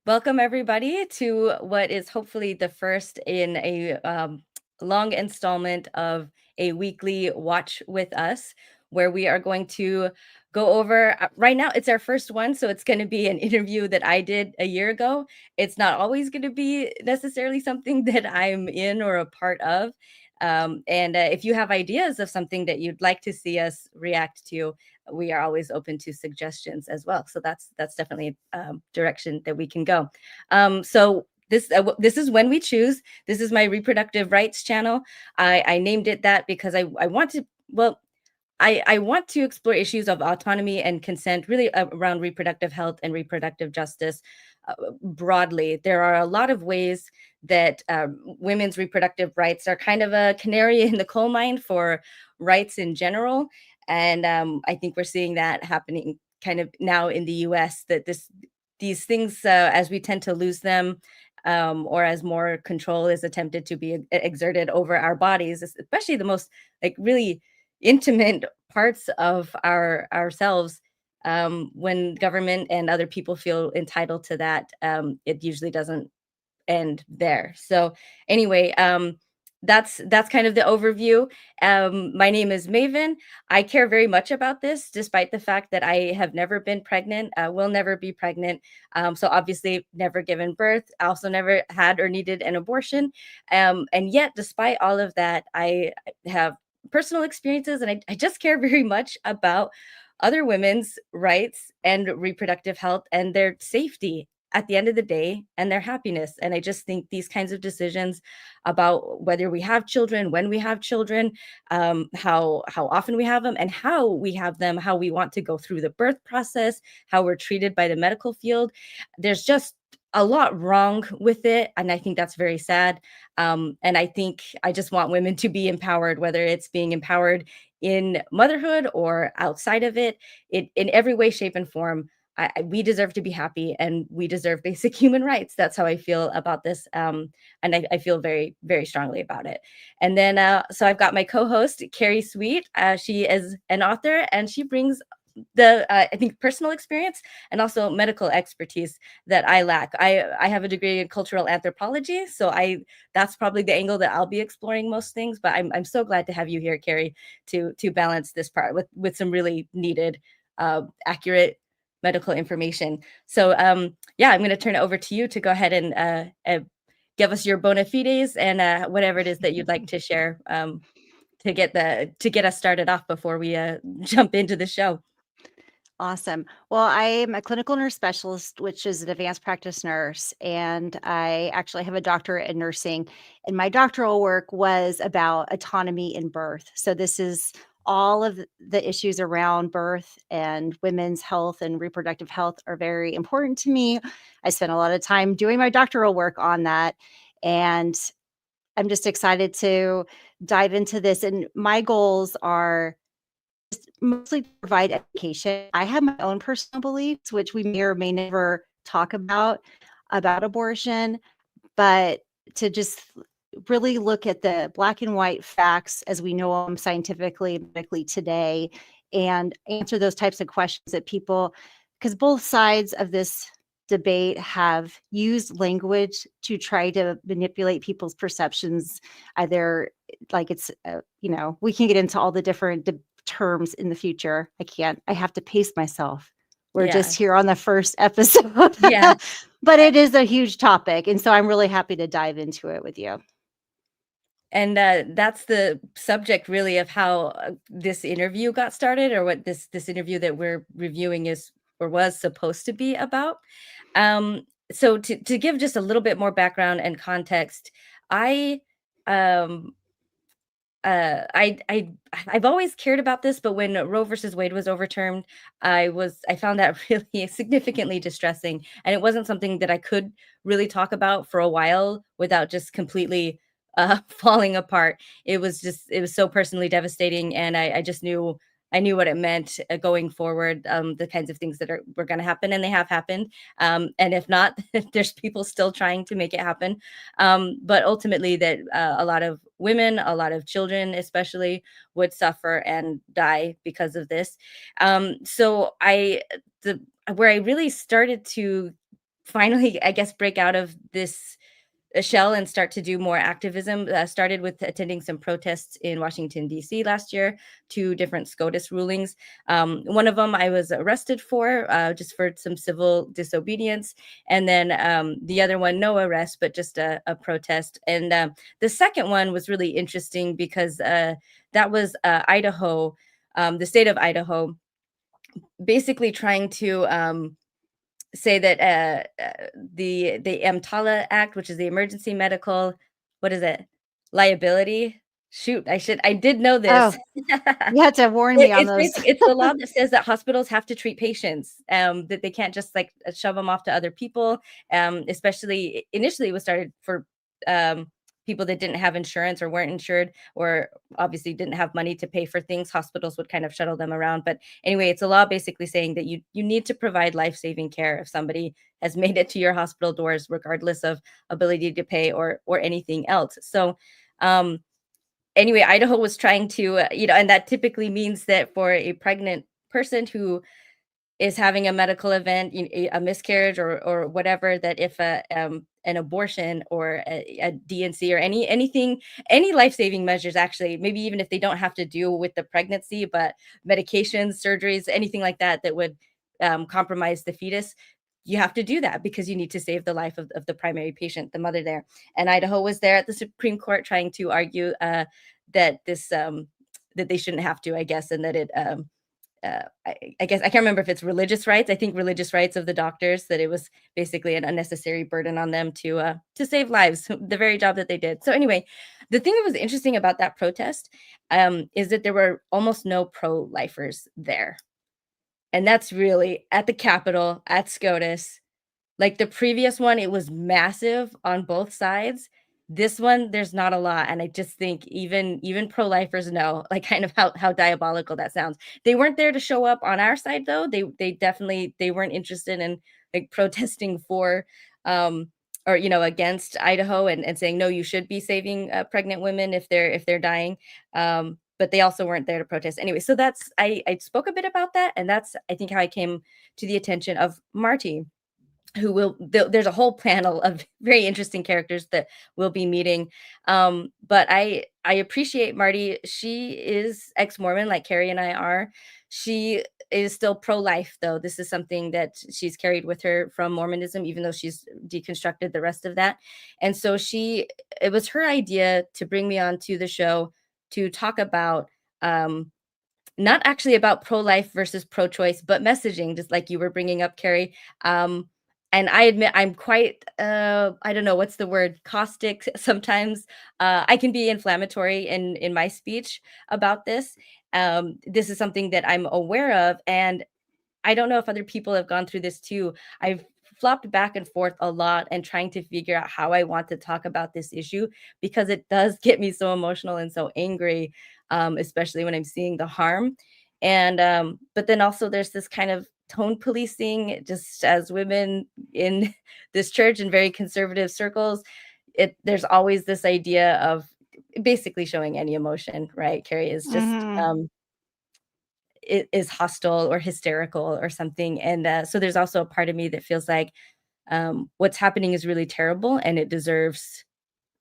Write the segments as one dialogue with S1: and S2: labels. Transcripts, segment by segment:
S1: Welcome, everybody, to what is hopefully the first in a long installment of a weekly Watch with Us, where we are going to go over. Right now, it's our first one, so it's going to be an interview that I did a year ago. It's not always going to be necessarily something that I'm in or a part of. And if you have ideas of something that you'd like to see us react to, we are always open to suggestions as well. So that's definitely a direction that we can go. So this is When We Choose. This is my reproductive rights channel. I named it that because I want to. Well, I want to explore issues of autonomy and consent, really around reproductive health and reproductive justice broadly. There are a lot of ways that women's reproductive rights are kind of a canary in the coal mine for rights in general. And I think we're seeing that happening kind of now in the US, that these things, as we tend to lose them, or as more control is attempted to be exerted over our bodies, especially the most like really intimate parts of ourselves, when government and other people feel entitled to that, it usually doesn't end there. So anyway, that's kind of the overview. My name is Maven. I care very much about this, despite the fact that I have never been pregnant, will never be pregnant. So obviously, never given birth. I also never had or needed an abortion. And yet, despite all of that, I have personal experiences, and I just care very much about other women's rights and reproductive health and their safety at the end of the day, and their happiness. And I just think these kinds of decisions about whether we have children, when we have children, how often we have them, and how we have them, how we want to go through the birth process, how we're treated by the medical field. There's just a lot wrong with it, and I think that's very sad. And I think I just want women to be empowered, whether it's being empowered in motherhood or outside of it, in every way, shape, and form. We deserve to be happy, and we deserve basic human rights. That's how I feel about this. And I feel very, very strongly about it. And then, so I've got my co-host, Carrie Sweet. She is an author, and she brings I think personal experience and also medical expertise that I lack. I have a degree in cultural anthropology, so that's probably the angle that I'll be exploring most things. But I'm so glad to have you here, Carrie, to balance this part with some really needed, accurate medical information. So yeah, I'm going to turn it over to you to go ahead and give us your bona fides and whatever it is that you'd like to share, to get us started off before we jump into the show.
S2: Awesome. Well, I'm a clinical nurse specialist, which is an advanced practice nurse, and I actually have a doctorate in nursing. And my doctoral work was about autonomy in birth. So this is all of the issues around birth, and women's health and reproductive health are very important to me. I spent a lot of time doing my doctoral work on that, and I'm just excited to dive into this. And my goals are mostly provide education. I have my own personal beliefs, which we may or may never talk about abortion, but to just really look at the black and white facts as we know them scientifically, medically today, and answer those types of questions that people, because both sides of this debate have used language to try to manipulate people's perceptions, either like it's we can get into all the different terms in the future. I have to pace myself. We're
S1: Yeah.
S2: just here on the first episode.
S1: Yeah.
S2: But it is a huge topic, and so I'm really happy to dive into it with you.
S1: And that's the subject really of how this interview got started, or what this interview that we're reviewing is or was supposed to be about. So to give just a little bit more background and context, I um I've always cared about this, but when Roe versus Wade was overturned, I found that really significantly distressing, and it wasn't something that I could really talk about for a while without just completely falling apart. It was so personally devastating, and I knew what it meant going forward. The kinds of things that were going to happen, and they have happened. And if not, there's people still trying to make it happen. But ultimately, that a lot of women, a lot of children, especially, would suffer and die because of this. So where I really started to finally, I guess, break out of this shell and start to do more activism. Started with attending some protests in Washington, D.C. last year, two different SCOTUS rulings. One of them I was arrested for, just for some civil disobedience. And then the other one, no arrest, but just a protest. And the second one was really interesting because that was Idaho, the state of Idaho, basically trying to say that the EMTALA Act, which is the Emergency Medical, what is it? Liability. Shoot, I did know this.
S2: Oh, you had to warn me on those.
S1: It's the law that says that hospitals have to treat patients, that they can't just like shove them off to other people. Especially initially, it was started for um, people that didn't have insurance or weren't insured, or obviously didn't have money to pay for things. Hospitals would kind of shuttle them around. But anyway, it's a law basically saying that you need to provide life-saving care if somebody has made it to your hospital doors, regardless of ability to pay or anything else. So um, anyway, Idaho was trying to, and that typically means that for a pregnant person who is having a medical event, a miscarriage or whatever, that if an abortion or a DNC or anything, any life-saving measures, actually, maybe even if they don't have to do with the pregnancy, but medications, surgeries, anything like that that would compromise the fetus, you have to do that because you need to save the life of the primary patient, the mother there. And Idaho was there at the Supreme Court trying to argue that this that they shouldn't have to, I guess, and that I guess I can't remember if it's religious rights. I think religious rights of the doctors, that it was basically an unnecessary burden on them to save lives, the very job that they did. So anyway, the thing that was interesting about that protest is that there were almost no pro-lifers there, and that's really at the Capitol, at SCOTUS. Like the previous one, it was massive on both sides. This one, there's not a lot, and I just think even pro-lifers know, like, kind of how diabolical that sounds. They weren't there to show up on our side, though. They definitely they weren't interested in, like, protesting for, or, against Idaho and saying, "No, you should be saving, pregnant women if they're dying." But they also weren't there to protest. Anyway, so that's I spoke a bit about that, and that's, I think, how I came to the attention of Marty, who there's a whole panel of very interesting characters that we'll be meeting. But I appreciate Marty. She is ex-Mormon, like Carrie and I are. She is still pro-life, though. This is something that she's carried with her from Mormonism, even though she's deconstructed the rest of that. And so it was her idea to bring me on to the show to talk about um, not actually about pro-life versus pro-choice, but messaging, just like you were bringing up, Carrie. Um, and I admit I'm quite, I don't know what's the word, caustic sometimes. I can be inflammatory in my speech about this. This is something that I'm aware of, and I don't know if other people have gone through this too. I've flopped back and forth a lot and trying to figure out how I want to talk about this issue because it does get me so emotional and so angry, especially when I'm seeing the harm. And but then also there's this kind of tone policing, just as women in this church in very conservative circles. There's always this idea of basically showing any emotion, right? Carrie is just
S2: Mhm.
S1: is hostile or hysterical or something. And so there's also a part of me that feels like what's happening is really terrible and it deserves,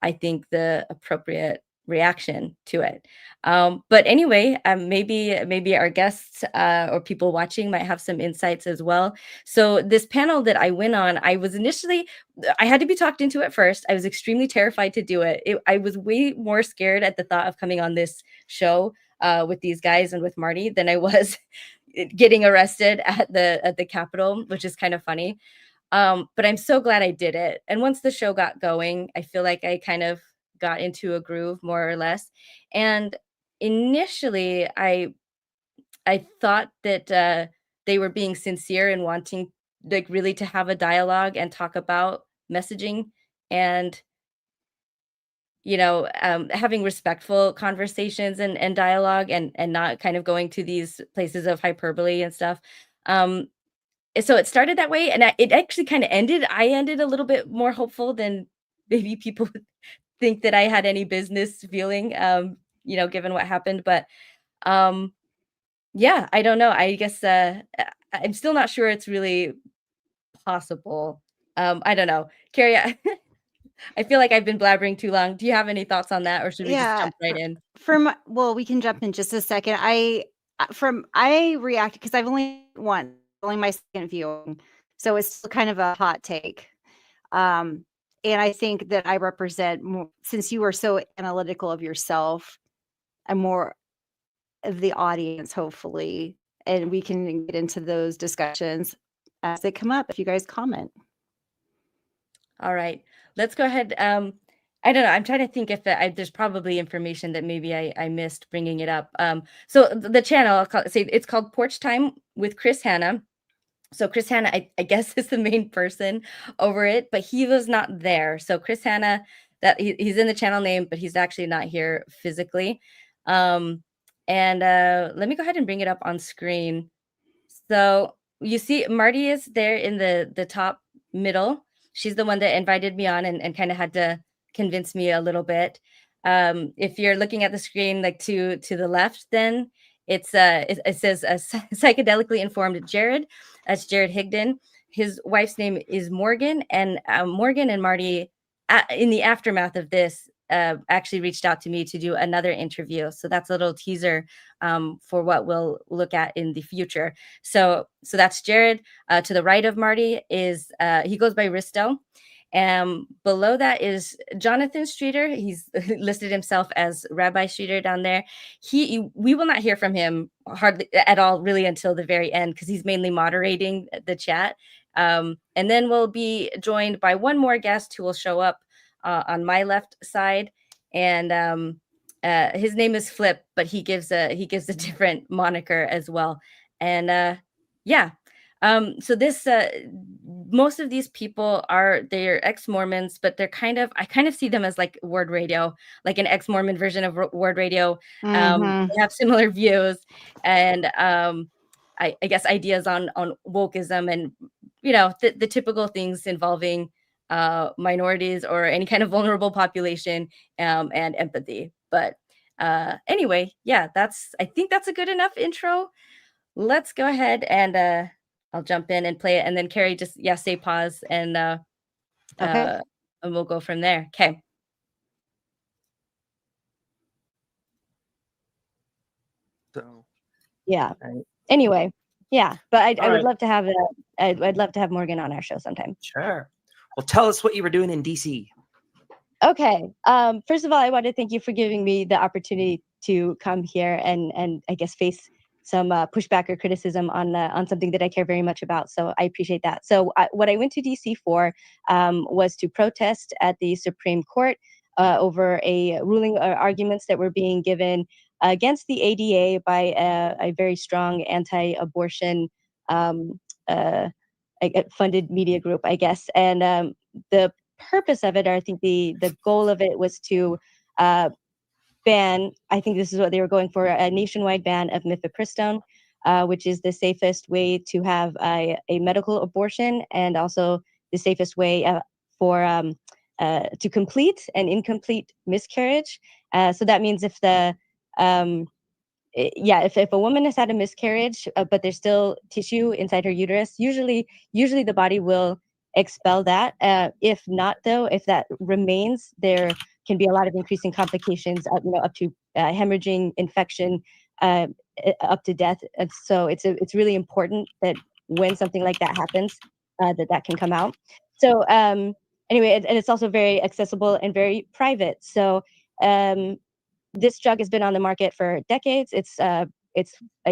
S1: I think, the appropriate reaction to it. But anyway, maybe our guests or people watching might have some insights as well. So this panel that I went on, I had to be talked into it first. I was extremely terrified to do it. I was way more scared at the thought of coming on this show with these guys and with Marty than I was getting arrested at the Capitol, which is kind of funny. But I'm so glad I did it. And once the show got going, I feel like I kind of got into a groove more or less. And initially I thought that they were being sincere and wanting, like, really to have a dialogue and talk about messaging and having respectful conversations and dialogue and not kind of going to these places of hyperbole and stuff. Um, so it started that way, and it actually kinda ended I ended a little bit more hopeful than maybe people would think that I had any business feeling, given what happened, but, um, yeah, I don't know, I guess, I'm still not sure it's really possible, I don't know. Carrie, I feel like I've been blabbering too long. Do you have any thoughts on that, or should we just
S2: Yeah,
S1: jump right in?
S2: well, we can jump in just a second. I reacted because I've only my second viewing, so it's still kind of a hot take. Um, and I think that I represent more, since you are so analytical of yourself, and more of the audience, hopefully, and we can get into those discussions as they come up if you guys comment.
S1: All right, let's go ahead. I don't know. I'm trying to think if there's probably information that maybe I missed bringing it up. So the channel, say it's called Porch Time with Chris Hanna. So Chris Hanna, I guess, is the main person over it, but he was not there. So Chris Hanna, he's in the channel name, but he's actually not here physically. Um, and let me go ahead and bring it up on screen. So you see Marty is there in the top middle. She's the one that invited me on and kind of had to convince me a little bit. If you're looking at the screen like to the left, then it says psychedelically informed Jared. That's Jared Higdon. His wife's name is Morgan, and Morgan and Marty, in the aftermath of this, actually reached out to me to do another interview. So that's a little teaser for what we'll look at in the future. So that's Jared. To the right of Marty is he goes by Risto. Below that is Jonathan Streeter. He's listed himself as Rabbi Streeter down there. We will not hear from him hardly at all, really, until the very end, because he's mainly moderating the chat. And then we'll be joined by one more guest who will show up on my left side, and his name is Flip, but he gives a different moniker as well. And yeah, so this most of these people they're ex-Mormons, but I kind of see them as like Word Radio, like an ex-Mormon version of Word Radio.
S2: Mhm.
S1: They have similar views, and I guess ideas on wokeism, and the typical things involving minorities or any kind of vulnerable population, and empathy. But anyway, yeah, I think that's a good enough intro. Let's go ahead and I'll jump in and play it, and then Carrie, just say pause,
S2: Okay.
S1: uh, and we'll go from there. Okay.
S3: So,
S4: Yeah.
S3: right.
S4: Anyway, yeah, but I
S3: All
S4: would
S3: right.
S4: love to have I'd love to have Morgan on our show sometime.
S3: Sure. Well, tell us what you were doing in DC.
S4: Okay. First of all, I want to thank you for giving me the opportunity to come here and I guess face some pushback or criticism on something that I care very much about. So I appreciate that. So what I went to DC for was to protest at the Supreme Court over a ruling or arguments that were being given against the ADA by a very strong anti-abortion um, uh, funded media group, I guess. And the purpose of it, or I think the goal of it, was to ban, I think this is what they were going for, a nationwide ban of mifepristone, which is the safest way to have a medical abortion, and also the safest way for to complete an incomplete miscarriage. So that means if the if a woman has had a miscarriage, but there's still tissue inside her uterus, usually the body will expel that. If not, though, if that remains, there can be a lot of increasing complications, up to hemorrhaging, infection, up to death. And so it's really important that when something like that happens, that can come out. So anyway, and it's also very accessible and very private. So this drug has been on the market for decades. It's a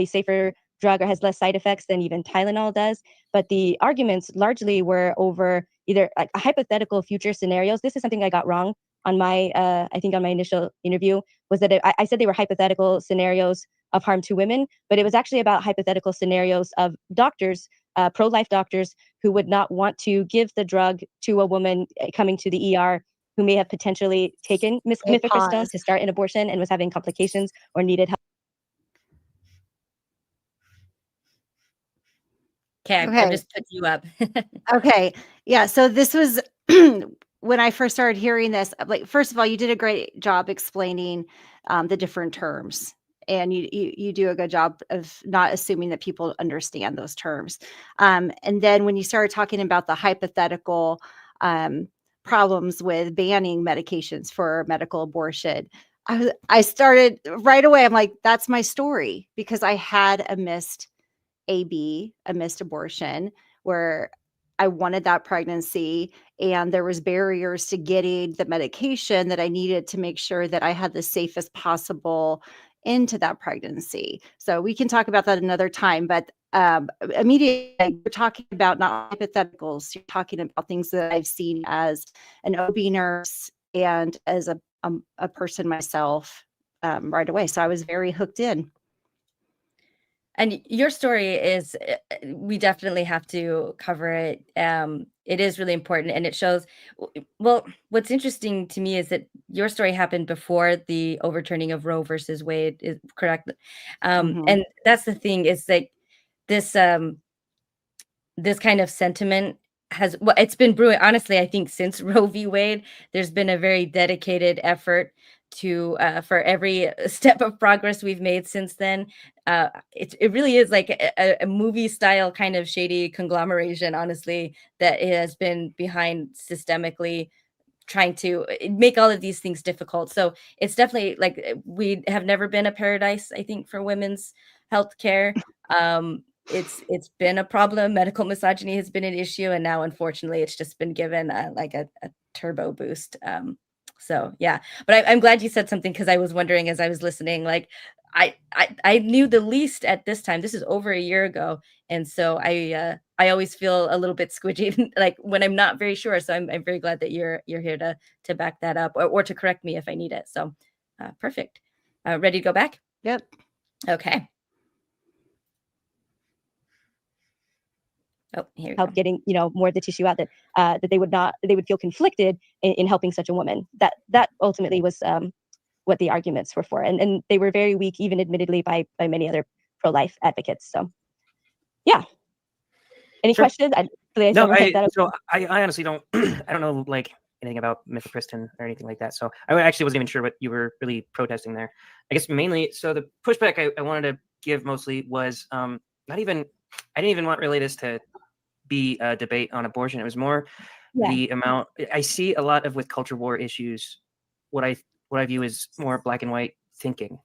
S4: safer drug, or has less side effects than even Tylenol does. But the arguments largely were over either like hypothetical future scenarios. This is something I got wrong on my I think on my initial interview, was that I said they were hypothetical scenarios of harm to women, but it was actually about hypothetical scenarios of doctors, pro-life doctors, who would not want to give the drug to a woman coming to the ER who may have potentially taken
S2: Okay,
S4: mifepristone
S2: pause.
S4: to start an abortion and was having complications or needed help.
S1: Okay, I've
S2: Okay.
S1: just put you up.
S2: Okay. Yeah. So this was when I first started hearing this. Like, first of all, you did a great job explaining the different terms and you do a good job of not assuming that people understand those terms. And then when you started talking about the hypothetical problems with banning medications for medical abortion, I started right away. I'm like, that's my story, because I had a missed abortion, where I wanted that pregnancy, and there was barriers to getting the medication that I needed to make sure that I had the safest possible into that pregnancy. So we can talk about that another time, but immediately you're talking about not hypotheticals, you're talking about things that I've seen as an OB nurse and as a person myself, right away. So I was very hooked in.
S1: And your story is, we definitely have to cover it. It is really important, and it shows. Well, what's interesting to me is that your story happened before the overturning of Roe versus Wade, is correct? And that's the thing, is like this this kind of sentiment has, well, it's been brewing, honestly. I think since Roe v. Wade, there's been a very dedicated effort to for every step of progress we've made since then. It really is like a movie style kind of shady conglomeration, honestly, that has been behind systemically trying to make all of these things difficult. So it's definitely like, we have never been a paradise, I think, for women's healthcare. It's been a problem. Medical misogyny has been an issue, and now unfortunately it's just been given like a turbo boost. So yeah, but I'm glad you said something, because I was wondering as I was listening, like I knew the least at this time. This is over a year ago, and so I always feel a little bit squidgy like when I'm not very sure. So I'm very glad that you're here to back that up, or to correct me if I need it. So perfect. Ready to go back?
S2: Yep.
S1: Okay. Oh, here we
S4: help
S1: go.
S4: getting more of the tissue out, that they would feel conflicted in helping such a woman. That ultimately was what the arguments were for, and they were very weak, even admittedly by many other pro-life advocates. So yeah, any
S3: Sure.
S4: questions? I
S3: No,
S4: summarized that.
S3: I honestly don't I don't know like anything about mifepristone or anything like that. So I actually wasn't even sure what you were really protesting there. I guess mainly, so the pushback I wanted to give mostly was not even, I didn't even want really this to be a debate on abortion. It was more
S4: Yeah.
S3: the amount I see a lot of with culture war issues. What I view as more black and white thinking,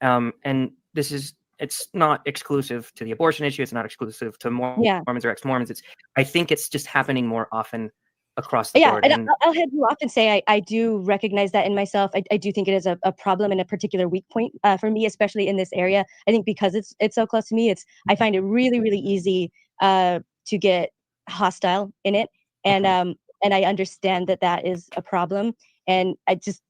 S3: and it's not exclusive to the abortion issue. It's not exclusive to Mormons or ex-Mormons. I think it's just happening more often across the board.
S4: And I'll have you often say I do recognize that in myself. I do think it is a problem and a particular weak point for me, especially in this area. I think because it's so close to me, I find it really, really easy to get hostile in it, and I understand that is a problem, and I just,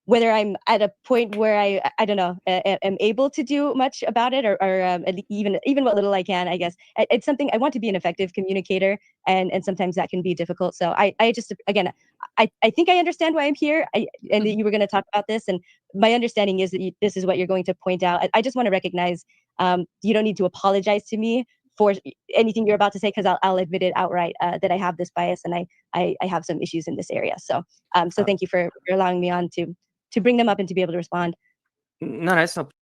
S4: whether I'm at a point where I don't know, am able to do much about it, or even what little I can, I guess it's something. I want to be an effective communicator, and sometimes that can be difficult. So I just, again, I think I understand why I'm here, and that you were going to talk about this, and my understanding is that this is what you're going to point out. I just want to recognize you don't need to apologize to me for anything you're about to say, because I'll admit it outright, that I have this bias, and I have some issues in this area. So so thank you for allowing me on to bring them up and to be able to respond.
S3: No, that's not.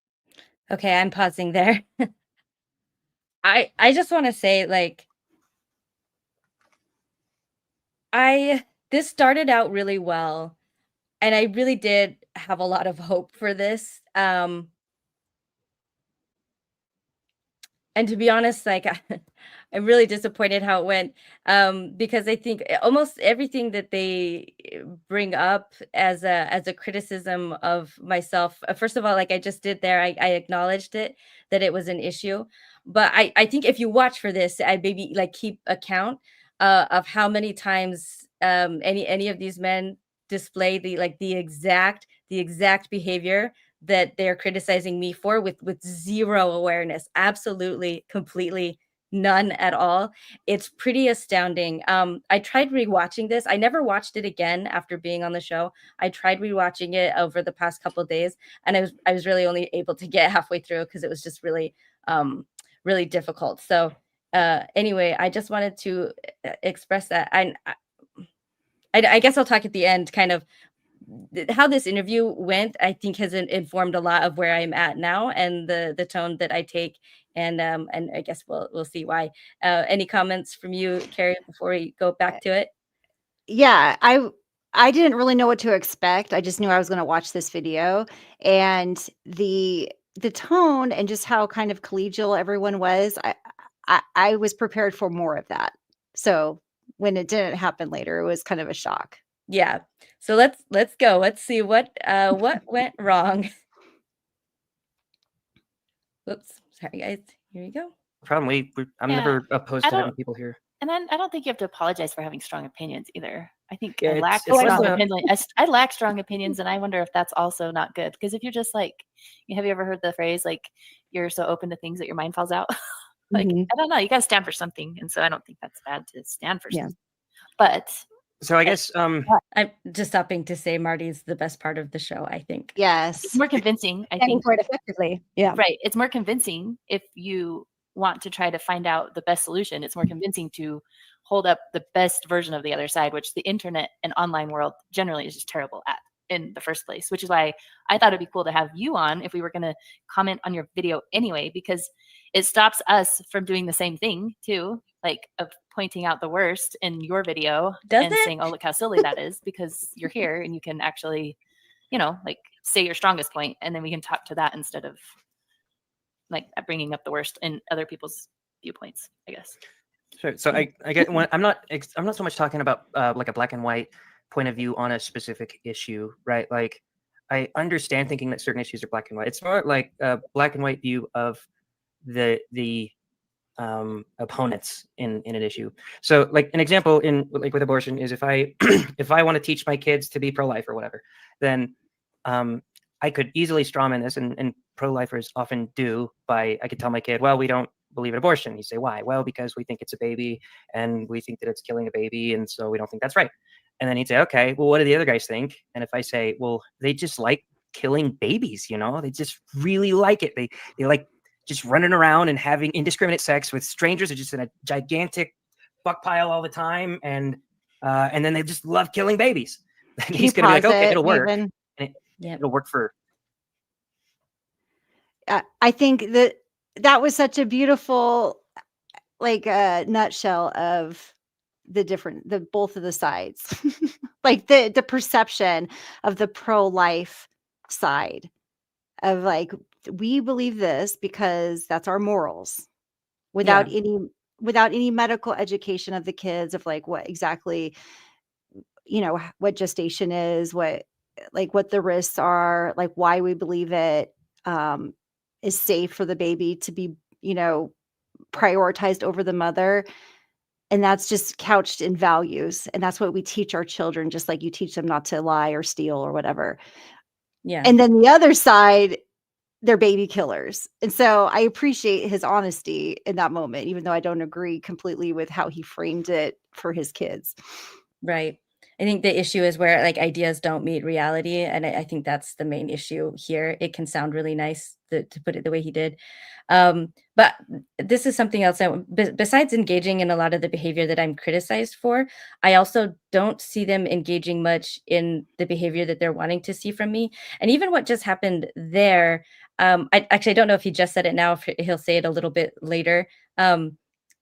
S1: Okay, I'm pausing there. I just want to say, like, this started out really well, and I really did have a lot of hope for this. And to be honest, like, I'm really disappointed how it went, because I think almost everything that they bring up as a criticism of myself. First of all, like I just did there, I acknowledged it, that it was an issue. But I think if you watch for this, I maybe like keep account of how many times any of these men display the exact behavior that they're criticizing me for, with zero awareness, absolutely, completely none at all. It's pretty astounding. I tried rewatching this. I never watched it again after being on the show. I tried rewatching it over the past couple of days, and I was really only able to get halfway through, because it was just really really difficult. So anyway, I just wanted to express that. I guess I'll talk at the end, kind of how this interview went, I think has informed a lot of where I'm at now and the tone that I take. And I guess we'll see why. Any comments from you, Carrie, before we go back to it?
S2: Yeah, I didn't really know what to expect. I just knew I was gonna watch this video, and the tone and just how kind of collegial everyone was, I was prepared for more of that. So when it didn't happen later, it was kind of a shock.
S1: Yeah. So let's go. Let's see what went wrong. Whoops. Sorry, guys. Here we go.
S3: Problem I'm
S5: Yeah,
S3: never opposed
S5: I
S3: to having
S5: don't-
S3: people here.
S5: And then I don't think you have to apologize for having strong opinions either. I think
S3: Yeah,
S5: I lack
S3: it's
S5: strong
S3: less
S5: opinions. I lack strong opinions, and I wonder if that's also not good. Because if you're just like, have you ever heard the phrase like, "You're so open to things that your mind falls out"? Like,
S2: Mhm.
S5: I don't know. You got to stand for something, and so I don't think that's bad to stand for
S2: Yeah.
S5: something. But
S3: So I guess
S1: I'm just stopping to say Marty's the best part of the show, I think.
S5: it's
S2: Yes.
S5: more convincing. I
S4: Standing
S5: think
S4: for it effectively. Yeah.
S5: right. It's more convincing if you want to try to find out the best solution. It's more convincing to hold up the best version of the other side, which the internet and online world generally is just terrible at in the first place, which is why I thought it'd be cool to have you on if we were going to comment on your video anyway, because it stops us from doing the same thing too, like of pointing out the worst in your video
S1: Does
S5: and
S1: it?
S5: saying, oh, look how silly that is, because you're here and you can actually, like say your strongest point, and then we can talk to that instead of like bringing up the worst in other people's viewpoints, I guess.
S3: sure. So I get I'm not so much talking about like a black and white point of view on a specific issue, right? Like I understand thinking that certain issues are black and white. It's more like a black and white view of the opponents in an issue. So like an example in like with abortion is if I if I want to teach my kids to be pro-life or whatever, then I could easily strawman this, and pro-lifers often do by I could tell my kid, well, we don't believe in abortion. You say, why? Well, because we think it's a baby and we think that it's killing a baby, and so we don't think that's right. And then he'd say, okay, well, what do the other guys think? And if I say, well, they just like killing babies, they just really like it. They like just running around and having indiscriminate sex with strangers, are just in a gigantic fuck pile all the time, and then they just love killing babies. And
S2: Can
S3: he's
S2: you
S3: gonna be like,
S2: pause
S3: okay,
S2: it,
S3: it'll work.
S2: Maven?
S1: Yeah.
S3: It'll work for.
S2: I think that was such a beautiful, like nutshell of the both of the sides, like the perception of the pro-life side of like, we believe this because that's our morals, without any medical education of the kids of like what exactly, what gestation is, what the risks are, like why we believe it is safe for the baby to be, prioritized over the mother. And that's just couched in values. And that's what we teach our children, just like you teach them not to lie or steal or whatever.
S1: Yeah.
S2: And then the other side, they're baby killers. And so I appreciate his honesty in that moment, even though I don't agree completely with how he framed it for his kids.
S1: Right. I think the issue is where like ideas don't meet reality. And I think that's the main issue here. It can sound really nice to put it the way he did. But this is something else that besides engaging in a lot of the behavior that I'm criticized for, I also don't see them engaging much in the behavior that they're wanting to see from me. And even what just happened there, I don't know if he just said it now, if he'll say it a little bit later.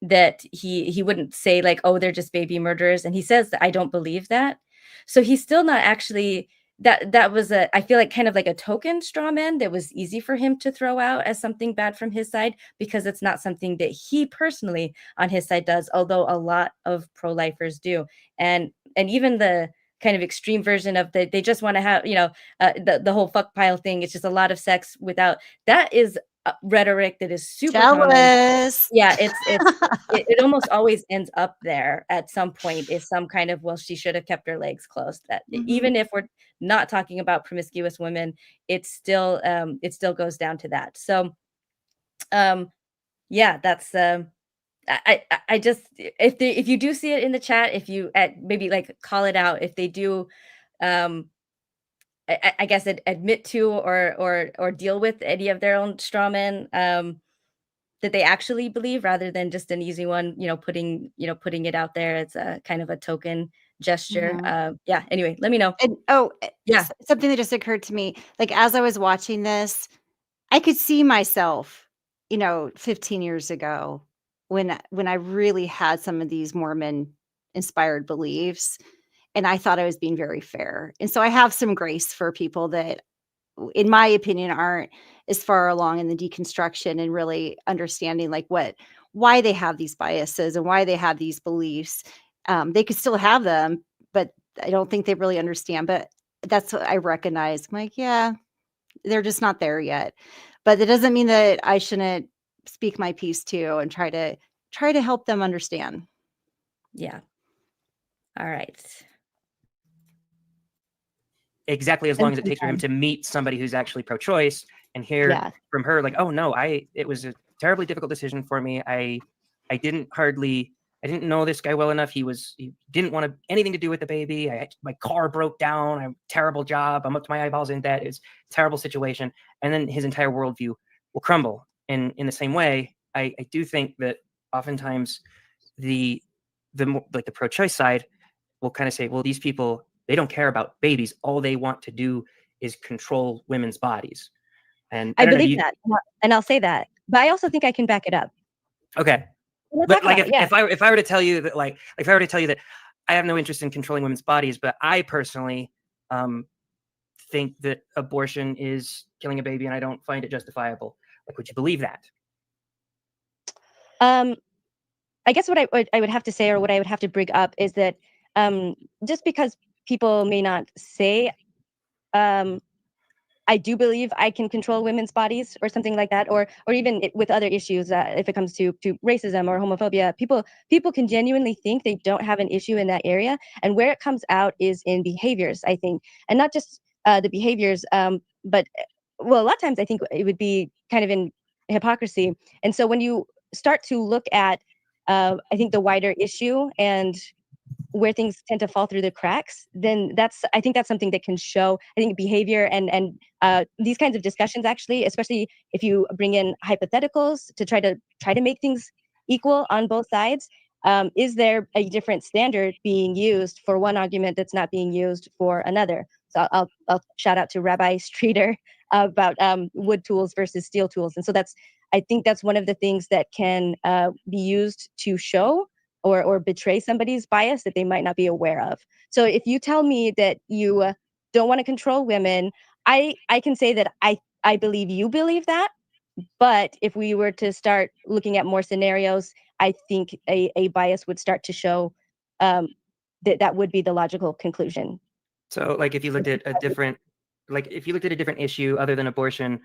S1: That he wouldn't say like, oh, they're just baby murderers, and he says that I don't believe that. So he's still not actually that was I feel like kind of like a token straw man that was easy for him to throw out as something bad from his side, because it's not something that he personally on his side does, although a lot of pro-lifers do. And even the kind of extreme version of they just want to have, the whole fuck pile thing. It's just a lot of sex without, that is rhetoric that is super common.
S2: Jealous.
S1: Yeah, it almost always ends up there at some point, is some kind of, well, she should have kept her legs closed. That even if we're not talking about promiscuous women, it still goes down to that. So yeah, that's I just, if you do see it in the chat, if you maybe like call it out, if they do I guess admit to or deal with any of their own straw men that they actually believe, rather than just an easy one, putting it out there as a kind of a token gesture.
S2: Mhm.
S1: Yeah, anyway, let me know.
S2: And
S1: Yeah.
S2: something that just occurred to me, like as I was watching this, I could see myself, 15 years ago when I really had some of these Mormon inspired beliefs, and I thought I was being very fair. And so I have some grace for people that, in my opinion, aren't as far along in the deconstruction and really understanding like why they have these biases and why they have these beliefs. They could still have them, but I don't think they really understand. But that's what I recognize. I'm like, yeah, they're just not there yet. But it doesn't mean that I shouldn't speak my piece too and try to help them understand.
S1: Yeah. All right.
S3: Exactly, as long as it takes for him to meet somebody who's actually pro-choice and hear
S4: Yeah.
S3: from her like, oh no, it was a terribly difficult decision for me. I didn't know this guy well enough. He didn't want anything to do with the baby. My car broke down. I have a terrible job. I'm up to my eyeballs in debt. It's a terrible situation. And then his entire worldview will crumble. And in the same way, I do think that oftentimes the pro-choice side will kind of say, well, these people, they don't care about babies. All they want to do is control women's bodies. And I
S4: I
S3: don't know,
S4: believe that, and I'll say that, but I also think I can back it up.
S3: okay.
S4: We'll
S3: But
S4: talk
S3: like
S4: about it, yeah.
S3: if I were to tell you that if I were to tell you that I have no interest in controlling women's bodies, but I personally think that abortion is killing a baby and I don't find it justifiable, like, would you believe that?
S4: I guess what I would have to say, or what I would have to bring up, is that just because people may not say, I do believe I can control women's bodies or something like that, or even with other issues, if it comes to racism or homophobia, people can genuinely think they don't have an issue in that area, and where it comes out is in behaviors, I think, and not just the behaviors, but well, a lot of times I think it would be kind of in hypocrisy, and so when you start to look at, I think the wider issue and where things tend to fall through the cracks, then I think that's something that can show, I think, behavior and these kinds of discussions, actually, especially if you bring in hypotheticals to try to make things equal on both sides. Is there a different standard being used for one argument that's not being used for another? So I'll shout out to Rabbi Streeter about wood tools versus steel tools, and so I think that's one of the things that can be used to show or betray somebody's bias that they might not be aware of. So if you tell me that you don't want to control women, I can say that I believe you believe that. But if we were to start looking at more scenarios, I think a bias would start to show, that would be the logical conclusion.
S3: So like if you looked at a different issue other than abortion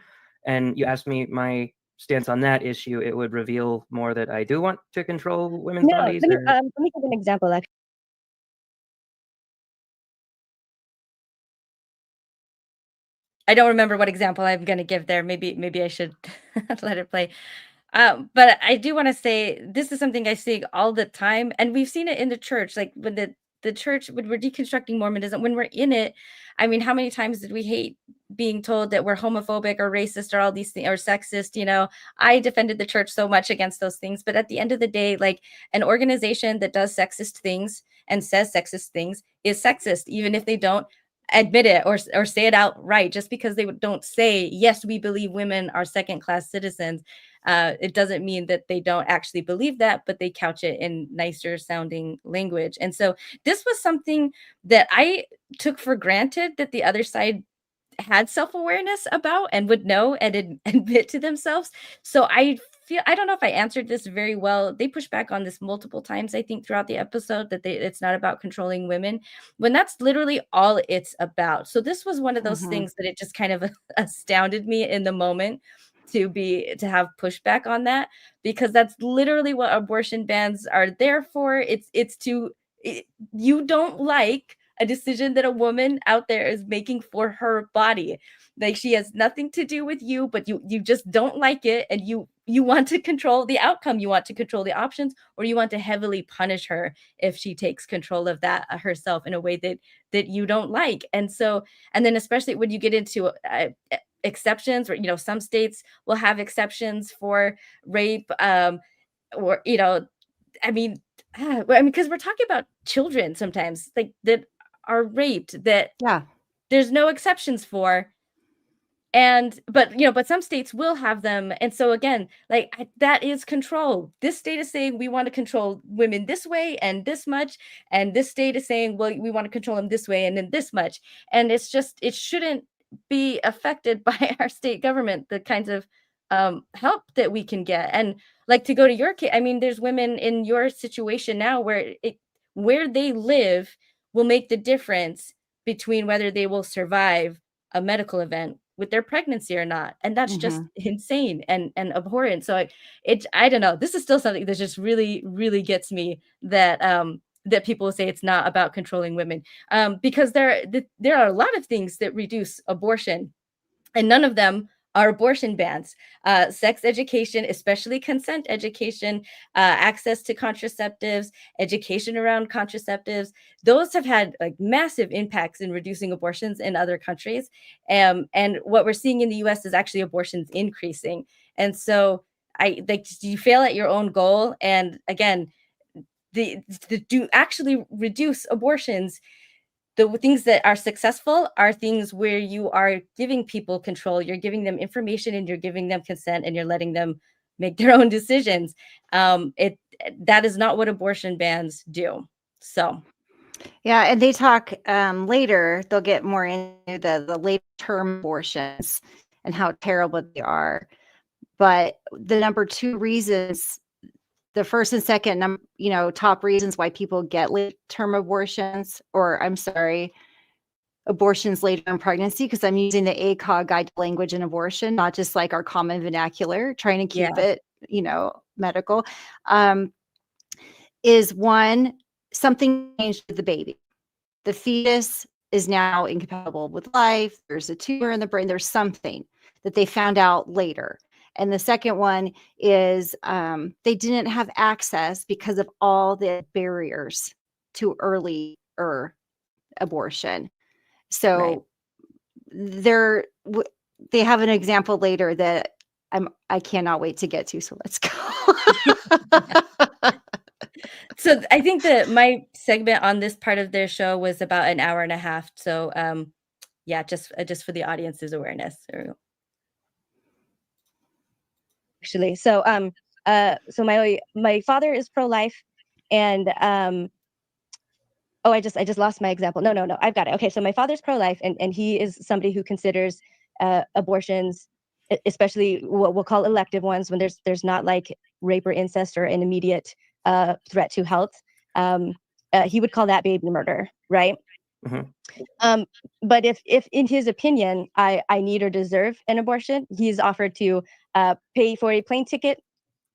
S3: and you asked me my stance on that issue, it would reveal more that I do want to control women's
S4: No,
S3: bodies?
S4: let me give an example. Actually.
S1: I don't remember what example I'm gonna give there. Maybe I should let it play. But I do want to say this is something I see all the time, and we've seen it in the church. Like when the church, when we're deconstructing Mormonism, when we're in it, I mean, how many times did we hate being told that we're homophobic or racist or all these things or sexist? I defended the church so much against those things, but at the end of the day, like an organization that does sexist things and says sexist things is sexist, even if they don't admit it or say it outright. Just because they don't say yes, we believe women are second class citizens, it doesn't mean that they don't actually believe that, but they couch it in nicer sounding language. And so this was something that I took for granted that the other side had self-awareness about and would know and admit to themselves. So I don't know if I answered this very well. They push back on this multiple times, I think, throughout the episode, that it's not about controlling women, when that's literally all it's about. So this was one of those
S2: Mhm.
S1: things that it just kind of astounded me in the moment to have pushback on that, because that's literally what abortion bans are there for. You don't like a decision that a woman out there is making for her body. Like, she has nothing to do with you, but you just don't like it, and you want to control the outcome, you want to control the options, or you want to heavily punish her if she takes control of that herself in a way that you don't like. And then especially when you get into exceptions, where some states will have exceptions for rape, or I mean, I mean, because we're talking about children sometimes, like that are raped, that
S2: Yeah.
S1: there's no exceptions for. And but some states will have them, and so again, like that is control. This state is saying we want to control women this way and this much, and this state is saying, well, we want to control them this way and then this much, and it's just it shouldn't be affected by our state government, the kinds of help that we can get. And like, to go to your case, I mean, there's women in your situation now where they live will make the difference between whether they will survive a medical event with their pregnancy or not. And that's just insane and abhorrent. So I don't know. This is still something that just really, really gets me, that that people say it's not about controlling women. Because there are a lot of things that reduce abortion, and none of them are abortion bans. Sex education, especially consent education, access to contraceptives, education around contraceptives, those have had like massive impacts in reducing abortions in other countries. And what we're seeing in the US is actually abortions increasing. And so you fail at your own goal. And again, the do actually reduce abortions, the things that are successful are things where you are giving people control, you're giving them information, and you're giving them consent, and you're letting them make their own decisions. That is not what abortion bans do. So
S2: Yeah, and they talk later, they'll get more into the late term abortions and how terrible they are. But the number two reasons, the first and second, top reasons why people get late term abortions, or I'm sorry, abortions later in pregnancy, because I'm using the ACOG guide to language in abortion, not just like our common vernacular, trying to keep it, medical, is one, something changed with the baby. The fetus is now incompatible with life. There's a tumor in the brain. There's something that they found out later. And the second one is they didn't have access because of all the barriers to earlier abortion. So they have an example later that I cannot wait to get to. So let's go.
S1: So I think that my segment on this part of their show was about an hour and a half. So yeah, just for the audience's awareness.
S4: Actually, so so my father is pro-life, and oh, I just lost my example. No, I've got it. Okay, so my father's pro-life, and he is somebody who considers abortions, especially what we'll call elective ones, when there's not like rape or incest or an immediate threat to health. He would call that baby murder, right? But if in his opinion I need or deserve an abortion, he's offered to pay for a plane ticket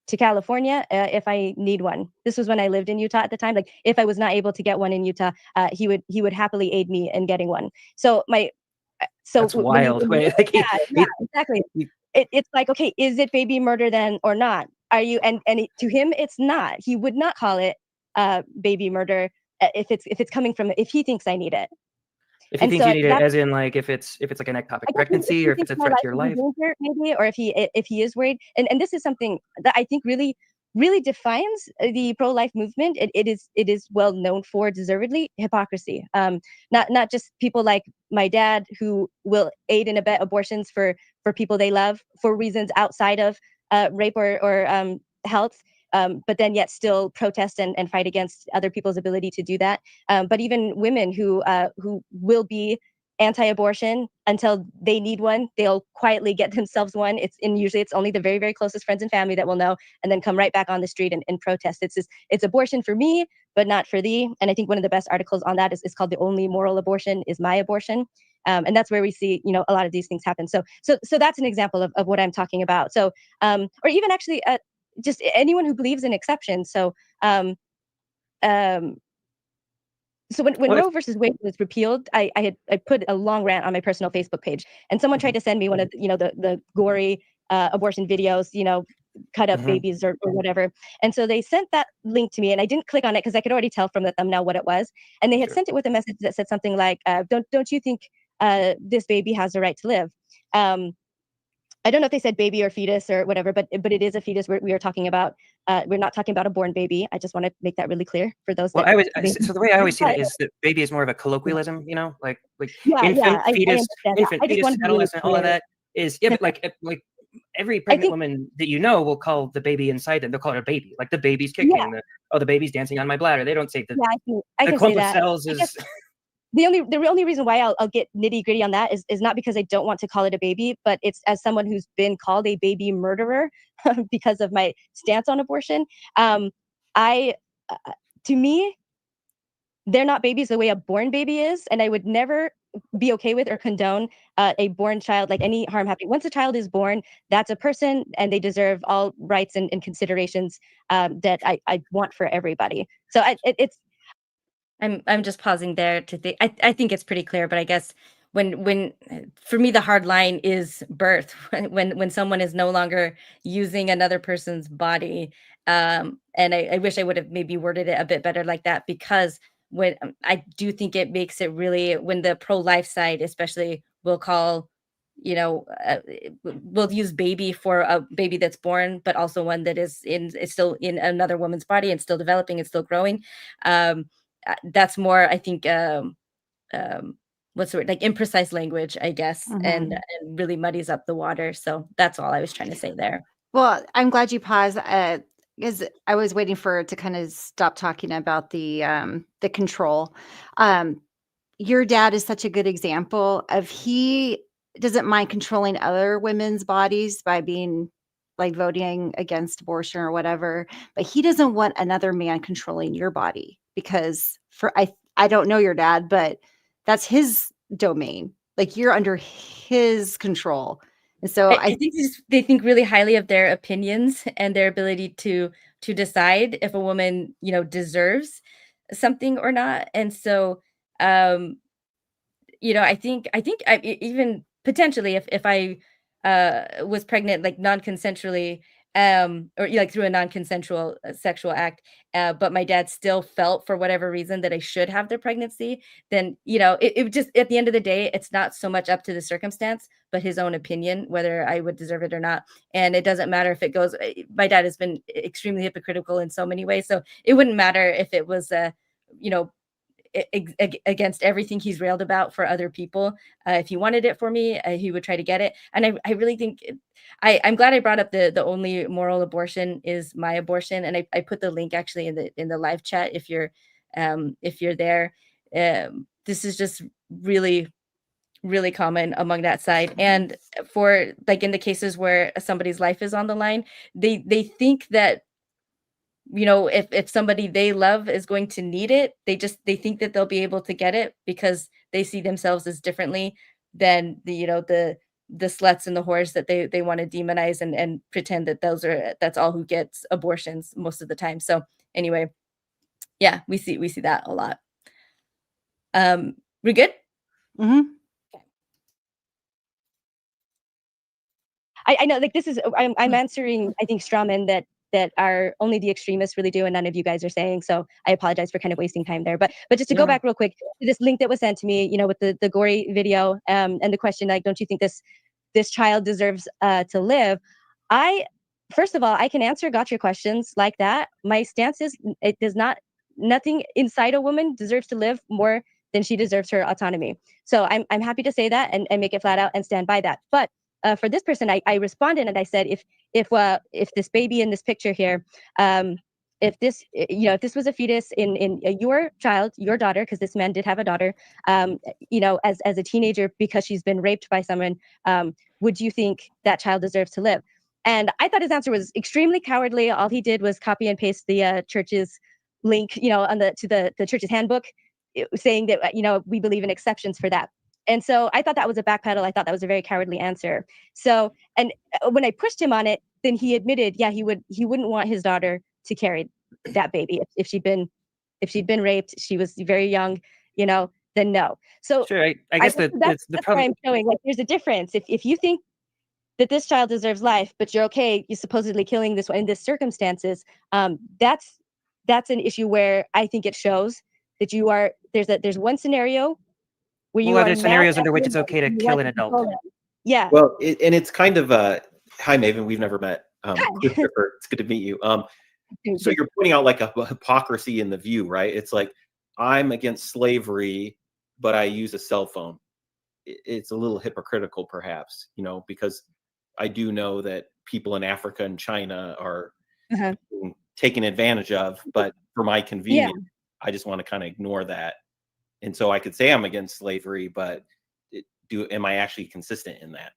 S4: to California if I need one. This was when I lived in Utah at the time. Like, if I was not able to get one in Utah, he would happily aid me in getting one. So
S3: that's wild.
S4: Exactly. It's like, okay, is it baby murder then or not? Are you and to him it's not. He would not call it baby murder if it's coming from, if he thinks I need it.
S3: If he thinks you need it, as in like if it's like an ectopic pregnancy, or if it's a threat to your life,
S4: danger, maybe, or if he is worried, and this is something that I think really defines the pro-life movement. It is well known for, deservedly, hypocrisy. Not just people like my dad who will aid and abet abortions for people they love for reasons outside of rape or health. But then yet still protest and fight against other people's ability to do that. But even women who will be anti-abortion until they need one, they'll quietly get themselves one. Usually it's only the very, very closest friends and family that will know, and then come right back on the street and protest. It's abortion for me, but not for thee. And I think one of the best articles on that is called "The Only Moral Abortion is My Abortion." And that's where we see, a lot of these things happen. So that's an example of what I'm talking about. So, or even actually, just anyone who believes in exceptions. So when Roe versus Wade was repealed, I put a long rant on my personal Facebook page, and someone tried to send me one of the gory abortion videos, cut up babies or whatever. And so they sent that link to me, and I didn't click on it because I could already tell from the thumbnail what it was. And they had sent it with a message that said something like, don't you think this baby has the right to live? I don't know if they said baby or fetus or whatever, but it is a fetus we are talking about. We're not talking about a born baby. I just want to make that really clear for those
S3: Well,
S4: that
S3: so the way I always see that is that baby is more of a colloquialism, you know, like
S4: yeah,
S3: infant,
S4: I
S3: fetus,
S4: understand that. I just want to be really
S3: adolescent, all of
S4: clear.
S3: that is, yeah, but like every
S4: I
S3: pregnant
S4: think
S3: woman that you know will call the baby inside them, they'll call it a baby, like the baby's
S4: yeah,
S3: kicking, the baby's dancing on my bladder. They don't say
S4: yeah, I
S3: the
S4: can say
S3: clump of
S4: that.
S3: cells
S4: I guess
S3: is.
S4: the only reason why I'll get nitty gritty on that is not because I don't want to call it a baby, but it's as someone who's been called a baby murderer because of my stance on abortion. I to me, they're not babies the way a born baby is, and I would never be okay with or condone a born child, like any harm happening. Once a child is born, that's a person, and they deserve all rights and considerations that I want for everybody. So it's
S1: I'm just pausing there to think. I think it's pretty clear, but I guess when for me the hard line is birth when someone is no longer using another person's body. And I wish I would have maybe worded it a bit better like that, because when I do think it makes it really, when the pro-life side especially will call, will use baby for a baby that's born, but also one that is still in another woman's body and still developing and still growing. That's more, I think, what's the word, like imprecise language, I guess,
S2: Mhm.
S1: and really muddies up the water. So that's all I was trying to say there.
S2: Well, I'm glad you paused, 'cause I was waiting for it to kind of stop talking about the control. Um, your dad is such a good example of he doesn't mind controlling other women's bodies by being like voting against abortion or whatever, but he doesn't want another man controlling your body because I don't know your dad, but that's his domain. Like you're under his control. And so
S1: I think they think really highly of their opinions and their ability to decide if a woman, deserves something or not. And so, um, even potentially if I was pregnant, like non-consensually, or like through a non-consensual sexual act, but my dad still felt for whatever reason that I should have the pregnancy, then it would just, at the end of the day, it's not so much up to the circumstance, but his own opinion whether I would deserve it or not. And it doesn't matter if it goes. My dad has been extremely hypocritical in so many ways, so it wouldn't matter if it was you know against everything he's railed about for other people. If he wanted it for me, he would try to get it. And I really think I'm glad I brought up the only moral abortion is my abortion. And I put the link actually in the live chat if you're there. This is just really, really common among that side. And for like in the cases where somebody's life is on the line, they think that if somebody they love is going to need it, they think that they'll be able to get it because they see themselves as differently than the sluts and the whores that they want to demonize and pretend that that's all who gets abortions most of the time. So anyway, yeah, we see that a lot. We good?
S2: Mhm.
S4: I know, like, this is I'm answering, I think, straw men that are only the extremists really do, and none of you guys are saying. So I apologize for kind of wasting time there. But just to go back real quick to this link that was sent to me, with the gory video, and the question, like, don't you think this child deserves to live? I First of all, I can answer gotcha questions like that. My stance is it does not, nothing inside a woman deserves to live more than she deserves her autonomy. So I'm happy to say that and make it flat out and stand by that. But for this person, I responded and I said, if this baby in this picture here, if this if this was a fetus in your child, your daughter, because this man did have a daughter, as a teenager, because she's been raped by someone, would you think that child deserves to live? And I thought his answer was extremely cowardly. All he did was copy and paste the church's link, on the church's handbook, saying that we believe in exceptions for that. And so I thought that was a backpedal. I thought that was a very cowardly answer. So, and when I pushed him on it, then he admitted, yeah, he wouldn't want his daughter to carry that baby if she'd been raped. She was very young, then no. So
S3: Sure, I guess
S4: that's
S3: the
S4: why
S3: problem.
S4: I'm showing, like, there's a difference. If you think that this child deserves life, but you're okay, you supposedly killing this one in this circumstances, that's an issue where I think it shows that you are there's one scenario where
S3: Well,
S4: you
S3: are
S4: are
S3: there
S4: mad
S3: scenarios
S4: at
S3: under which it's
S4: women
S3: okay to
S4: and you
S3: kill
S4: want
S3: an
S4: to
S3: adult?
S4: control them. Yeah.
S6: Well, and it's kind of hi Maven, we've never met.
S4: Hi.
S6: Christopher, it's good to meet you. So
S4: Good.
S6: you're pointing out like a hypocrisy in the view, right? It's like I'm against slavery, but I use a cell phone. It's a little hypocritical, perhaps, because I do know that people in Africa and China are
S4: Uh-huh.
S6: being taken advantage of, but for my
S4: Yeah.
S6: convenience, I just want to kind of ignore that. And so I could say I'm against slavery, but am I actually consistent in that?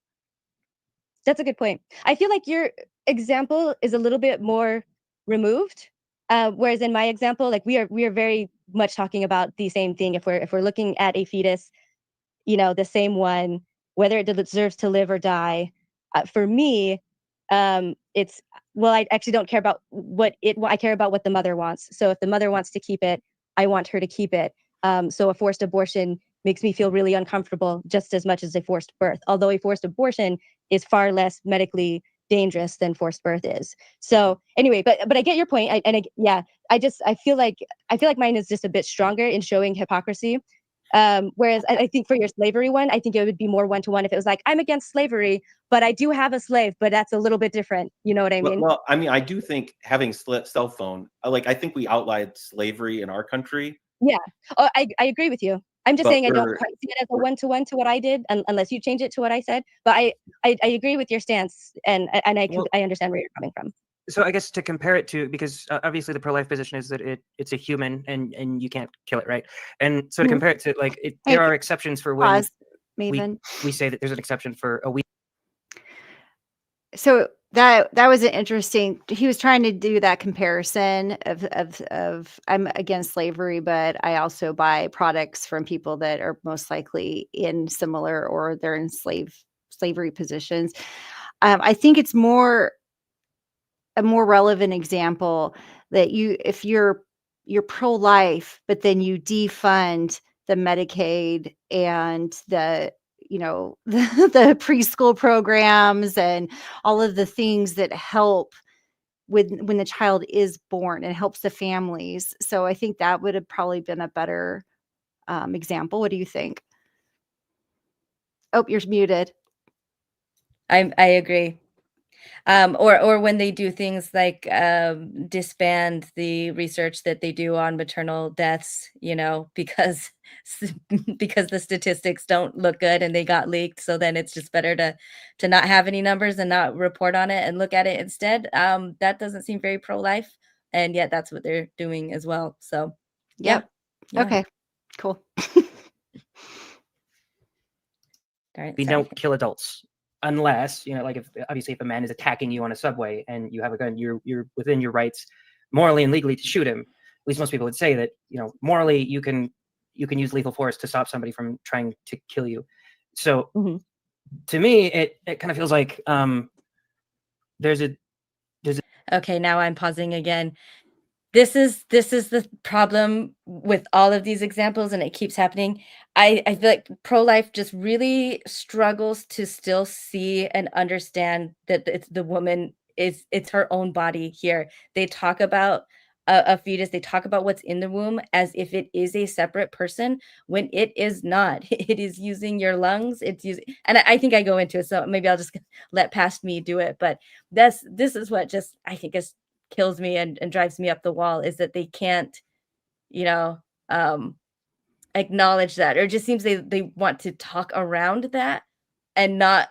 S4: That's a good point. I feel like your example is a little bit more removed, whereas in my example, like we are very much talking about the same thing. If we're looking at a fetus, the same one, whether it deserves to live or die. For me, it's well, I actually don't care about I care about what the mother wants. So if the mother wants to keep it, I want her to keep it. So a forced abortion makes me feel really uncomfortable just as much as a forced birth, although a forced abortion is far less medically dangerous than forced birth is. So anyway, but I get your point. Yeah, I feel like mine is just a bit stronger in showing hypocrisy. Whereas I think for your slavery one, I think it would be more one-to-one if it was like, I'm against slavery, but I do have a slave, but that's a little bit different. You know what I mean?
S6: Well, I mean, I do think having cell phone, I think we outlawed slavery in our country,
S4: Yeah. Oh, I agree with you. I'm just
S6: but
S4: saying I don't quite see it as a one-to-one to what I did, unless you change it to what I said. But I agree with your stance, and
S3: Well,
S4: I understand where you're coming from.
S3: so I guess to compare it to, because obviously the pro-life position is that it's a human and you can't kill it, right? And so to
S4: Mhm.
S3: compare it to like
S2: Hey,
S3: there are exceptions for when
S2: Pause,
S3: we
S2: Maven.
S3: we say that there's an exception for a week.
S2: So that was an interesting. He was trying to do that comparison of I'm against slavery, but I also buy products from people that are most likely in similar or they're in slavery positions. I think it's a more relevant example that if you're pro-life, but then you defund the Medicaid and the the preschool programs and all of the things that help when the child is born and helps the families. So I think that would have probably been a better example. What do you think? Oh, you're muted.
S1: I agree. Or when they do things like disband the research that they do on maternal deaths, because because the statistics don't look good and they got leaked. So then it's just better to not have any numbers and not report on it and look at it instead. That doesn't seem very pro-life, and yet that's what they're doing as well. So yeah,
S2: Yep.
S1: yeah.
S2: Okay. Cool.
S1: All right,
S3: We
S1: sorry.
S3: don't kill adults unless like if obviously if a man is attacking you on a subway and you have a gun, you're within your rights morally and legally to shoot him. At least most people would say that morally you can use lethal force to stop somebody from trying to kill you. So
S4: Mhm.
S3: to me it kind of feels like there's a
S1: Okay, now I'm pausing again. This is the problem with all of these examples, and it keeps happening. I feel like pro-life just really struggles to still see and understand that it's the woman it's her own body here. They talk about a fetus, they talk about what's in the womb as if it is a separate person when it is not. It is using your lungs, it's using, and I think I go into it, so maybe I'll just let past me do it. But this is what just I think is kills me and drives me up the wall, is that they can't, you know, um, acknowledge that, or it just seems they want to talk around that and not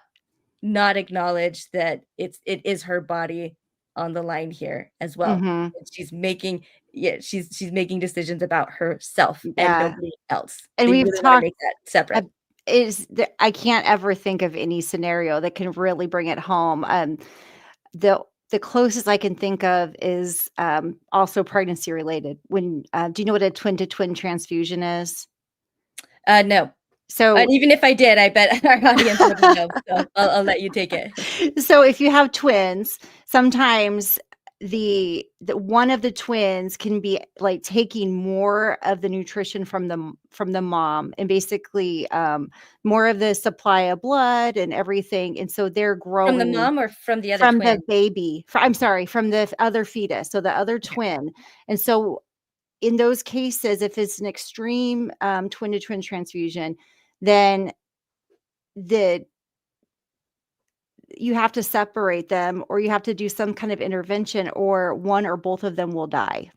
S1: acknowledge that it is her body on the line here as well.
S2: Mm-hmm.
S1: And she's making she's making decisions about herself and
S2: Yeah.
S1: nobody else.
S2: And
S1: They
S2: we've
S1: really want to
S2: talked
S1: make that separate.
S2: I can't ever think of any scenario that can really bring it home. The the closest I can think of is also pregnancy related. When do you know what a twin to twin transfusion is?
S1: No.
S2: So
S1: Even if I did, I bet our audience wouldn't know. So I'll let you take it.
S2: so if you have twins, sometimes the one of the twins can be like taking more of the nutrition from the mom and basically more of the supply of blood and everything, and so they're
S1: From the
S2: growing
S1: mom or from the other
S2: from the
S1: twin?
S2: baby. I'm sorry, from the other fetus, so the other twin. And so in those cases, if it's an extreme twin to twin transfusion, then the you have to separate them, or you have to do some kind of intervention, or one or both of them will die.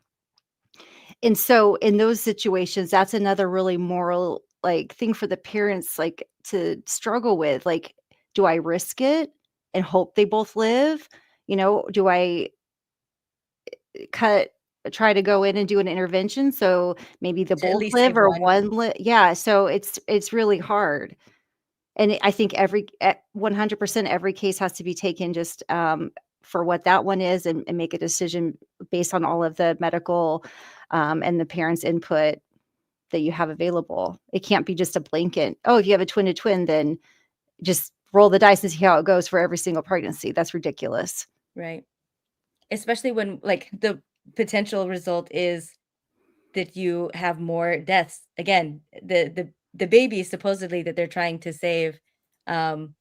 S2: And so in those situations, that's another really moral like thing for the parents like to struggle with. Like, do I risk it and hope they both live? Do I cut try to go in and do an intervention so maybe the
S1: To at
S2: both
S1: least
S2: live
S1: save
S2: or
S1: one.
S2: one live? Yeah, so it's really hard. And I think 100% every case has to be taken just for what that one is, and make a decision based on all of the medical and the parents' input that you have available. It can't be just a blanket. Oh, if you have a twin to twin, then just roll the dice and see how it goes for every single pregnancy. That's ridiculous.
S1: Right. Especially when like the potential result is that you have more deaths. Again, the baby supposedly that they're trying to save. Um,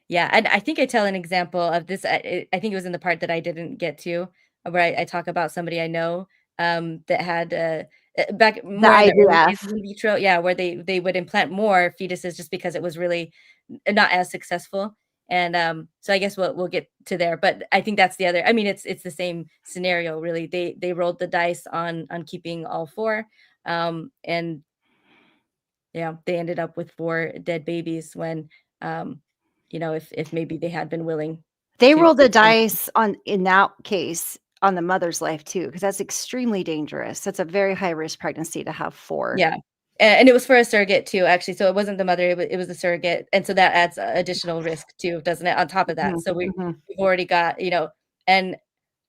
S1: yeah, and I think I tell an example of this. I think it was in the part that I didn't get to, where I talk about somebody I know that had back
S2: The
S1: more in the early days
S2: IVF.
S1: of in vitro, yeah, where they would implant more fetuses just because it was really not as successful. And so I guess we'll get to there, but I think that's the other. I mean, it's the same scenario really. They rolled the dice on keeping all four, and yeah, they ended up with four dead babies when, um, if maybe they had been willing
S2: They
S1: to
S2: rolled the
S1: change.
S2: dice in that case on the mother's life too, because that's extremely dangerous. That's a very high risk pregnancy to have 4.
S1: Yeah, and it was for a surrogate too, actually, so it wasn't the mother, it was a surrogate, and so that adds additional risk too, doesn't it, on top of that?
S2: Mhm,
S1: So
S2: mhm.
S1: we've already got, and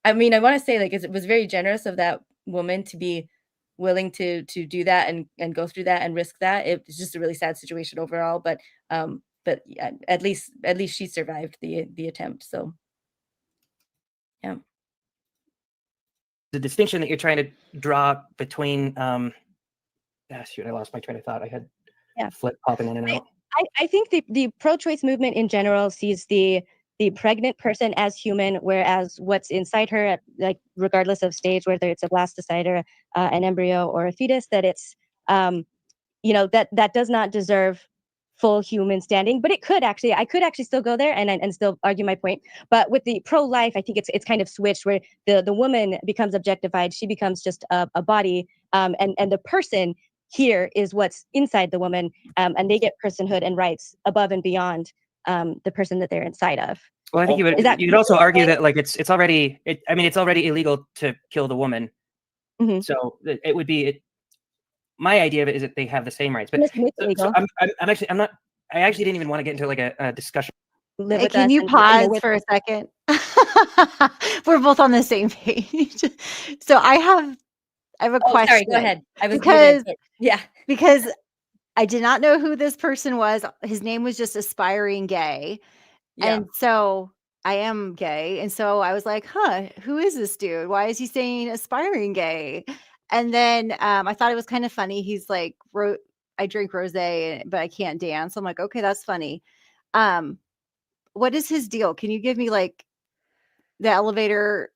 S1: I mean, I wanna say, like, it was very generous of that woman to be willing to do that and go through that and risk that. It was just a really sad situation overall, but yeah, at least she survived the attempt, so, yeah.
S3: The distinction that you're trying to draw between shoot, I lost my train of thought. I had
S4: Yeah.
S3: flip popping in and out.
S4: I think the pro-choice movement in general sees the pregnant person as human, whereas what's inside her, like regardless of stage, whether it's a blastocyte or an embryo or a fetus, that it's that does not deserve full human standing. But I could actually still go there and still argue my point. But with the pro-life, I think it's kind of switched where the woman becomes objectified, she becomes just a body, and the person here is what's inside the woman, and they get personhood and rights above and beyond the person that they're inside of.
S3: Well, I think
S1: Oh,
S3: you could also argue that like it's already it's already illegal to kill the woman.
S4: Mhm.
S3: So it would be my idea of it is that they have the same rights. But
S4: It's
S3: so
S4: illegal.
S3: I actually didn't even want to get into like a discussion.
S4: Live
S2: Hey,
S4: with
S2: can
S4: us
S2: you
S4: and
S2: pause
S4: with
S2: for a second? We're both on the same page. So I have a
S1: Oh, sorry, go
S2: question
S1: ahead. I was moving
S2: because
S1: it. Yeah.
S2: because I did not know who this person was. His name was just Aspiring Gay.
S1: Yeah.
S2: And so I am gay. And so I was like, huh, who is this dude? Why is he saying aspiring gay? And then I thought it was kind of funny. He's like, I drink rosé, but I can't dance. I'm like, okay, that's funny. Um, what is his deal? Can you give me like the elevator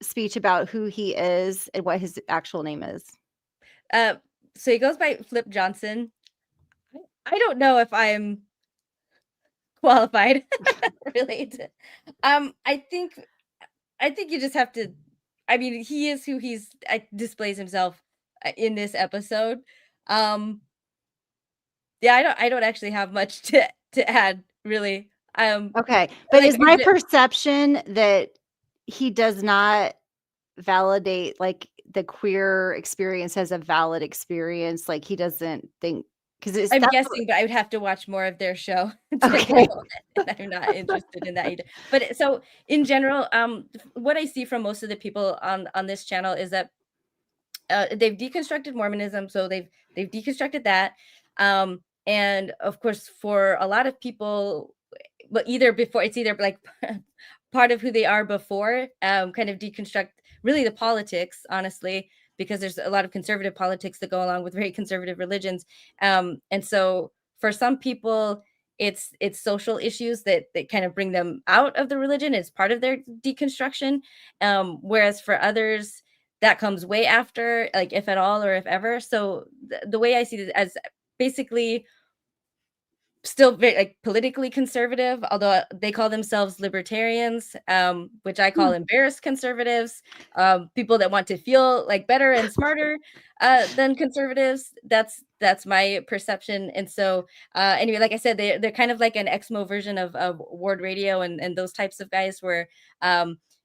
S2: speech about who he is and what his actual name is?
S1: Uh, so he goes by Flip Johnson. I don't know if I'm qualified really I think you just have to. I mean, he is who displays himself in this episode. Um, yeah, I don't actually have much to add really.
S2: Okay. But
S1: Like
S2: is my perception that he does not validate like the queer experience as a valid experience? Like he doesn't think because it's
S1: I'm
S2: that's
S1: guessing, but I would have to watch more of their show to
S2: okay.
S1: know, and I'm not interested in that either. But so in general, what I see from most of the people on this channel is that they've deconstructed Mormonism, so they've deconstructed that, and of course, for a lot of people, but either like part of who they are before, kind of deconstruct really the politics, honestly, because there's a lot of conservative politics that go along with very conservative religions, and so for some people. It's social issues that kind of bring them out of the religion. It's part of their deconstruction, whereas for others, that comes way after, like if at all or if ever. So the way I see it as basically still very like politically conservative, although they call themselves libertarians, which I call embarrassed conservatives, people that want to feel like better and smarter than conservatives. That's my perception. And so anyway, like I said, they're kind of like an Exmo version of Ward Radio and those types of guys where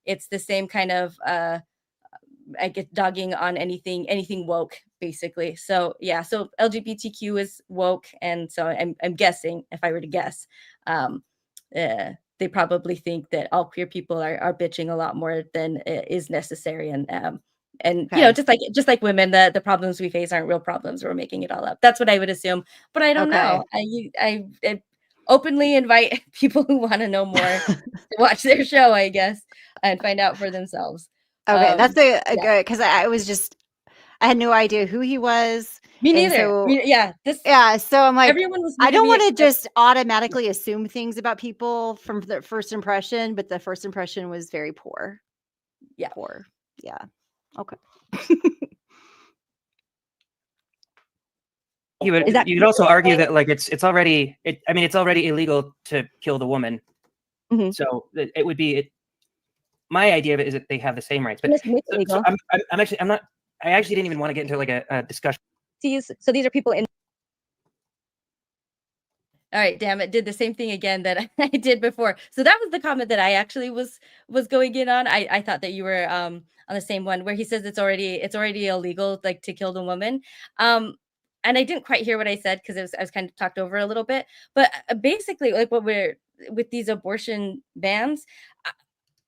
S1: it's the same kind of I get dogging on anything woke, basically. So yeah, so LGBTQ is woke, and so I'm guessing, if I were to guess, they probably think that all queer people are bitching a lot more than is necessary, and you know,
S2: Okay.
S1: just like women, the problems we face aren't real problems. We're making it all up. That's what I would assume, but I don't
S2: Okay.
S1: know. I openly invite people who want to know more to watch their show, I guess, and find out for themselves.
S2: Okay, that's a
S1: Yeah.
S2: good, because I was just, I had no idea who he was.
S1: Me
S2: And
S1: neither.
S2: so,
S1: Yeah,
S2: so I'm like,
S1: everyone was new
S2: I
S1: to
S2: don't
S1: me
S2: want to
S1: except
S2: just automatically assume things about people from the first impression, but the first impression was very poor.
S1: Yeah.
S2: Poor. Yeah. Okay.
S3: You would
S4: Is that
S3: you could also argue that like it's already it's already illegal to kill the woman.
S4: Mhm.
S3: So it would be my idea of it is that they have the same rights. But
S4: Unless it's
S3: so
S4: illegal.
S3: I'm not. I actually didn't even want to get into like a discussion.
S4: So these are people in.
S1: all right, damn it, did the same thing again that I did before. So that was the comment that I actually was going in on. I thought that you were on the same one where he says it's already illegal like to kill the woman. And I didn't quite hear what I said because I was kind of talked over a little bit. But basically, like what we're with these abortion bans,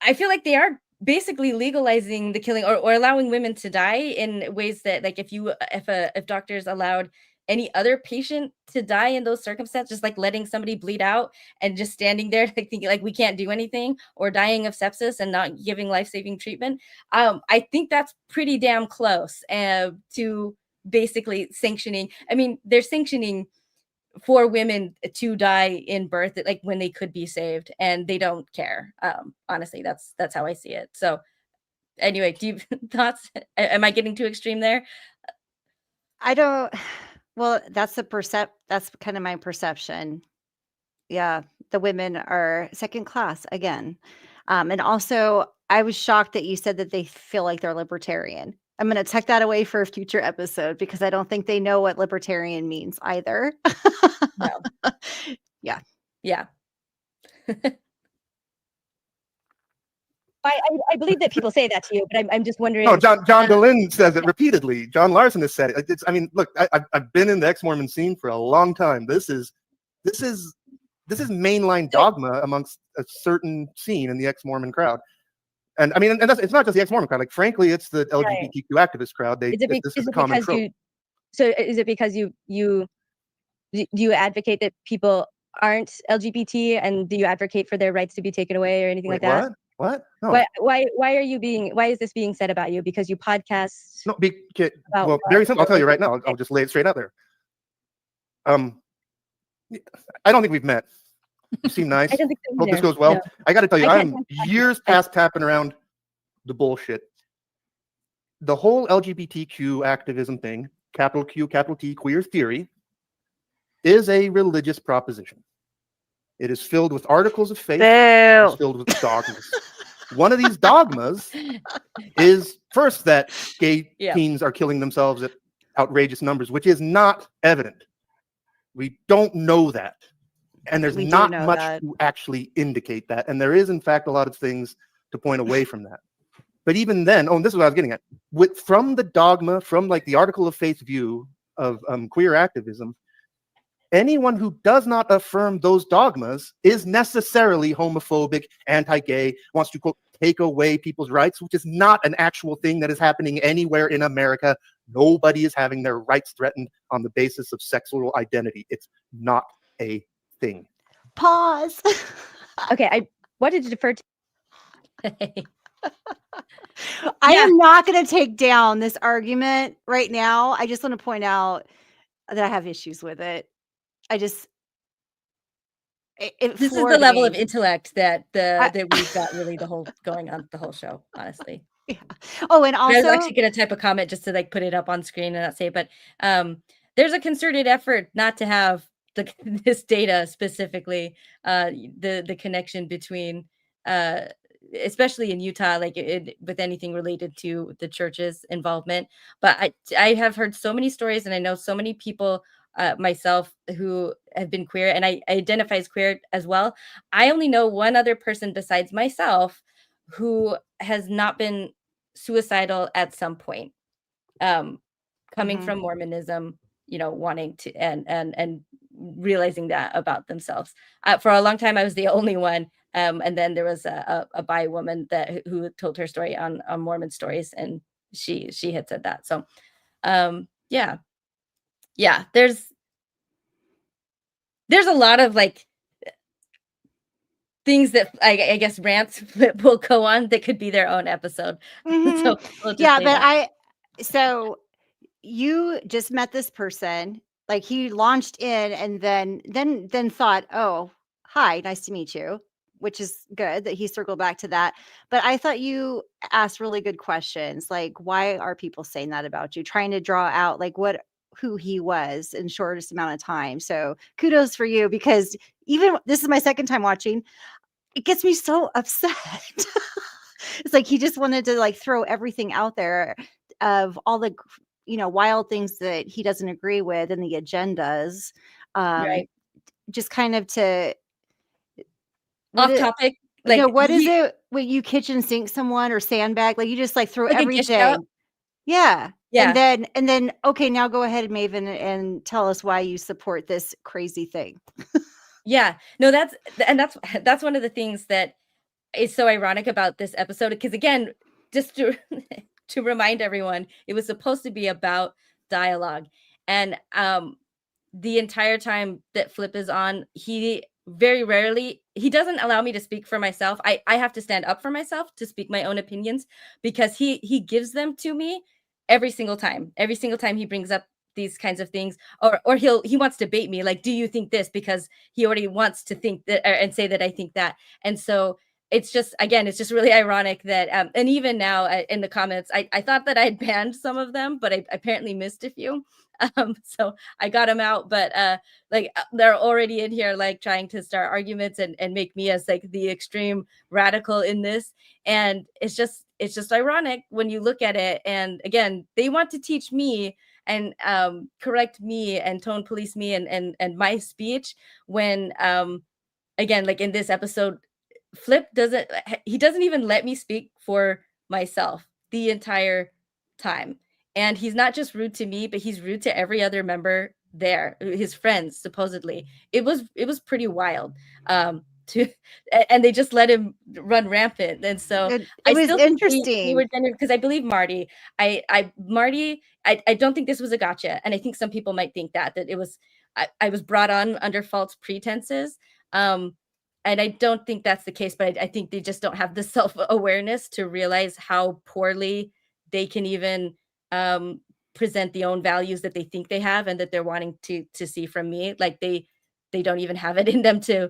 S1: I feel like they are basically legalizing the killing or allowing women to die in ways that like if doctors allowed any other patient to die in those circumstances, just like letting somebody bleed out and just standing there like thinking like we can't do anything, or dying of sepsis and not giving life-saving treatment, I think that's pretty damn close to basically sanctioning. I mean, they're sanctioning for women to die in birth, like when they could be saved, and they don't care. Honestly, that's how I see it. So anyway, do you thoughts? Am I getting too extreme there?
S2: I don't, well, that's kind of my perception. Yeah. The women are second class again. And also, I was shocked that you said that they feel like they're libertarian. I'm going to tuck that away for a future episode because I don't think they know what libertarian means either.
S1: No.
S2: Yeah.
S1: Yeah.
S4: I believe that people say that to you, but I'm just wondering.
S7: No, John Dehlin says it repeatedly. John Larson has said it. I mean, look, I've been in the ex-Mormon scene for a long time. This is mainline dogma amongst a certain scene in the ex-Mormon crowd. And I mean, and it's not just the ex-Mormon crowd. Like, frankly, it's the LGBTQ activist crowd. This is a common trope.
S4: So is it because you advocate that people aren't LGBT, and do you advocate for their rights to be taken away or anything like that?
S7: What? No.
S4: Why is this being said about you? Because you podcast?
S7: No, well, very simple. I'll tell you right now. I'll just lay it straight out there. I don't think we've met. You seem nice.
S4: I don't think so
S7: Hope this
S4: either.
S7: goes well.
S4: No.
S7: I got to tell you,
S4: I
S7: I'm years past tapping around the bullshit. The whole LGBTQ activism thing, capital Q, capital T, queer theory, is a religious proposition. It is filled with articles of faith. It's filled with dogmas. One of these dogmas is first that gay teens are killing themselves at outrageous numbers, which is not evident. We don't know that. And there's not much to actually indicate that. And there is, in fact, a lot of things to point away from that. But even then, this is what I was getting at. From the dogma, from like the article of faith view of queer activism, anyone who does not affirm those dogmas is necessarily homophobic, anti-gay, wants to, quote, take away people's rights, which is not an actual thing that is happening anywhere in America. Nobody is having their rights threatened on the basis of sexual identity. It's not a thing.
S2: Pause.
S4: Okay, I wanted to defer to.
S2: I am not going to take down this argument right now. I just want to point out that I have issues with it. This is
S1: the level of intellect that we've got really going on the whole show, honestly.
S2: Yeah. Oh, and also,
S1: I was actually going to type a comment just to like put it up on screen and not say, but there's a concerted effort not to have this data specifically, the connection between, especially in Utah, like with anything related to the church's involvement. But I have heard so many stories, and I know so many people myself who have been queer, and I identify as queer as well. I only know one other person besides myself who has not been suicidal at some point, coming
S2: Mhm.
S1: from Mormonism, wanting to and realizing that about themselves. For a long time, I was the only one. And then there was a bi woman who told her story on Mormon Stories, and she had said that. So, yeah, there's a lot of like things that I guess rants will go on that could be their own episode.
S2: Mhm.
S1: So we'll just
S2: Yeah,
S1: say
S2: but
S1: that.
S2: so you just met this person, like he launched in and then thought, "Oh, hi, nice to meet you," which is good that he circled back to that. But I thought you asked really good questions, like why are people saying that about you? Trying to draw out like who he was in shortest amount of time. So kudos for you, because even this is my second time watching, it gets me so upset. It's like he just wanted to like throw everything out there of all the wild things that he doesn't agree with and the agendas, um
S1: Right.
S2: just kind of to what
S1: Off
S2: it
S1: topic,
S2: no
S1: like
S2: what is it when you kitchen sink someone or sandbag, like you just like throw
S1: like a gish out.
S2: everything. Yeah. And
S1: Yeah.
S2: then okay, now go ahead, Maven, and tell us why you support this crazy thing.
S1: Yeah. No, that's one of the things that is so ironic about this episode, because again, just to to remind everyone, it was supposed to be about dialogue. And the entire time that Flip is on, he very rarely, he doesn't allow me to speak for myself. I have to stand up for myself to speak my own opinions, because he gives them to me every single time. Every single time he brings up these kinds of things, or he wants to bait me, like, do you think this? Because he already wants to think that, and say that I think that. And so it's just, again, it's just really ironic that and even now in the comments, I thought that I'd banned some of them, but I apparently missed a few. So I got them out, but they're already in here like trying to start arguments and make me as like the extreme radical in this. And it's just ironic when you look at it. And again, they want to teach me and correct me and tone police me and my speech, when again, like in this episode, Flip doesn't even let me speak for myself the entire time. And he's not just rude to me, but he's rude to every other member there, his friends, supposedly. It was pretty wild. To and they just let him run rampant. And so
S2: It
S1: I
S2: was
S1: still think they
S2: interesting.
S1: were genuine, because I believe Marty. Marty, I don't think this was a gotcha. And I think some people might think that it was, I was brought on under false pretenses. And I don't think that's the case, but I think they just don't have the self-awareness to realize how poorly they can even present the own values that they think they have and that they're wanting to see from me. Like they don't even have it in them to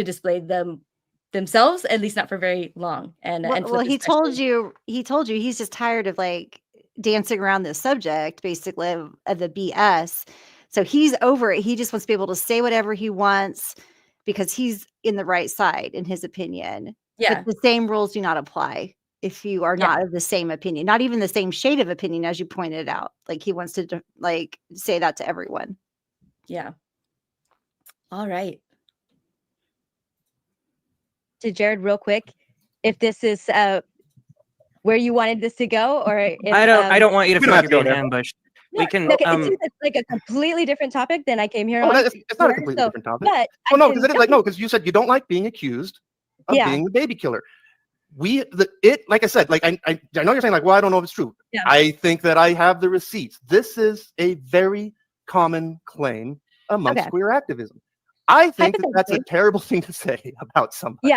S1: display them themselves, at least not for very long. And
S2: Well,
S1: Flip especially.
S2: he told you he's just tired of like dancing around this subject, basically, of the BS. So he's over it. He just wants to be able to say whatever he wants because he's in the right side, in his opinion. But
S1: Yeah,
S2: the same rules do not apply if you are
S1: yeah,
S2: not of the same opinion, not even the same shade of opinion, as you pointed out. Like he wants to like say that to everyone.
S1: yeah. All right.
S4: To Jared, real quick, if this is where you wanted this to go, or if
S3: I don't want you to
S7: We
S3: feel
S7: don't
S3: like
S7: have
S3: you're
S7: to go
S3: being
S7: there.
S3: ambushed.
S4: no,
S3: We can
S4: no, it's like a completely different topic than I came here
S7: Oh,
S4: on.
S7: it's not a
S4: for.
S7: completely
S4: So,
S7: different topic.
S4: but
S7: Oh
S4: I
S7: no,
S4: can
S7: because it is like no, because you said you don't like being accused of
S4: yeah,
S7: being the baby killer. Like I said, like I know you're saying like, well, I don't know if it's true.
S4: Yeah.
S7: I think that I have the receipts. This is a very common claim amongst
S4: Okay.
S7: queer activism. I think that that's a
S4: Hypothetically.
S7: terrible thing to say about somebody.
S4: Yeah,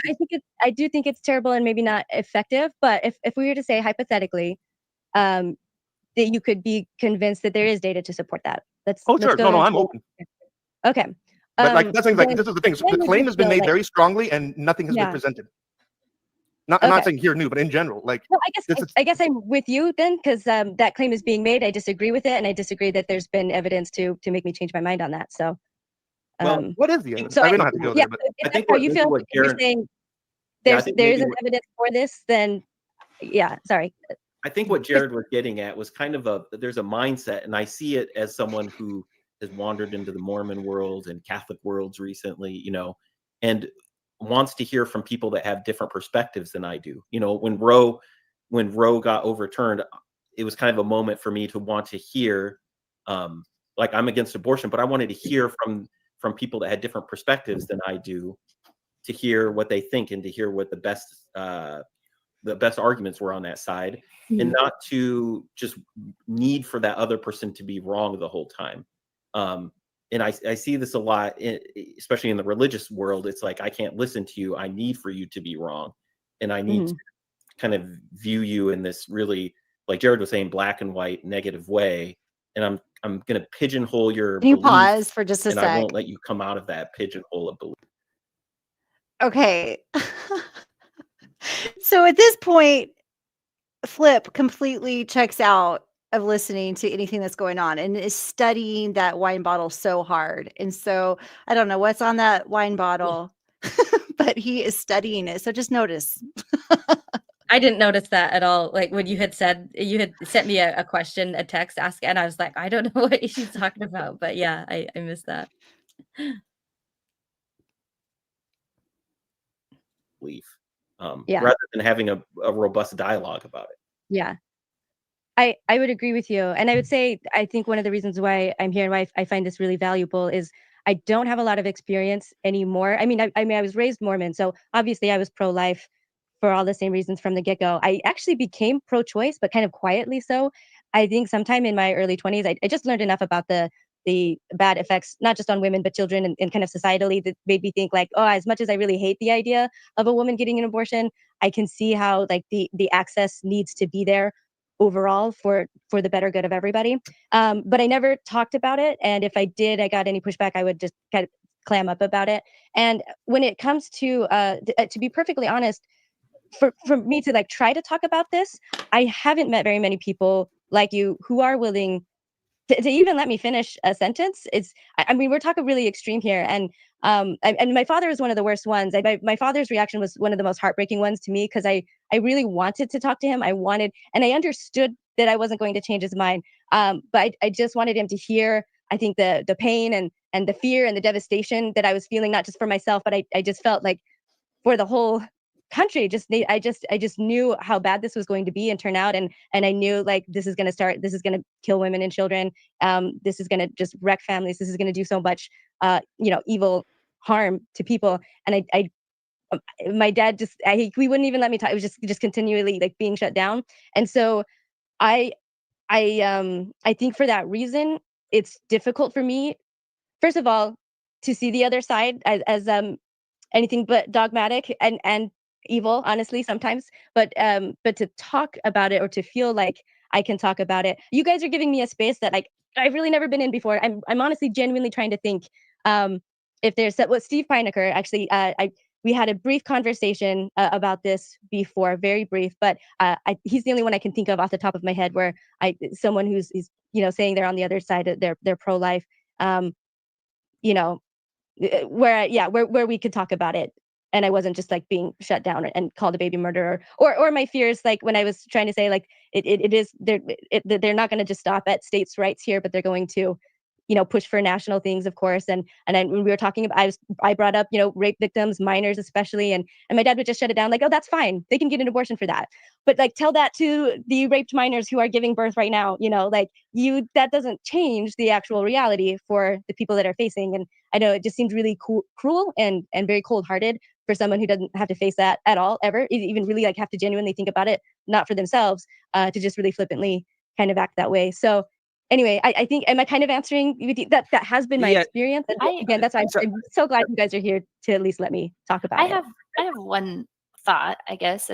S4: I do think it's terrible and maybe not effective. But if we were to say hypothetically, that you could be convinced that there is data to support that. Let's
S7: Oh sure,
S4: go
S7: no, I'm
S4: into
S7: open.
S4: okay.
S7: But like that's things like this is the thing. So
S4: then
S7: the
S4: would
S7: claim
S4: you
S7: has been
S4: feel
S7: made
S4: like
S7: very strongly, and nothing has been
S4: yeah.
S7: presented. I'm not
S4: Okay.
S7: saying here new, but in general, like
S4: Well,
S7: this is
S4: I guess I'm with you then, because that claim is being made. I disagree with it, and I disagree that there's been evidence to make me change my mind on that. So
S6: Well,
S7: What is the evidence?
S4: So
S7: We don't have to go
S4: yeah,
S7: there, but
S4: if
S6: I
S4: that's
S6: think
S4: how
S6: what
S4: you
S6: maybe
S4: feel,
S6: what
S4: if you're
S6: Jared,
S4: saying
S6: yeah, I think
S4: there
S6: maybe
S4: isn't
S6: what
S4: evidence for this, then yeah, sorry.
S6: I think what Jared was getting at was kind of there's a mindset, and I see it as someone who has wandered into the Mormon world and Catholic worlds recently, and wants to hear from people that have different perspectives than I do. When Roe got overturned, it was kind of a moment for me to want to hear, like, I'm against abortion, but I wanted to hear from people that had different perspectives than I do, to hear what they think and to hear what the best arguments were on that side, and not to just need for that other person to be wrong the whole time. And I see this a lot, especially in the religious world. It's like, I can't listen to you. I need for you to be wrong. And I need to kind of view you in this really, like Jared was saying, black and white negative way. And I'm going to pigeonhole your
S2: Can you
S6: beliefs,
S2: pause for just a
S6: and I
S2: sec?
S6: won't let you come out of that pigeonhole of belief.
S2: Okay. So at this point, Flip completely checks out of listening to anything that's going on and is studying that wine bottle so hard. And so I don't know what's on that wine bottle, but he is studying it. So just notice.
S1: I didn't notice that at all. Like, when you had sent me a question, a text ask, and I was like, I don't know what she's talking about. But yeah, I missed that.
S6: Belief,
S4: Yeah.
S6: rather than having a robust dialogue about it.
S4: Yeah. I would agree with you. And I would say, I think one of the reasons why I'm here and why I find this really valuable is I don't have a lot of experience anymore. I mean, I was raised Mormon, so obviously I was pro-life for all the same reasons from the get-go. I actually became pro-choice, but kind of quietly so. I think sometime in my early 20s, I just learned enough about the bad effects, not just on women, but children, and kind of societally, that made me think, like, oh, as much as I really hate the idea of a woman getting an abortion, I can see how, like, the access needs to be there overall for the better good of everybody. But I never talked about it, and if I did, I got any pushback, I would just kind of clam up about it. And when it comes to be perfectly honest, for me to, like, try to talk about this, I haven't met very many people like you who are willing to even let me finish a sentence. I mean, we're talking really extreme here, and and my father is one of the worst ones. My father's reaction was one of the most heartbreaking ones to me, because I really wanted to talk to him. And I understood that I wasn't going to change his mind. But I just wanted him to hear, I think, the pain and the fear and the devastation that I was feeling, not just for myself, but I just felt like for the whole country. I just knew how bad this was going to be and turn out, and I knew, like, this is going to kill women and children. This is going to just wreck families. This is going to do so much evil harm to people. And my dad we wouldn't even let me talk. It was just continually, like, being shut down. And so I I think for that reason, it's difficult for me, first of all, to see the other side as anything but dogmatic and evil, honestly, sometimes. But to talk about it, or to feel like I can talk about it, you guys are giving me a space that, like, I've really never been in before. I'm honestly genuinely trying to think, if there's what Steve Pinecker actually, we had a brief conversation about this before, very brief, but he's the only one I can think of off the top of my head where someone who's saying they're on the other side, they're pro-life, you know where we could talk about it, and I wasn't just, like, being shut down and called a baby murderer, or my fears, like, when I was trying to say, like, it is they're not going to just stop at states' rights here, but they're going to push for national things, of course. And then when we were talking about, I brought up, rape victims, minors especially, and my dad would just shut it down, like, oh, that's fine, they can get an abortion for that. But, like, tell that to the raped minors who are giving birth right now, like, that doesn't change the actual reality for the people that are facing. And I know it just seemed really cruel and very cold-hearted for someone who doesn't have to face that at all, ever, even really, like, have to genuinely think about it, not for themselves, to just really flippantly kind of act that way. So anyway, I think, am I kind of answering that? That has been my
S3: Yeah.
S4: experience. And
S5: I-
S4: again, that's why I'm so glad you guys are here to at least let me talk about
S5: I
S4: it.
S5: have one thought, I guess,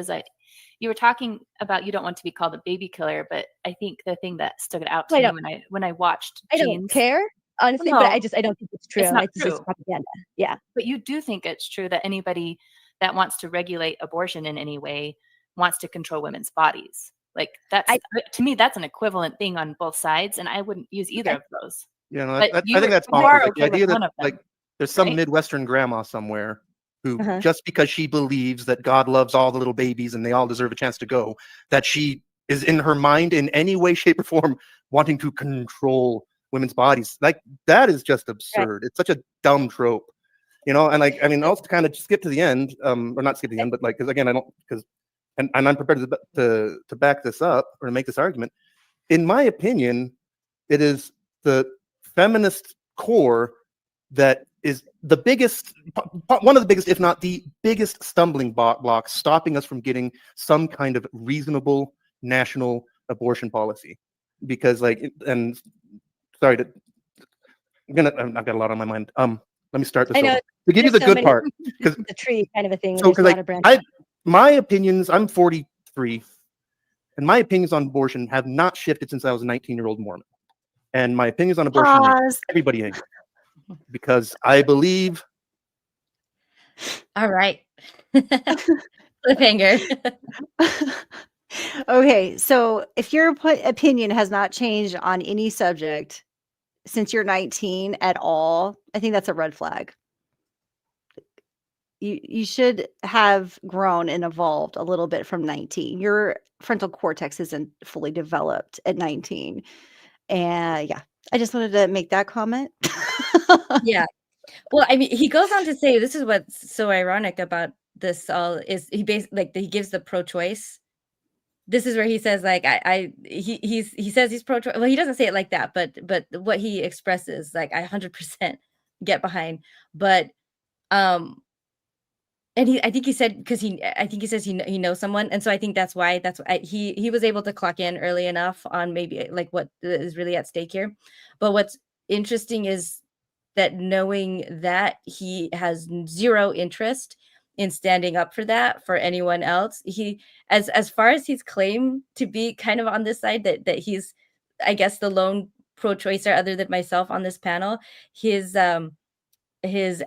S5: you were talking about, you don't want to be called a baby killer, but I think the thing that stood out to me when I watched
S4: I don't
S5: Jean's,
S4: care, honestly,
S5: No,
S4: but I don't think it's true.
S5: it's not
S4: It's just
S5: true.
S4: propaganda. Yeah.
S5: But you do think it's true that anybody that wants to regulate abortion in any way wants to control women's bodies. Like, to me, that's an equivalent thing on both sides, and I wouldn't use either of those.
S7: Yeah, no,
S5: But
S7: I think that's
S5: you are
S7: awkward. Like, the
S5: okay with
S7: idea
S5: one
S7: that,
S5: of them.
S7: like, There's some
S5: Right.
S7: Midwestern grandma somewhere who,
S4: Uh-huh.
S7: just because she believes that God loves all the little babies and they all deserve a chance to go, that she is in her mind in any way, shape, or form wanting to control women's bodies. Like, that is just absurd. It's such a dumb trope, you know. And like, I mean, also to kind of skip to the end, or not skip to the end, but like, because again, I don't, because, and I'm prepared to back this up or to make this argument. In my opinion, it is the feminist core that is the biggest, one of the biggest, if not the biggest stumbling block stopping us from getting some kind of reasonable national abortion policy. Because like, and sorry to, I've got a lot on my mind. Let me start this
S4: I know.
S7: over. To give you
S4: There's
S7: the
S4: so
S7: good
S4: many-
S7: part, because
S4: the tree kind of a thing.
S7: so
S4: There's a lot
S7: like
S4: of branches.
S7: my opinions, I'm 43, and my opinions on abortion have not shifted since I was a 19-year-old Mormon. And my opinions on abortion make
S2: Pause.
S7: everybody angry, because I believe
S1: All right. Cliffhanger.
S2: Okay, so if your opinion has not changed on any subject since you're 19 at all, I think that's a red flag. You should have grown and evolved a little bit from 19. Your frontal cortex isn't fully developed at 19. And yeah, I just wanted to make that comment.
S1: Yeah. Well, I mean, he goes on to say, this is what's so ironic about this all is he basically like he gives the pro-choice. This is where he says like he says he's pro-choice. Well, he doesn't say it like that, but what he expresses like I 100% get behind. But and I think he said because I think he says he knows someone, and so I think that's why he was able to clock in early enough on maybe like what is really at stake here. But what's interesting is that knowing that he has zero interest in standing up for that for anyone else. He as far as he's claimed to be kind of on this side that he's I guess the lone pro-choicer other than myself on this panel, his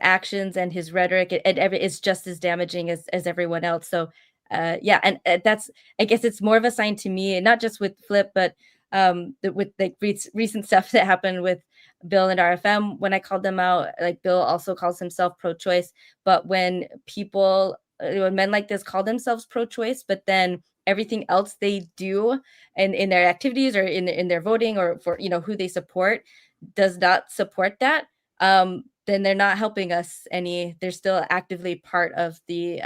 S1: actions and his rhetoric and it's just as damaging as everyone else. So yeah, and that's I guess it's more of a sign to me, not just with Flip, but with like recent stuff that happened with Bill and RFM when I called them out. Like Bill also calls himself pro-choice, but when people when men like this call themselves pro-choice, but then everything else they do in their activities or in their voting or for who they support does not support that, then they're not helping us any. They're still actively part of the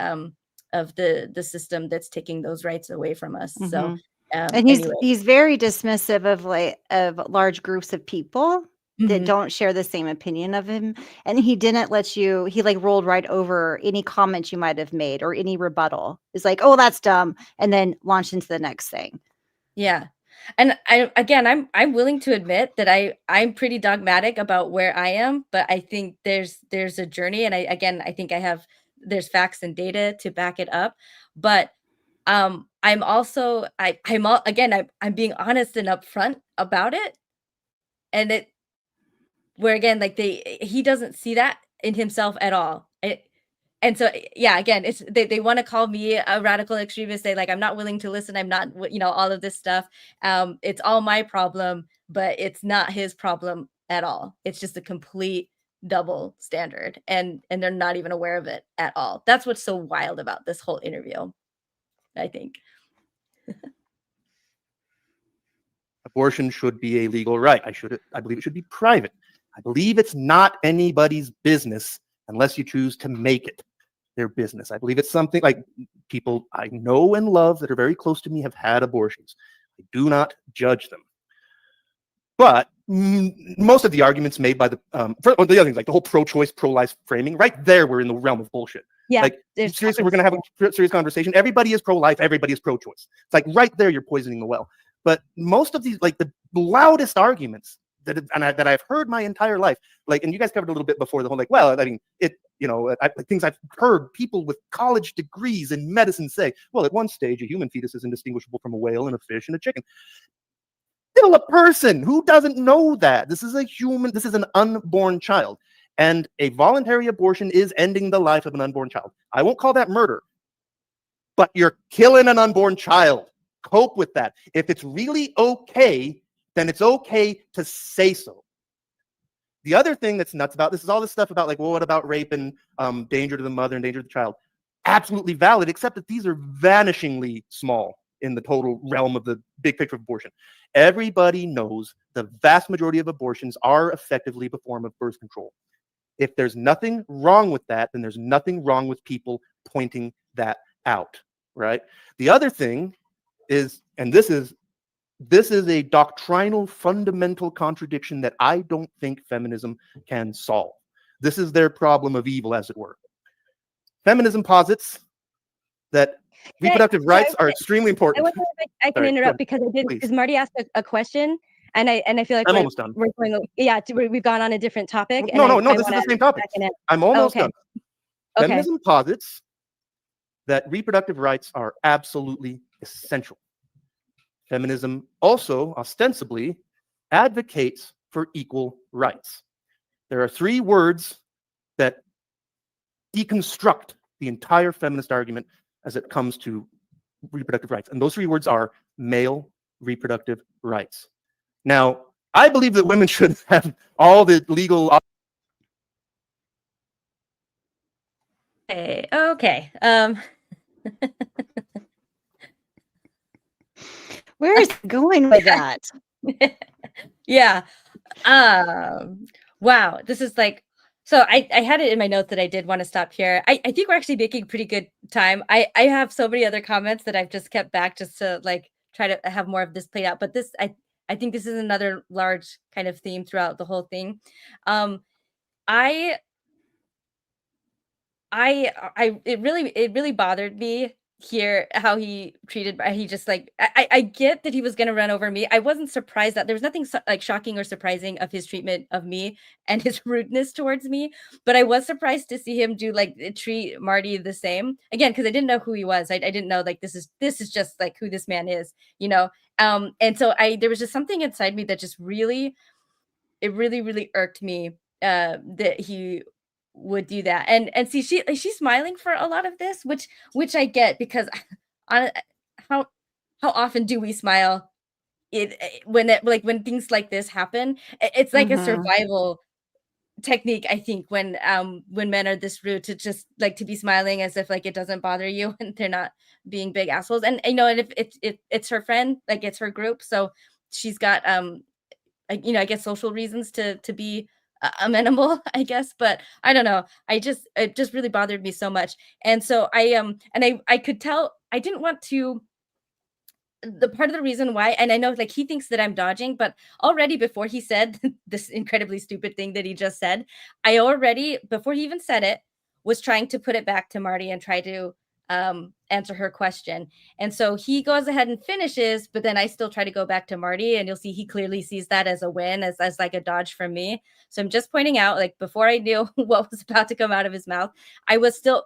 S1: system that's taking those rights away from us. So
S2: And
S1: anyway,
S2: he's very dismissive of large groups of people that
S1: Mhm.
S2: don't share the same opinion of him. And he didn't let you, he like rolled right over any comment you might have made or any rebuttal. It's like, oh, that's dumb. And then launched into the next thing.
S1: Yeah. And I'm willing to admit that I'm pretty dogmatic about where I am, but I think there's a journey, and I think there's facts and data to back it up. But I'm also I'm being honest and upfront about it, and it where again like he doesn't see that in himself at all. And so yeah, again, it's they want to call me a radical extremist. They like I'm not willing to listen. I'm not all of this stuff. It's all my problem, but it's not his problem at all. It's just a complete double standard, and they're not even aware of it at all. That's what's so wild about this whole interview, I think.
S7: abortion should be a legal right. I believe it should be private. I believe it's not anybody's business unless you choose to make it their business. I believe it's something like people I know and love that are very close to me have had abortions. I do not judge them. But most of the arguments made by the other things, like the whole pro-choice, pro-life framing, right there, we're in the realm of bullshit.
S4: Yeah.
S7: Like, seriously, we're going to have a serious conversation. Everybody is pro-life. Everybody is pro-choice. It's like right there, you're poisoning the well. But most of these, like the loudest arguments that I've heard my entire life, like, and you guys covered a little bit before the whole, like, well, I mean, things I've heard people with college degrees in medicine say, well, at one stage, a human fetus is indistinguishable from a whale and a fish and a chicken. Still a person. Who doesn't know that? This is a human. This is an unborn child. And a voluntary abortion is ending the life of an unborn child. I won't call that murder, but you're killing an unborn child. Cope with that. If it's really okay, then it's okay to say so. The other thing that's nuts about this is all this stuff about like, well, what about rape and danger to the mother and danger to the child? Absolutely valid, except that these are vanishingly small in the total realm of the big picture of abortion. Everybody knows the vast majority of abortions are effectively a form of birth control. If there's nothing wrong with that, then there's nothing wrong with people pointing that out, right? The other thing is, and this is a doctrinal fundamental contradiction that I don't think feminism can solve. This is their problem of evil, as it were. Feminism posits that reproductive rights are extremely
S4: I
S7: important.
S4: wonder if I can
S7: Sorry,
S4: interrupt
S7: go
S4: because I did,
S7: please.
S4: because Marty asked a question, and I feel like
S7: I'm
S4: we're,
S7: almost done.
S4: we're going, we've gone on a different topic.
S7: No,
S4: and
S7: no,
S4: I
S7: this is
S4: wanna
S7: the same topic.
S4: back in it.
S7: I'm almost
S4: Okay.
S7: done.
S4: Okay.
S7: Feminism posits that reproductive rights are absolutely essential. Feminism also ostensibly advocates for equal rights. There are three words that deconstruct the entire feminist argument as it comes to reproductive rights. And those three words are male reproductive rights. Now, I believe that women should have all the legal.
S1: Okay.
S2: Where is it going with that?
S1: Yeah. Wow. This is like, so I had it in my notes that I did want to stop here. I think we're actually making pretty good time. I have so many other comments that I've just kept back just to like try to have more of this played out. But this, I think this is another large kind of theme throughout the whole thing. I it really bothered me here how he treated he just like I get that he was going to run over me. I wasn't surprised that there was nothing like shocking or surprising of his treatment of me and his rudeness towards me, but I was surprised to see him do like treat Marty the same again because I didn't know who he was. I didn't know like this is just like who this man is, you know. And so there was just something inside me that just really really irked me that he would do that. And see she's smiling for a lot of this, which I get because on how often do we smile when when things like this happen? It's like a
S2: Mhm.
S1: survival technique, I think, when men are this rude to just like to be smiling as if like it doesn't bother you and they're not being big assholes. And you know, and if it's her friend, like it's her group, so she's got you know, I guess social reasons to be amenable, I guess, but I don't know. It just really bothered me so much, and so I could tell I didn't want to. The part of the reason why, and I know like he thinks that I'm dodging, but already before he said this incredibly stupid thing that he just said, I already before he even said it was trying to put it back to Marty and try to answer her question. And so he goes ahead and finishes, but then I still try to go back to Marty, and you'll see he clearly sees that as a win, as like a dodge from me. So I'm just pointing out, like before I knew what was about to come out of his mouth, I was still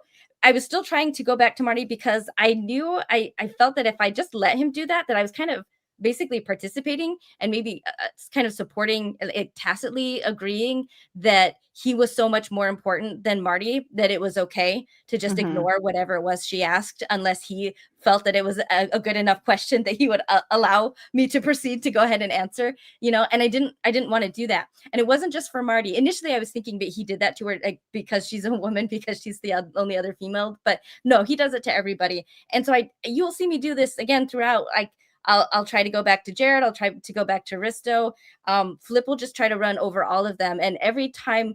S1: trying to go back to Marty because I knew I felt that if I just let him do that, that I was kind of basically participating and maybe kind of supporting, tacitly agreeing that he was so much more important than Marty, that it was okay to just
S2: Mhm.
S1: ignore whatever it was she asked, unless he felt that it was a good enough question that he would allow me to proceed to go ahead and answer, you know. And I didn't want to do that. And it wasn't just for Marty. Initially, I was thinking that he did that to her like because she's a woman, because she's the only other female. But no, he does it to everybody. And so you'll see me do this again throughout. Like I'll try to go back to Jared. I'll try to go back to Risto. Flip will just try to run over all of them. And every time,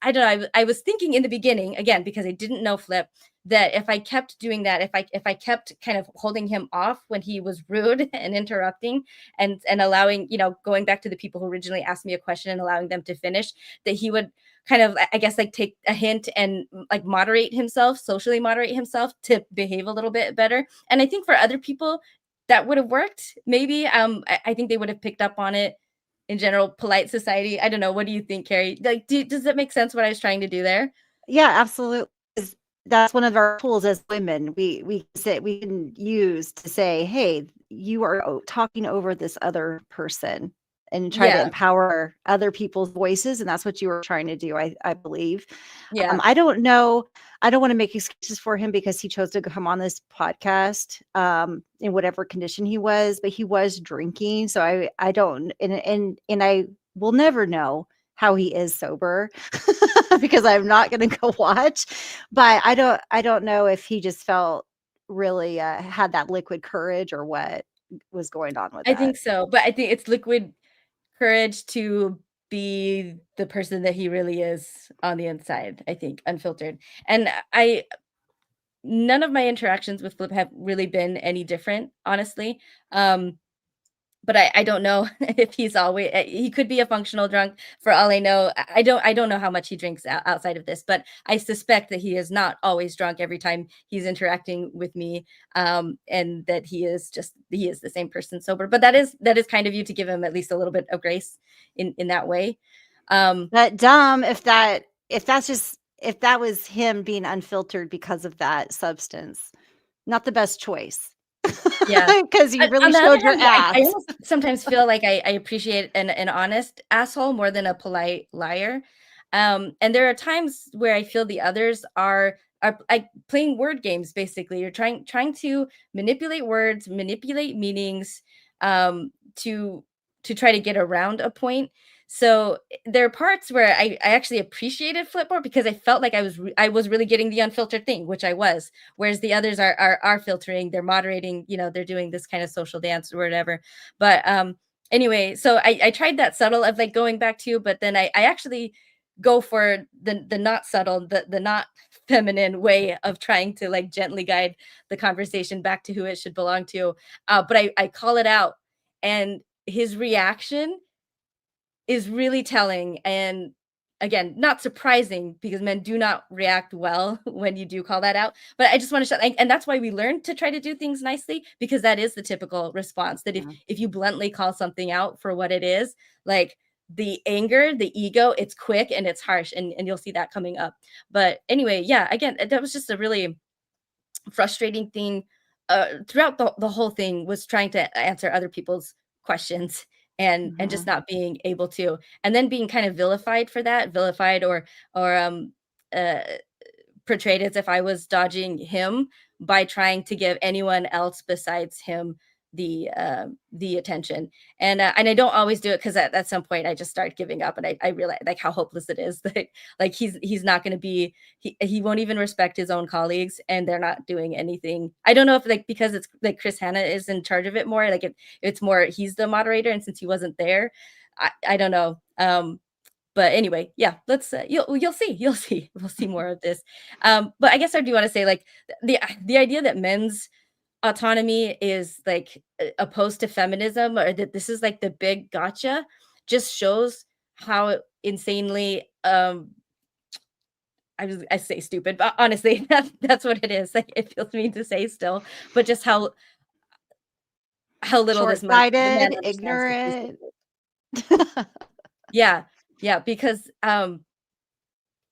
S1: I don't know. I was thinking in the beginning again because I didn't know Flip, that if I kept doing that, if I kept kind of holding him off when he was rude and interrupting and allowing, you know, going back to the people who originally asked me a question and allowing them to finish, that he would kind of, I guess, like take a hint and like socially moderate himself to behave a little bit better. And I think for other people that would have worked. Maybe I think they would have picked up on it in general, polite society. I don't know. What do you think, Carrie? Like, does that make sense what I was trying to do there?
S2: Yeah, absolutely. That's one of our tools as women. We can use to say, "Hey, you are talking over this other person," and try to
S1: Yeah.
S2: empower other people's voices. And that's what you were trying to do, I believe.
S1: Yeah.
S2: I don't know. I don't want to make excuses for him because he chose to come on this podcast in whatever condition he was, but he was drinking. So I don't, and I will never know how he is sober because I'm not going to go watch. But I don't know if he just felt really had that liquid courage or what was going on with
S1: I
S2: that.
S1: think so, but I think it's liquid courage to be the person that he really is on the inside, I think, unfiltered. And I none of my interactions with Flip have really been any different, honestly. But I don't know if he's always he could be a functional drunk for all I know. I don't know how much he drinks outside of this, but I suspect that he is not always drunk every time he's interacting with me, and that he is the same person sober. But that is kind of you to give him at least a little bit of grace in that way.
S2: But dumb if that was him being unfiltered because of that substance. Not the best choice.
S1: Yeah.
S2: Because you really
S1: On the other
S2: showed your
S1: hand, I
S2: ass.
S1: almost sometimes feel like I appreciate an honest asshole more than a polite liar. And there are times where I feel the others are like playing word games. Basically, you're trying to manipulate words, manipulate meanings, to try to get around a point. So there are parts where I actually appreciated Flipboard because I felt like I was really getting the unfiltered thing, which I was, whereas the others are filtering, they're moderating, they're doing this kind of social dance or whatever. But anyway, so I tried that subtle of like going back to, but then I actually go for the not subtle, the not feminine way of trying to like gently guide the conversation back to who it should belong to. But I call it out, and his reaction is really telling, and again, not surprising because men do not react well when you do call that out. But I just want to show, and that's why we learn to try to do things nicely, because that is the typical response, that if you bluntly call something out for what it is, like the anger, the ego, it's quick and it's harsh, and you'll see that coming up. But anyway, yeah, again, that was just a really frustrating thing throughout the whole thing, was trying to answer other people's questions and just not being able to, and then being kind of vilified or uh portrayed as if I was dodging him by trying to give anyone else besides him the attention. And I don't always do it, because at some point I just start giving up, and I realize like how hopeless it is that like he's not going to be, he won't even respect his own colleagues, and they're not doing anything. I don't know if like because it's like Chris Hanna is in charge of it more, like it's more he's the moderator, and since he wasn't there, I don't know. But anyway, yeah, let's you'll see we'll see more of this. But I guess I do want to say, like, the idea that men's autonomy is like opposed to feminism, or that this is like the big gotcha, just shows how insanely I say stupid, but honestly that's what it is. Like, it feels mean to say still, but just how little this the man
S2: Short-sighted,
S1: understands what he's
S2: ignorant.
S1: doing. Yeah, because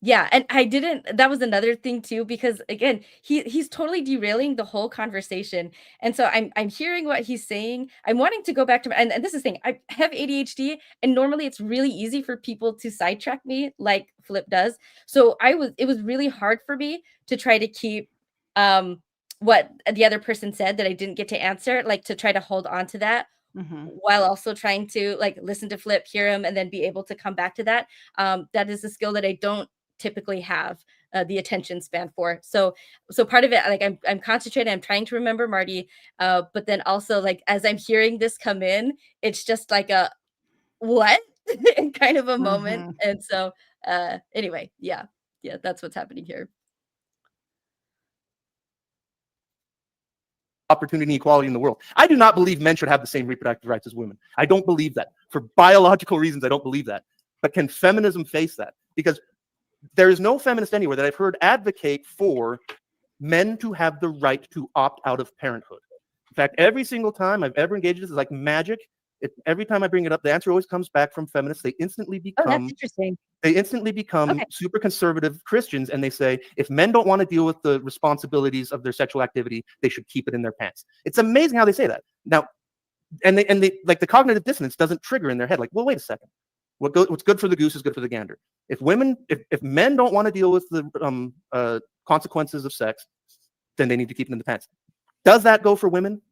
S1: yeah, and I didn't, that was another thing too, because again, he's totally derailing the whole conversation. And so I'm hearing what he's saying. I'm wanting to go back to, and this is the thing, I have ADHD, and normally it's really easy for people to sidetrack me like Flip does. So it was really hard for me to try to keep what the other person said that I didn't get to answer, like to try to hold on to that while also trying to like listen to Flip, hear him, and then be able to come back to that. That is a skill that I don't typically have the attention span for. So part of it, like I'm concentrating, I'm trying to remember Marty, but then also like as I'm hearing this come in, it's just like a what kind of a moment. And so anyway, yeah, that's what's happening here.
S7: Opportunity equality in the world. I do not believe men should have the same reproductive rights as women. I don't believe that. For biological reasons, I don't believe that. But can feminism face that? Because there is no feminist anywhere that I've heard advocate for men to have the right to opt out of parenthood. In fact, every single time I've ever engaged this is like magic. Every time I bring it up, the answer always comes back from feminists. They instantly
S4: Oh, that's
S7: become
S4: interesting.
S7: Okay. Super conservative Christians, and they say if men don't want to deal with the responsibilities of their sexual activity, they should keep it in their pants. It's amazing how they say that. Now, and they like the cognitive dissonance doesn't trigger in their head. Like, well, wait a second. What's good for the goose is good for the gander. If men don't want to deal with the consequences of sex, then they need to keep it in the pants. Does that go for women?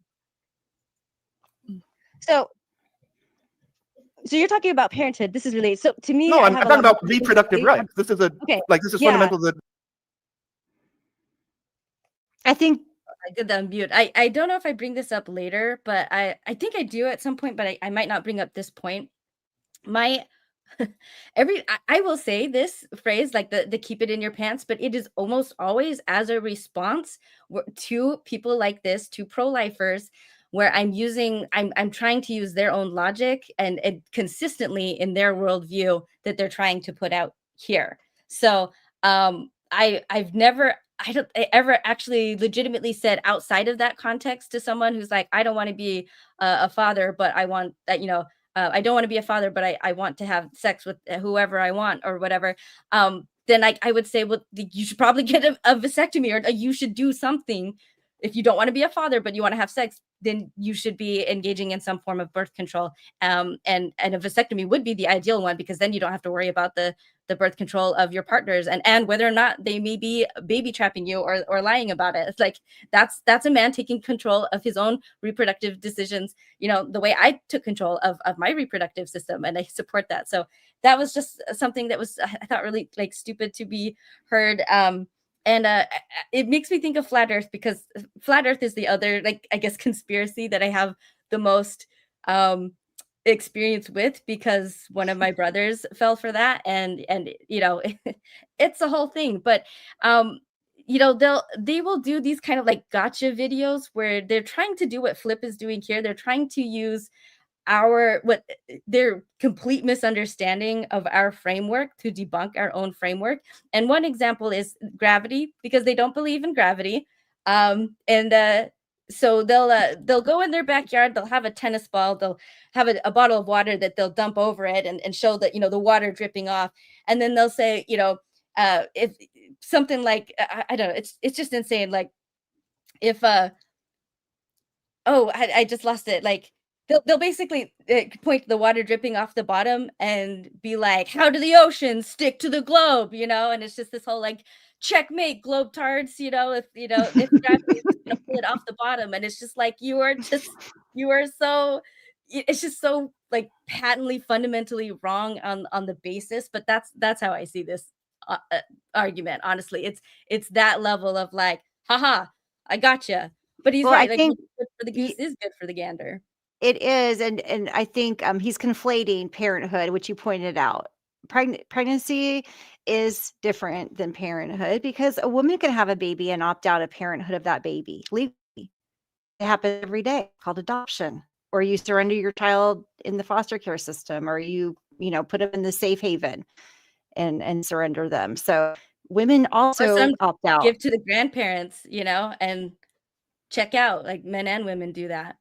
S4: So so you're talking about parenthood. This is related. So to me,
S7: No,
S4: I
S7: I'm
S4: have a
S7: talking
S4: lot of
S7: about reproductive rights. This is
S4: Okay.
S7: this is
S4: Yeah.
S7: fundamental.
S2: I think
S1: I did the unmute. I don't know if I bring this up later, but I think I do at some point, but I might not bring up this point. My I will say this phrase, like the keep it in your pants, but it is almost always as a response to people like this, to pro-lifers, where I'm trying to use their own logic and consistently in their worldview that they're trying to put out here. So I've never I don't I ever actually legitimately said outside of that context to someone who's like, I don't want to be a father, but I want that, I don't want to be a father, but I want to have sex with whoever I want or whatever. Then I would say, well, you should probably get a vasectomy, or you should do something. If you don't want to be a father, but you want to have sex, then you should be engaging in some form of birth control. And a vasectomy would be the ideal one, because then you don't have to worry about the birth control of your partners and whether or not they may be baby trapping you or lying about it. It's like that's a man taking control of his own reproductive decisions, the way I took control of my reproductive system, and I support that. So that was just something that was, I thought, really like stupid to be heard. And it makes me think of flat earth, because flat earth is the other, like, I guess, conspiracy that I have the most experience with, because one of my brothers fell for that, and it's a whole thing. But they will do these kind of like gotcha videos where they're trying to do what Flip is doing here. They're trying to use their complete misunderstanding of our framework to debunk our own framework. And one example is gravity, because they don't believe in gravity. And so they'll go in their backyard, they'll have a tennis ball, they'll have a bottle of water that they'll dump over it and show that, the water dripping off. And then they'll say, if something like, I don't know, it's just insane. Like, if oh, I just lost it. Like, they'll basically point to the water dripping off the bottom and be like, "How do the oceans stick to the globe?" And it's just this whole like, checkmate, globe tards. If gravity is just gonna pull it off the bottom, and it's just like you are so. It's just so like patently, fundamentally wrong on the basis. But that's how I see this argument. Honestly, it's that level of like, haha, I gotcha. But he's
S2: Well, I
S1: right. Like,
S2: think
S1: what's good for the goose is good for the gander.
S2: it is, and I think he's conflating parenthood, which you pointed out. Pregnancy is different than parenthood, because a woman can have a baby and opt out of parenthood of that baby legally. It happens every day, called adoption, or you surrender your child in the foster care system, or you put them in the safe haven and surrender them. So women
S1: Or
S2: also
S1: some
S2: opt out.
S1: give to the grandparents, and check out. Like, men and women do that.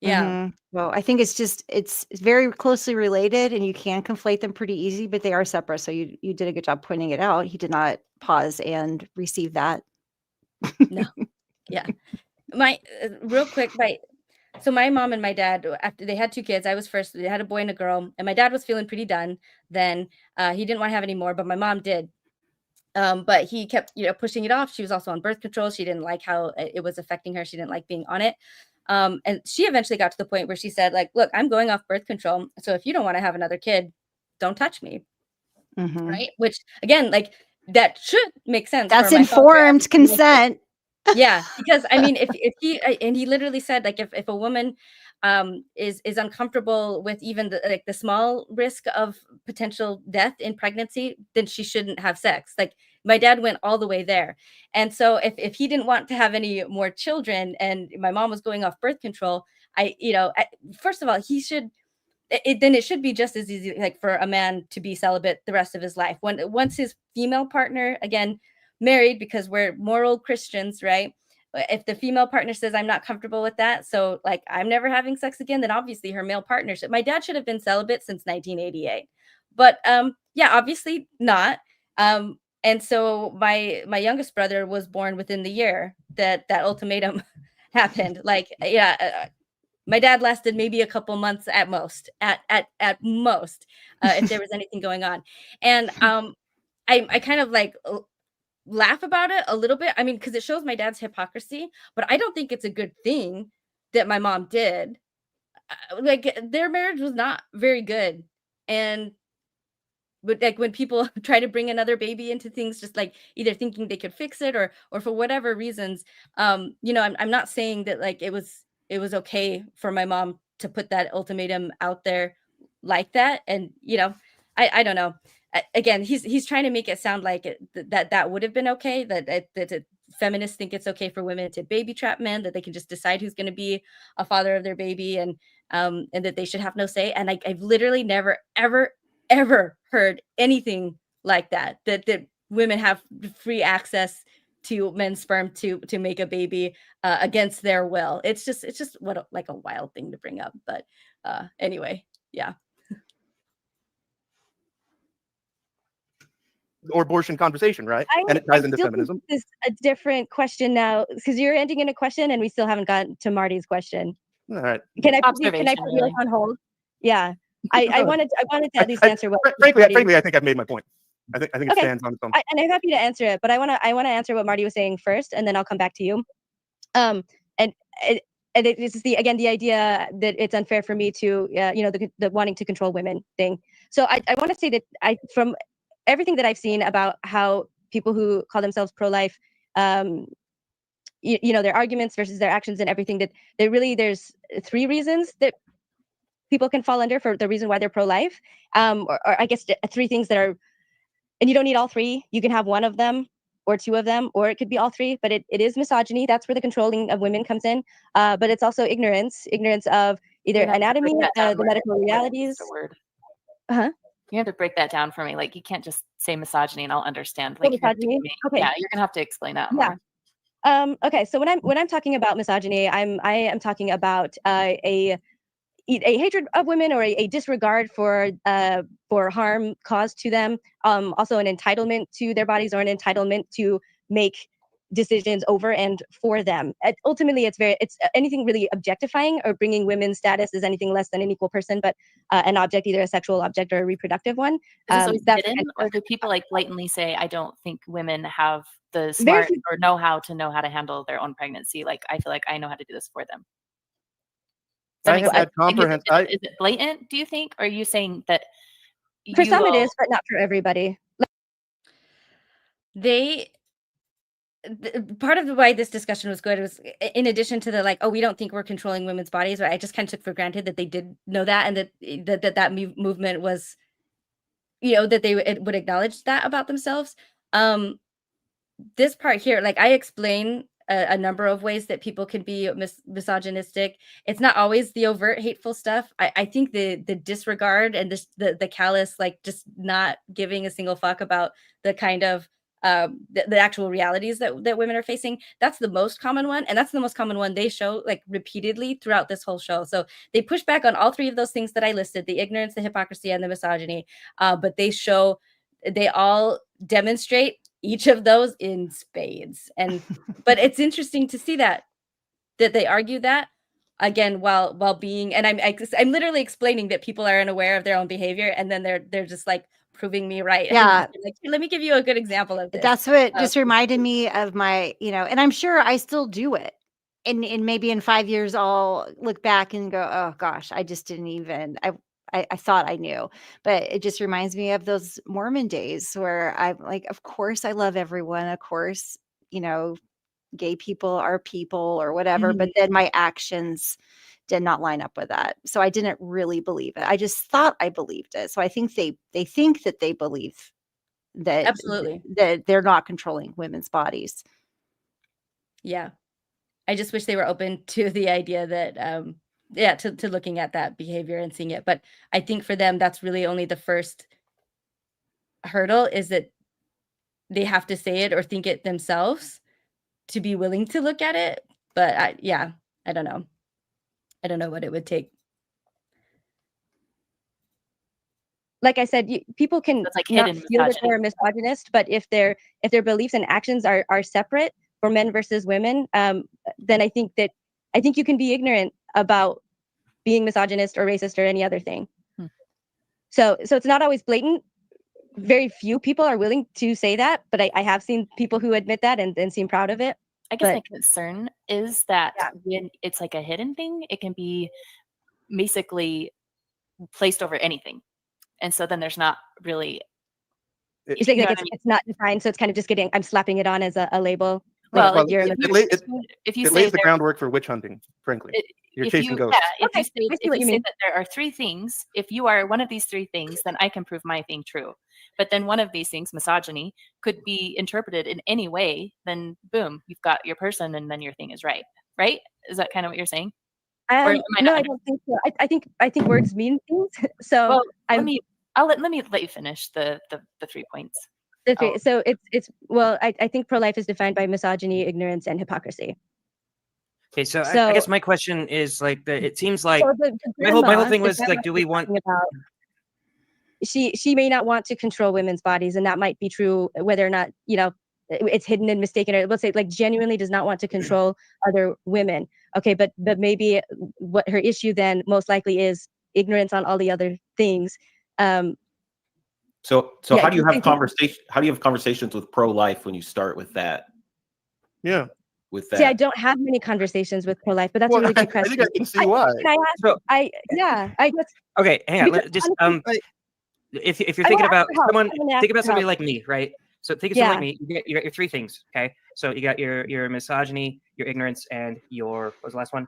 S1: Yeah.
S2: Well, I think it's very closely related, and you can conflate them pretty easy, but they are separate. So you did a good job pointing it out. He did not pause and receive that.
S1: No. Yeah. Real quick, so my mom and my dad, after they had two kids, I was first. They had a boy and a girl, and my dad was feeling pretty done. Then he didn't want to have any more, but my mom did. But he kept, pushing it off. She was also on birth control. She didn't like how it was affecting her. She didn't like being on it. And she eventually got to the point where she said, like, look, I'm going off birth control. So if you don't want to have another kid, don't touch me. Right. Which, again, like, that should make sense.
S2: That's
S1: for my father.
S2: informed consent.
S1: Yeah, because I mean, if he and he literally said, like, if a woman is uncomfortable with even the small risk of potential death in pregnancy, then she shouldn't have sex. Like, my dad went all the way there. And so if he didn't want to have any more children and my mom was going off birth control, first of all, he should then it should be just as easy, like, for a man to be celibate the rest of his life. Once his female partner, again, married, because we're moral Christians, right? If the female partner says, I'm not comfortable with that, so, like, I'm never having sex again, then obviously her male partnership. My dad should have been celibate since 1988, but yeah, obviously not. And so my youngest brother was born within the year that ultimatum happened. Like, yeah. My dad lasted maybe a couple months at most, at most, if there was anything going on. And I kind of like laugh about it a little bit. I mean, because it shows my dad's hypocrisy, but I don't think it's a good thing that my mom did. like their marriage was not very good. And but like when people try to bring another baby into things, just like either thinking they could fix it or for whatever reasons, I'm not saying that like it was okay for my mom to put that ultimatum out there like that. And I don't know. Again, he's trying to make it sound like that would have been okay, that feminists think it's okay for women to baby trap men, that they can just decide who's going to be a father of their baby, and that they should have no say. And I've literally never ever heard anything like that women have free access to men's sperm to make a baby against their will. It's just like a wild thing to bring up. But anyway, yeah.
S7: Or abortion conversation, right? And it
S4: I
S7: ties into
S4: still think
S7: feminism.
S4: this is a different question now, because you're ending in a question and we still haven't gotten to Marty's question.
S7: All right.
S4: Can I put you
S5: Observation,
S4: like,
S5: really.
S4: on hold? Yeah. I wanted to at least answer what
S7: Frankly,
S4: Marty-
S7: I think I've made my point. I think it
S4: Okay.
S7: stands on its own.
S4: and I'm happy to answer it, but I want to answer what Marty was saying first, and then I'll come back to you. And this is the idea that it's unfair for me to the wanting to control women thing. So I want to say that from everything that I've seen about how people who call themselves pro-life, their arguments versus their actions and everything, that there's 3 reasons that people can fall under for the reason why they're pro-life, or I guess 3 things that are, and you don't need all 3. You can have one of them or 2 of them, or it could be all 3. But it is misogyny. That's where the controlling of women comes in. But it's also ignorance of either anatomy, the medical realities. Uh-huh.
S5: You have to break that down for me. Like, you can't just say misogyny and I'll understand.
S4: Oh,
S5: Like, you have to
S4: misogyny?
S5: give me,
S4: Okay.
S5: yeah, you're gonna have to explain that more.
S4: Okay. So when I'm talking about misogyny, I am talking about a hatred of women, or a disregard for harm caused to them. Also an entitlement to their bodies, or an entitlement to make decisions over and for them. Ultimately, it's anything really objectifying or bringing women's status as anything less than an equal person, but an object, either a sexual object or a reproductive one.
S5: Is this always
S4: That's
S5: hidden,
S4: kind of
S5: or do people like blatantly say, I don't think women have the smart or know how to handle their own pregnancy? Like, I feel like I know how to do this for them.
S7: I have had comprehensive.
S5: Is it blatant, do you think? Or are you saying that
S4: for some it is, but not for everybody?
S1: Part of why this discussion was good was, in addition to the like, oh, we don't think we're controlling women's bodies, but I just kind of took for granted that they did know that, and that movement was, that they would acknowledge that about themselves. This part here, like, I explain a number of ways that people can be misogynistic. It's not always the overt hateful stuff. I think the disregard and the callous, like, just not giving a single fuck about the kind of the actual realities that women are facing, that's the most common one, and that's the most common one they show, like, repeatedly throughout this whole show. So they push back on all 3 of those things that I listed: the ignorance, the hypocrisy, and the misogyny. But they all demonstrate each of those in spades. And but it's interesting to see that they argue that, again, while being, and I'm literally explaining that people are unaware of their own behavior, and then they're just like proving me right.
S2: Yeah.
S1: Like, let me give you a good example of this.
S2: That's what just reminded me of my, and I'm sure I still do it. And maybe in 5 years, I'll look back and go, oh gosh, I just didn't even, I thought I knew. But it just reminds me of those Mormon days where I'm like, of course I love everyone. Of course, gay people are people or whatever. But then my actions did not line up with that. So I didn't really believe it. I just thought I believed it. So I think they think that they believe that
S1: Absolutely.
S2: that they're not controlling women's bodies.
S1: Yeah. I just wish they were open to the idea that to looking at that behavior and seeing it. But I think for them, that's really only the first hurdle, is that they have to say it or think it themselves to be willing to look at it. But I don't know. I don't know what it would take.
S4: Like I said, people can
S5: That's like
S4: not
S5: hidden
S4: feel that
S5: misogyny.
S4: they're misogynist, but if their beliefs and actions are separate for men versus women, then I think you can be ignorant about being misogynist or racist or any other thing. So it's not always blatant. Very few people are willing to say that, but I have seen people who admit that and seem proud of it.
S5: I guess my concern is that when it's like a hidden thing, it can be basically placed over anything. And so then there's not really,
S4: You think
S5: you
S4: like
S5: know what I mean?
S4: it's not defined, so it's kind of just getting, I'm slapping it on as a label.
S5: Well,
S7: Well,
S5: like,
S4: you're
S5: if
S4: a
S5: you, if you
S7: It
S5: say
S7: lays the
S5: there-
S7: groundwork for witch hunting, frankly. You're
S5: if
S7: chasing
S5: you,
S7: ghosts.
S5: yeah, if
S4: Okay,
S5: you say,
S4: I see
S5: if
S4: what
S5: you
S4: you
S5: say
S4: mean.
S5: that there are 3 things, if you are one of these 3 things, then I can prove my thing true. But then one of these things, misogyny, could be interpreted in any way, then boom, you've got your person, and then your thing is right. Right? Is that kind of what you're saying? Or am I
S4: No,
S5: not
S4: I don't think so. I think words mean things. So
S5: Well,
S4: I
S5: let me let you finish the 3 points.
S4: so it's well, I think pro-life is defined by misogyny, ignorance, and hypocrisy.
S3: Okay, so I
S4: So-
S3: guess my question is like it seems like
S4: So the
S3: my whole
S4: grandma-
S3: thing
S4: the
S3: was like,
S4: grandma
S3: do we
S4: was
S3: want?
S4: talking about, she may not want to control women's bodies, and that might be true whether or not, you know, it's hidden and mistaken, or let's say like genuinely does not want to control other women. Okay, but maybe what her issue then most likely is ignorance on all the other things.
S6: So
S4: Yeah,
S6: how do you
S4: I
S6: have
S4: think-
S6: how do you have conversations with pro-life when you start with that?
S7: Yeah.
S6: With
S4: See, I
S6: that.
S4: don't have many conversations with pro-life, but that's
S7: Well,
S4: a really
S7: I
S4: good question.
S7: think I can see why.
S4: Can I ask?
S3: So-
S4: I guess
S3: Okay, hang on.
S4: Because
S3: Just
S4: honestly,
S3: if you're
S4: I will
S3: thinking
S4: ask
S3: about
S4: for help.
S3: someone,
S4: I'm gonna ask
S3: think about
S4: for
S3: somebody
S4: help.
S3: like me, right? So think of someone
S4: Yeah.
S3: like me. You got your 3 things. Okay, so you got your misogyny, your ignorance, and your what was the last one?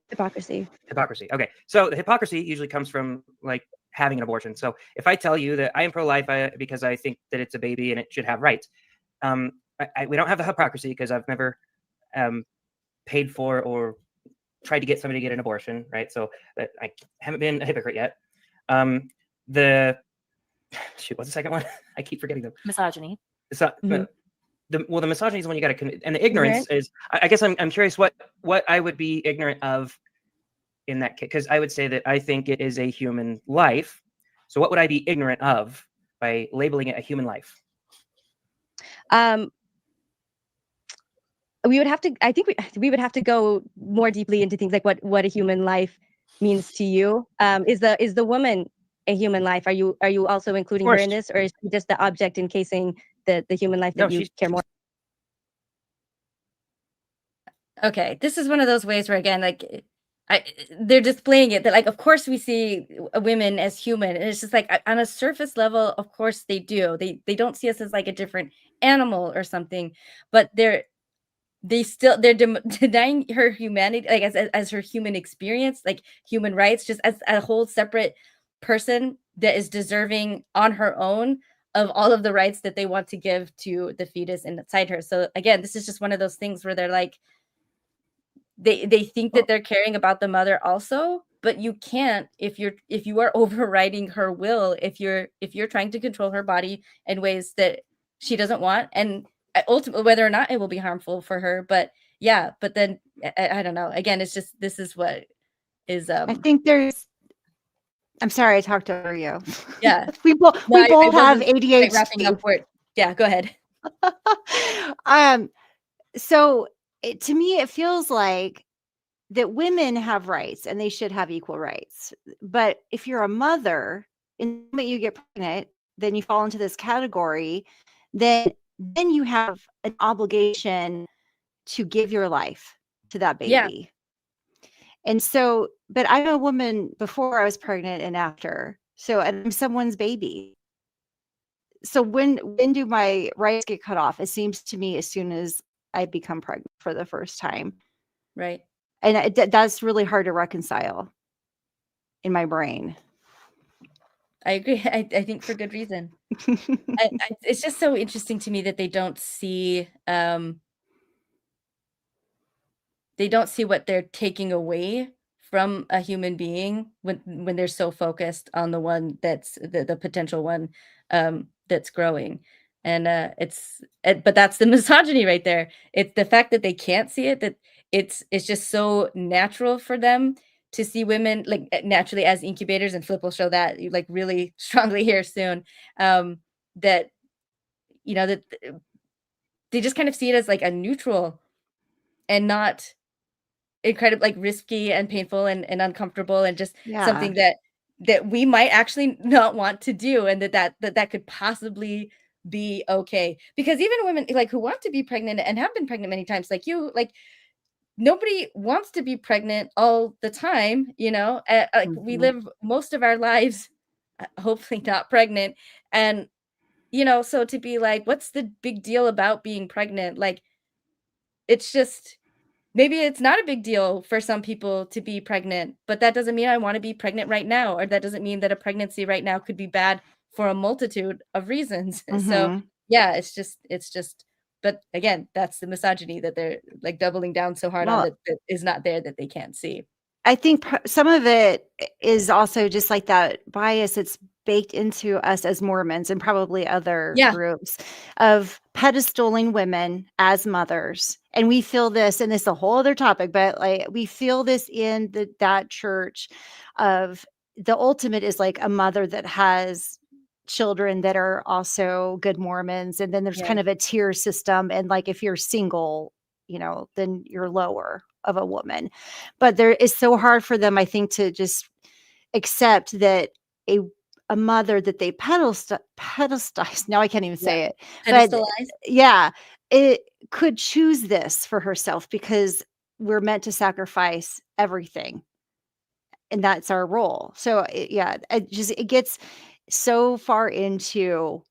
S4: Hypocrisy.
S3: Hypocrisy. Okay, so the hypocrisy usually comes from like having an abortion. So if I tell you that I am pro-life because I think that it's a baby and it should have rights, we don't have the hypocrisy because I've never paid for or tried to get somebody to get an abortion, right? So I haven't been a hypocrite yet. The shoot, what's the second one? I keep forgetting them.
S5: Misogyny.
S3: So,
S4: Mhm.
S3: the misogyny is the one you got to, and the ignorance is. I guess I'm curious what I would be ignorant of in that case, because I would say that I think it is a human life. So what would I be ignorant of by labeling it a human life?
S4: We would have to. I think we would have to go more deeply into things like what a human life means to you. Is the woman a human life? Are you also including her in this, or is she just the object encasing the human life that
S3: No,
S4: you care more?
S1: Okay, this is one of those ways where again, like they're displaying it that like, of course we see women as human, and it's just like on a surface level, of course they do. They don't see us as like a different animal or something, but they're denying her humanity, like as her human experience, like human rights, just as a whole separate person that is deserving on her own of all of the rights that they want to give to the fetus inside her. So again, this is just one of those things where they're like, they think that they're caring about the mother also, but you can't if you are overriding her will, if you're trying to control her body in ways that she doesn't want, and ultimately whether or not it will be harmful for her. But yeah, but then I don't know, again, it's just, this is what is
S2: I think there's. I'm sorry, I talked over you.
S1: Yeah.
S2: we both
S1: No, I
S2: have
S1: wasn't quite wrapping
S2: ADHD.
S1: up for it. Yeah, go ahead.
S2: So to me, it feels like that women have rights and they should have equal rights. But if you're a mother and the moment you get pregnant, then you fall into this category, then you have an obligation to give your life to that baby.
S1: Yeah.
S2: And so, but I'm a woman before I was pregnant and after. So and I'm someone's baby. So when do my rights get cut off? It seems to me as soon as I become pregnant for the first time.
S1: Right.
S2: And that's really hard to reconcile in my brain.
S1: I agree. I think for good reason. It's just so interesting to me that they don't see what they're taking away from a human being when they're so focused on the one that's the potential one that's growing. And but that's the misogyny right there. It's the fact that they can't see it, that it's just so natural for them to see women like naturally as incubators, and Flip will show that like really strongly here soon. That that they just kind of see it as like a neutral and not incredibly like risky and painful and uncomfortable, and just something that we might actually not want to do, and that could possibly be okay. Because even women like who want to be pregnant and have been pregnant many times, like you, like nobody wants to be pregnant all the time, like we live most of our lives hopefully not pregnant. And so to be like, what's the big deal about being pregnant? Like, it's just, maybe it's not a big deal for some people to be pregnant, but that doesn't mean I want to be pregnant right now, or that doesn't mean that a pregnancy right now could be bad for a multitude of reasons. So yeah, it's just, but again, that's the misogyny that they're like doubling down so hard on,
S2: Well,
S1: that is not there, that they can't see.
S2: I think some of it is also just like that bias that's baked into us as Mormons and probably other
S1: Yeah.
S2: groups of pedestaling women as mothers. And we feel this, and this is a whole other topic, but like we feel this in that church of the ultimate is like a mother that has children that are also good Mormons. And then there's kind of a tier system. And like if you're single, then you're lower of a woman. But there is so hard for them, I think, to just accept that a mother that they pedestalize, now I can't even say it, but
S1: Pedestalized?
S2: it could choose this for herself because we're meant to sacrifice everything. And that's our role. So it gets so far into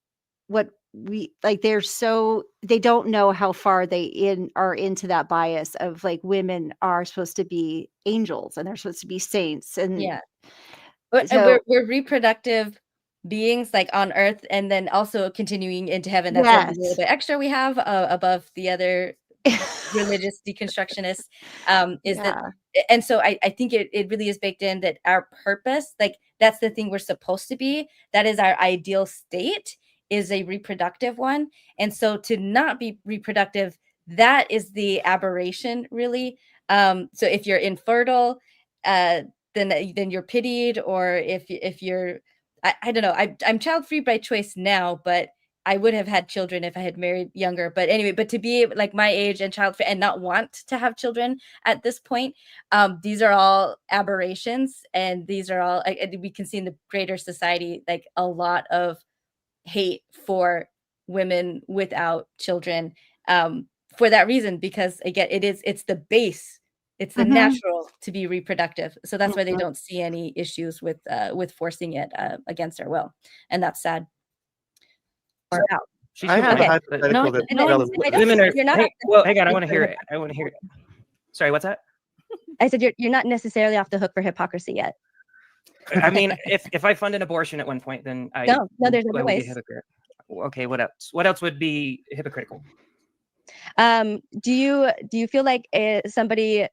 S2: what we like. They don't know how far they are into that bias of like women are supposed to be angels and they're supposed to be saints. And
S1: Yeah. And
S2: so
S1: we're reproductive beings like on earth, and then also continuing into heaven. That's a little
S2: yes.
S1: bit extra we have above the other religious deconstructionists, is that, and so I think it really is baked in that our purpose, like that's the thing we're supposed to be, that is our ideal state, is a reproductive one. And so to not be reproductive, that is the aberration, really. So if you're infertile, then you're pitied, or if you're, I don't know, I'm child free by choice now, but I would have had children if I had married younger. But anyway, but to be like my age and child free and not want to have children at this point, these are all aberrations, and these are all, we can see in the greater society like a lot of hate for women without children, for that reason, because again, it's the base, it's the natural to be reproductive. So that's why they don't see any issues with forcing it against our will, and that's sad.
S7: I have a hypothetical that's relevant.
S3: Women are, well, hang on, I want to hear it. Sorry, what's that?
S4: I said you're not necessarily off the hook for hypocrisy yet.
S3: I mean, if I fund an abortion at one point, then
S4: no, there's other
S3: would be
S4: ways.
S3: hypocrite. Okay, what else? What else would be hypocritical?
S4: Do you feel like somebody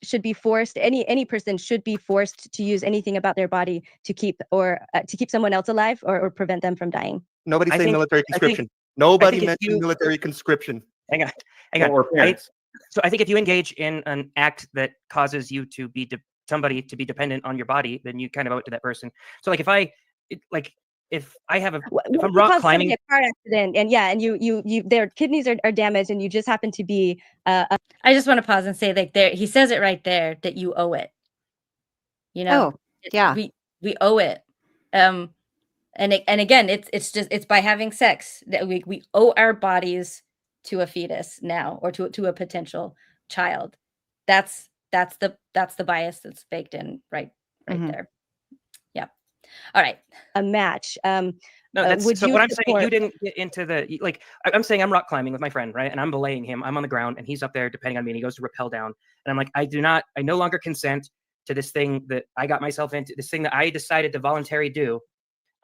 S4: should be forced, any person should be forced to use anything about their body to keep someone else alive or prevent them from dying?
S7: Nobody say military conscription. Nobody mentioned military conscription.
S3: Hang on. So I think if you engage in an act that causes you to be somebody to be dependent on your body, then you kind of owe it to that person. So like if I'm rock climbing,
S4: a car accident, and and you their kidneys are damaged, and you just happen to be
S1: I just want to pause and say, like, there, he says it right there, that you owe it. We owe it. And again, it's by having sex that we owe our bodies to a fetus now, or to a potential child. That's the bias that's baked in right there. Yeah. All right.
S3: A
S4: match.
S3: No, that's so what I'm saying. You didn't get into the, like, I'm saying I'm rock climbing with my friend, right? And I'm belaying him. I'm on the ground and he's up there depending on me, and he goes to rappel down. And I'm like, I no longer consent to this thing that I got myself into, this thing that I decided to voluntarily do.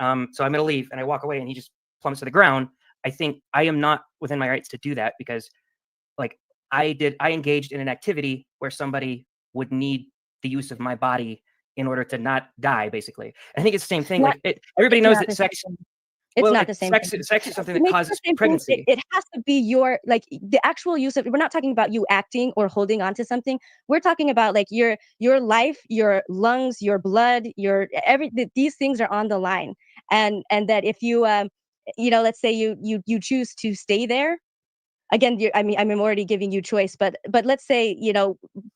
S3: So I'm going to leave, and I walk away and he just plummets to the ground. I think I am not within my rights to do that, because like I engaged in an activity where somebody would need the use of my body in order to not die, basically. I think it's the same thing. Everybody knows that sex.
S4: It's not the same.
S3: Sex is something that causes pregnancy.
S4: It has to be your, like, the actual use of. We're not talking about you acting or holding on to something. We're talking about like your life, your lungs, your blood, these things are on the line, and that if you let's say you choose to stay there. Again, I'm already giving you choice, but let's say,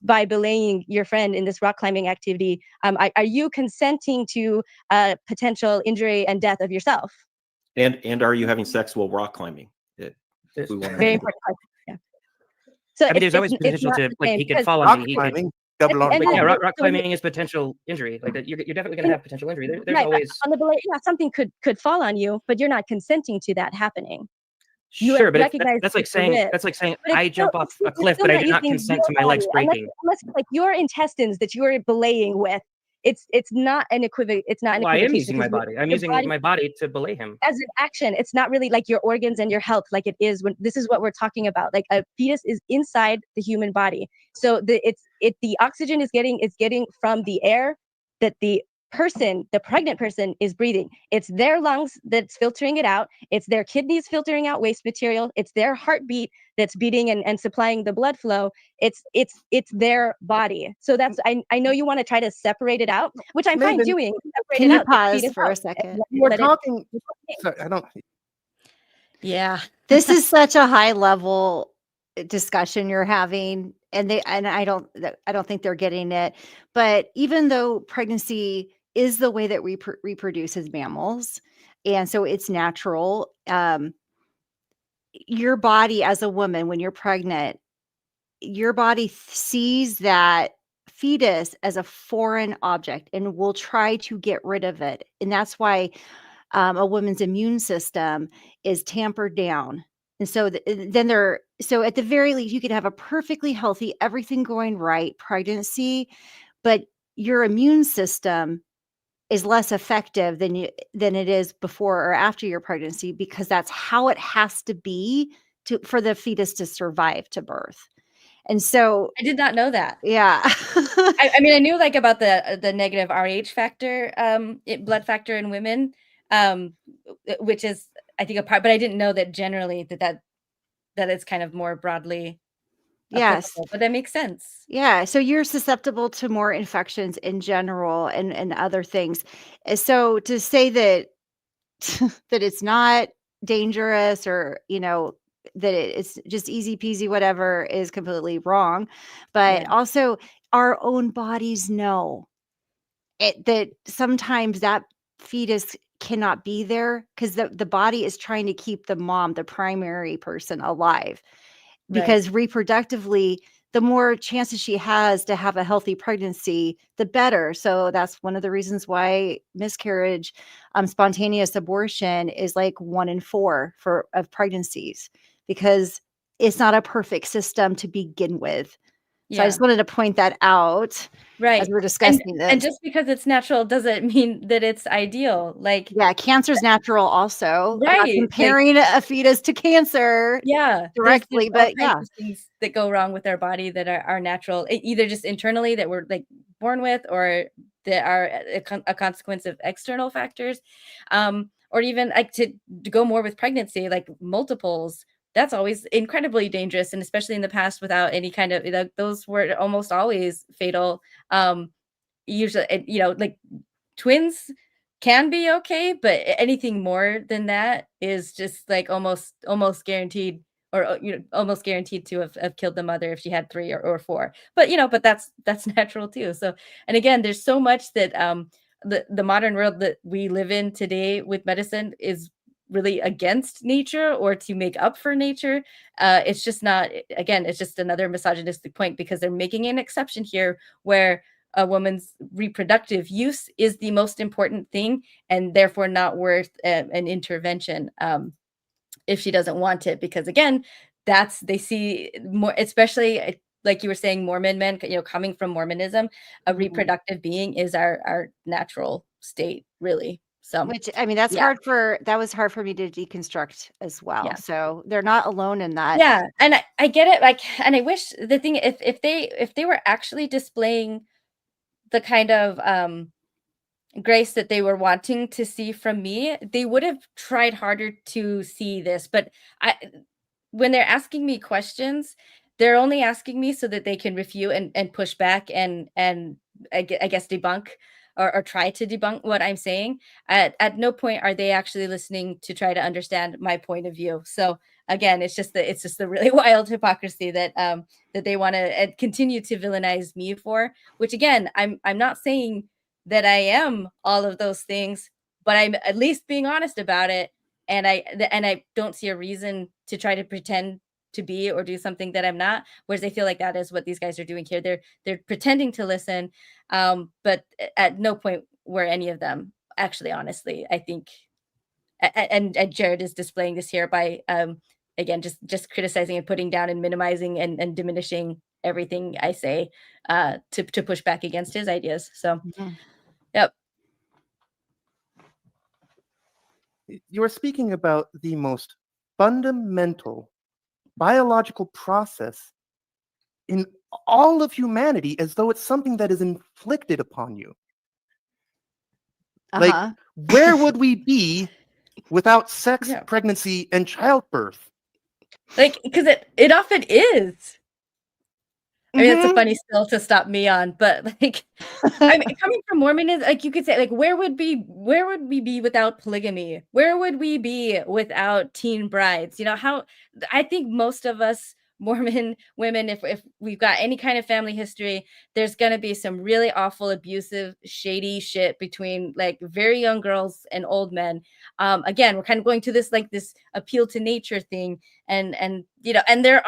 S4: by belaying your friend in this rock climbing activity, are you consenting to potential injury and death of yourself?
S6: And are you having sex while rock climbing?
S4: Very important. Yeah. So
S3: I mean, there's always
S4: it's
S3: potential
S4: not
S3: to
S4: the
S3: like
S4: same
S3: he could
S4: because
S3: fall
S7: Rock
S3: on me. He could,
S7: climbing, double arm
S4: and
S3: like, yeah,
S4: then
S7: climbing.
S3: rock
S4: so when
S3: climbing is potential injury. Like you're definitely gonna
S4: and
S3: have potential injury. There's
S4: right, but
S3: always
S4: on the belay, yeah, something could fall on you, but you're not consenting to that happening. You
S3: sure, but
S4: recognize
S3: that's
S4: it's a risk,
S3: like saying
S4: but
S3: I jump off a
S4: it's
S3: cliff,
S4: still
S3: but I
S4: not
S3: did not
S4: using
S3: consent
S4: your
S3: to my legs
S4: body
S3: breaking.
S4: unless like your intestines that you're belaying with. It's not an It's not an
S3: Well, I am
S4: equivocation
S3: using my
S4: because
S3: body. I'm
S4: your
S3: using
S4: body
S3: my body to belay him.
S4: as an action. It's not really like your organs and your health like it is when this is what we're talking about. Like a fetus is inside the human body, so the oxygen is getting from the air that the pregnant person is breathing. It's their lungs that's filtering it out. It's their kidneys filtering out waste material. It's their heartbeat that's beating and supplying the blood flow. It's their body. So that's I know you want to try to separate it out, which I'm fine
S7: Maven,
S4: doing. Separate
S2: Can
S4: it
S2: you
S4: out, take
S2: pause
S4: fetus
S2: for a
S4: out,
S2: second?
S7: we're
S4: let it-
S7: talking. Sorry, I don't.
S1: Yeah.
S2: This is such a high level discussion you're having, and I don't think they're getting it. But even though pregnancy is the way that we reproduce as mammals, and so it's natural, your body as a woman when you're pregnant, your body sees that fetus as a foreign object and will try to get rid of it, and that's why a woman's immune system is tampered down. And so so at the very least, you could have a perfectly healthy, everything going right pregnancy, but your immune system is less effective than it is before or after your pregnancy, because that's how it has to be for the fetus to survive to birth. And so,
S1: I did not know that.
S2: yeah.
S1: I mean, I knew like about the negative RH factor, blood factor in women, which is I think a part, but I didn't know that generally that it's kind of more broadly
S2: Yes.
S1: applicable. But that makes sense.
S2: Yeah, so you're susceptible to more infections in general and other things. So to say that that it's not dangerous, or that it's just easy peasy whatever, is completely wrong. But
S1: Yeah.
S2: also, our own bodies know that sometimes that fetus cannot be there because the body is trying to keep the mom, the primary person, alive,
S1: Right.
S2: because reproductively, the more chances she has to have a healthy pregnancy, the better. So that's one of the reasons why miscarriage, spontaneous abortion is like 1 in 4 of pregnancies, because it's not a perfect system to begin with. So I
S1: Yeah.
S2: just wanted to point that out as
S1: Right.
S2: we're discussing
S1: And
S2: this.
S1: just because it's natural doesn't mean that it's ideal. Like,
S2: Yeah, cancer's natural also. I'm not
S1: right. Like,
S2: comparing a fetus to cancer
S1: yeah, there's
S2: directly,
S1: all
S2: but
S1: kinds
S2: yeah.
S1: of things that go wrong with our body that are natural, either just internally that we're like born with, or that are a consequence of external factors, or even like to go more with pregnancy, like multiples. That's always incredibly dangerous, and especially in the past, without any kind of those were almost always fatal. Usually, like twins can be okay, but anything more than that is just like almost guaranteed, or almost guaranteed to have killed the mother if she had 3 or 4. But but that's natural too. So, and again, there's so much that the modern world that we live in today with medicine is really against nature or to make up for nature. It's just not, again, it's just another misogynistic point, because they're making an exception here where a woman's reproductive use is the most important thing, and therefore not worth an intervention if she doesn't want it. Because again, they see more, especially like you were saying, Mormon men, coming from Mormonism, a
S2: Mhm.
S1: reproductive being is our natural state, really. So
S2: Which, I mean, that was hard for me to deconstruct as well.
S1: Yeah.
S2: So they're not alone in that.
S1: Yeah, and I get it. Like, and I wish the thing, if they were actually displaying the kind of grace that they were wanting to see from me, they would have tried harder to see this. But I when they're asking me questions, they're only asking me so that they can refute and push back and I guess debunk, or try to debunk what I'm saying. At no point are they actually listening to try to understand my point of view. So again, it's just the really wild hypocrisy that that they want to continue to villainize me for. Which again, I'm not saying that I am all of those things, but I'm at least being honest about it. And I don't see a reason to try to pretend to be or do something that I'm not. Whereas I feel like that is what these guys are doing here. They're pretending to listen, but at no point were any of them actually, honestly, I think. And Jared is displaying this here by again just criticizing and putting down and minimizing and diminishing everything I say to push back against his ideas. So, yep.
S7: You are speaking about the most fundamental biological process in all of humanity as though it's something that is inflicted upon you. Like, where would we be without sex,
S1: Yeah.
S7: pregnancy, and childbirth?
S1: Like, because it often is. I mean, it's a funny still to stop me on, but like, I mean, coming from Mormonism, like you could say, like, where would we be without polygamy? Where would we be without teen brides? You know, how I think most of us Mormon women, if we've got any kind of family history, there's gonna be some really awful, abusive, shady shit between like very young girls and old men. Again, we're kind of going to this like this appeal to nature thing, and you know, and there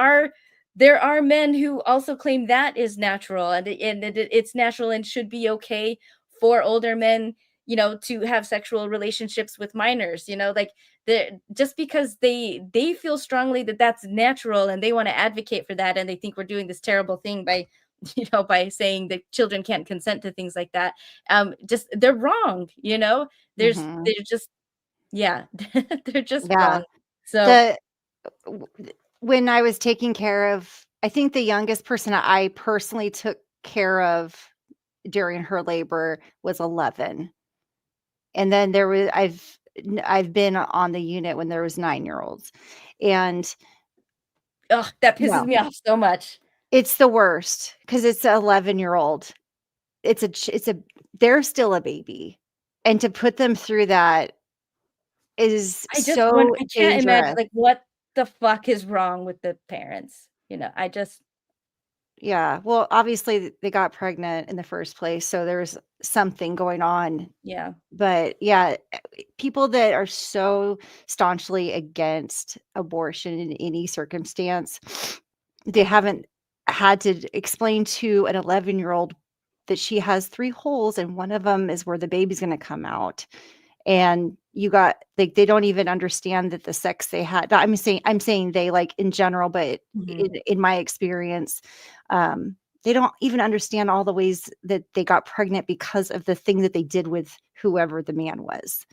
S1: are men who also claim that is natural and it's natural and should be okay for older men, you know, to have sexual relationships with minors, you know, like just because they feel strongly that that's natural and they want to advocate for that and they think we're doing this terrible thing by you know by saying that children can't consent to things like that, just they're wrong, you know, they're just yeah they're just wrong. So
S2: when I was taking care of, I think the youngest person I personally took care of during her labor was 11. And then I've been on the unit when there was 9-year-olds. And
S1: that pisses me off so much.
S2: It's the worst because it's an 11-year-old. They're still a baby. And to put them through that is I
S1: can't imagine like what the fuck is wrong with the parents, you know.
S2: Yeah, well, obviously they got pregnant in the first place, so there's something going on.
S1: Yeah.
S2: But yeah, people that are so staunchly against abortion in any circumstance, they haven't had to explain to an 11-year-old that she has 3 holes and one of them is where the baby's going to come out. And they don't even understand that the sex they had. I'm saying they, like, in general, but in my experience, they don't even understand all the ways that they got pregnant because of the thing that they did with whoever the man was.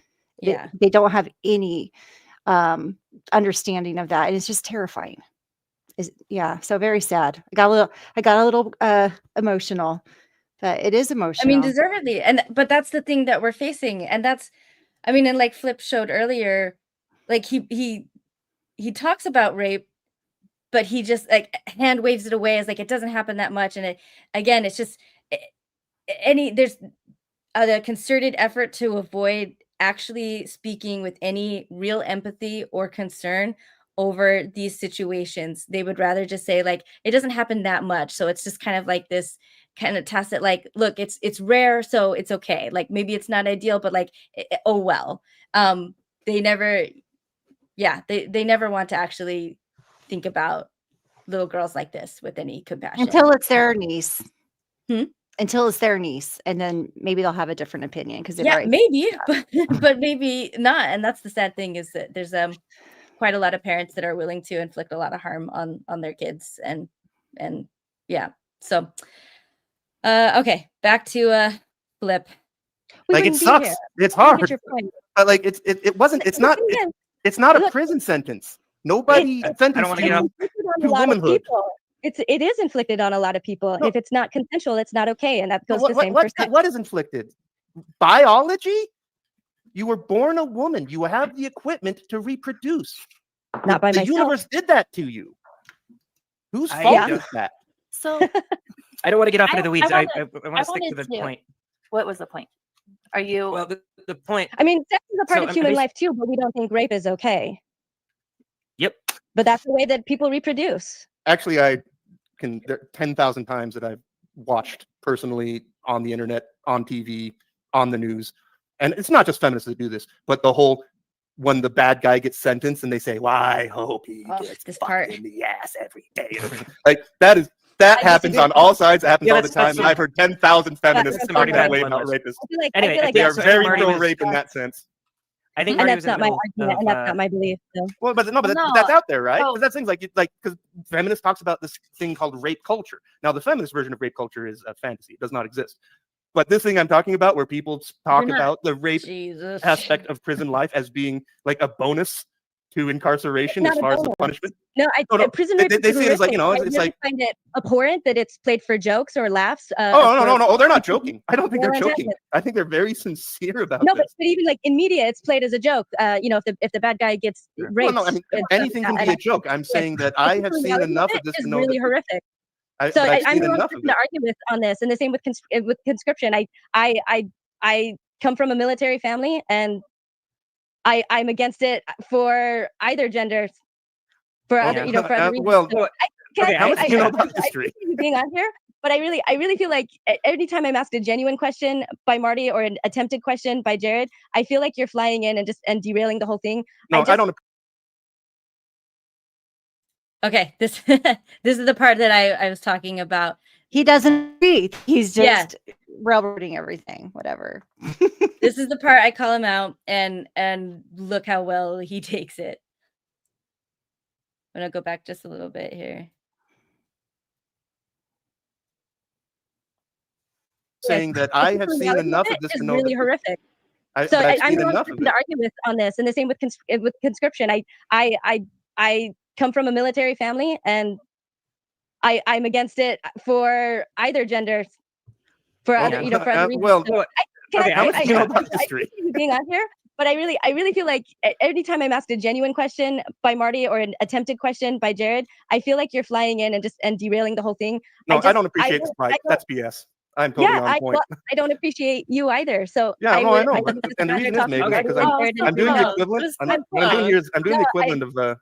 S1: Yeah.
S2: They don't have any understanding of that, and it's just terrifying. So very sad. I got a little emotional, but it is emotional.
S1: I mean, deservedly. But that's the thing that we're facing, and that's, I mean, and like Flip showed earlier, like he talks about rape, but he just like hand waves it away as like it doesn't happen that much. And it's just there's a concerted effort to avoid actually speaking with any real empathy or concern over these situations. They would rather just say like it doesn't happen that much, so it's just kind of like this kind of tacit like, look, it's rare, so it's okay, like maybe it's not ideal, but like oh well. They never they never want to actually think about little girls like this with any compassion
S2: until it's their niece. Until it's their niece, and then maybe they'll have a different opinion because
S1: maybe, but maybe not. And that's the sad thing, is that there's quite a lot of parents that are willing to inflict a lot of harm on their kids, and yeah. So okay, back to Flip.
S7: Like, it sucks. It's hard, but like it's not a prison sentence. Nobody sentenced you to womanhood.
S4: It is inflicted on a lot of people. No. If it's not consensual, it's not okay, and that goes the same for sex.
S7: What is inflicted? Biology? You were born a woman. You have the equipment to reproduce.
S4: Not by myself.
S7: The universe did that to you. Whose fault is that?
S5: So
S3: I don't want to get off into the weeds. I want to stick to the point.
S5: What was the point? Are you?
S3: Well, the point.
S4: I mean, sex is a part of human life too, but we don't think rape is okay.
S3: Yep.
S4: But that's the way that people reproduce.
S7: Actually, there are 10,000 times that I've watched personally on the internet, on TV, on the news. And it's not just feminists that do this, but the whole when the bad guy gets sentenced and they say, "Well, I hope he gets
S1: this
S7: fucked
S1: part.
S7: in the ass every day." Like that happens
S1: disagree.
S7: on all sides. It happens
S3: Yeah,
S7: all the
S3: that's
S7: time. And I've heard 10,000 feminists
S3: That's
S7: talk
S3: Marty
S7: that way
S3: Man's
S7: about
S3: one
S7: rapists.
S4: I feel like,
S3: Anyway,
S4: I feel like
S7: They
S4: that's
S7: are very
S3: Marty was-
S7: pro-rape in that sense.
S3: I think
S4: and
S3: Marty
S4: that's
S3: was in
S4: not
S3: the
S4: my
S3: middle
S4: argument, and
S3: of,
S4: that's not my belief. So.
S7: Well, but
S5: Well,
S7: that's out there, right?
S5: so-
S7: Because that's things because feminist talks about this thing called rape culture. Now, the feminist version of rape culture is a fantasy; it does not exist. But this thing I'm talking about, where people talk
S5: You're not-
S7: about the rape
S1: Jesus.
S7: aspect of prison life as being like a bonus to incarceration
S4: Not
S7: as
S4: a
S7: far as the
S4: bonus.
S7: punishment.
S4: No,
S7: No,
S4: prison
S7: they
S4: rape is
S7: say it as like, you know,
S4: horrific.
S7: it's
S4: I really
S7: like,
S4: find it abhorrent that it's played for jokes or laughs.
S7: no. Oh, they're not joking. I don't think they're
S4: They're
S7: joking.
S4: antagonist.
S7: I think they're very sincere about
S4: No,
S7: this.
S4: but even like in media, it's played as a joke. You know, if the bad guy gets
S7: Well,
S4: raped,
S7: no, I mean, anything can be a joke. I'm saying that I have seen
S4: reality
S7: enough
S4: it
S7: of this
S4: is
S7: to know
S4: really
S7: that
S4: horrific.
S7: I've
S4: So I'm
S7: seen
S4: the wrong
S7: enough of
S4: person to
S7: it.
S4: argue with on this, and the same with conscription. I come from a military family, and I'm against it for either gender, for
S7: Well,
S4: other for other reasons.
S7: well,
S4: So
S3: okay, how much
S7: do you know about history?
S4: appreciate you being on here, but I really feel like every time I'm asked a genuine question by Marty or an attempted question by Jared, I feel like you're flying in and derailing the whole thing.
S7: No, I don't.
S1: Okay, this this is the part that I was talking about.
S2: He doesn't agree. He's
S1: Yeah.
S2: just railroading everything, whatever.
S1: This is the part I call him out, and look how well he takes it. I'm gonna go back just a little bit here.
S7: Saying that I have seen
S4: reality
S7: enough
S4: it
S7: of this
S4: is
S7: to know
S4: really
S7: that
S4: horrific.
S7: I've
S4: So I'm
S7: seen
S4: the wrong
S7: enough
S4: person
S7: of
S4: to
S7: it.
S4: argue with on this, and the same with conscription. I come from a military family, and I'm against it for either gender, for
S7: Well,
S4: other for other reasons.
S7: well,
S4: So
S3: okay, how much
S7: do you know about
S4: I
S7: history?
S4: appreciate you being on here, but I really feel like every time I'm asked a genuine question by Marty or an attempted question by Jared, I feel like you're flying in and derailing the whole thing.
S7: No, I don't appreciate the spike.
S4: I don't-
S7: That's BS. I'm totally on point.
S4: I don't appreciate you either. So
S7: Yeah, no, I know.
S4: think
S7: But,
S4: it's
S7: and the
S4: better
S7: reason
S4: to
S7: is
S4: talk
S7: maybe
S4: about
S7: because
S4: Jared and
S7: I'm doing the
S4: Jared.
S7: equivalent.
S5: Just
S7: What
S5: I'm
S7: I'm doing here is I'm doing the
S4: No,
S7: equivalent of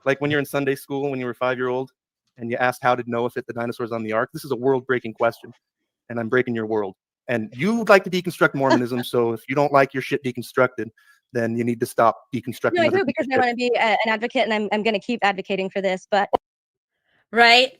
S7: like when you're in Sunday school when you were 5-year-old and you asked how did Noah fit the dinosaurs on the ark. This is a world-breaking question, and I'm breaking your world. And you like to deconstruct Mormonism, so if you don't like your shit deconstructed, then you need to stop deconstructing.
S4: No, I
S7: other
S4: do because
S7: people's
S4: I
S7: shit.
S4: want to be an advocate, and I'm going to keep advocating for this. But
S1: Right?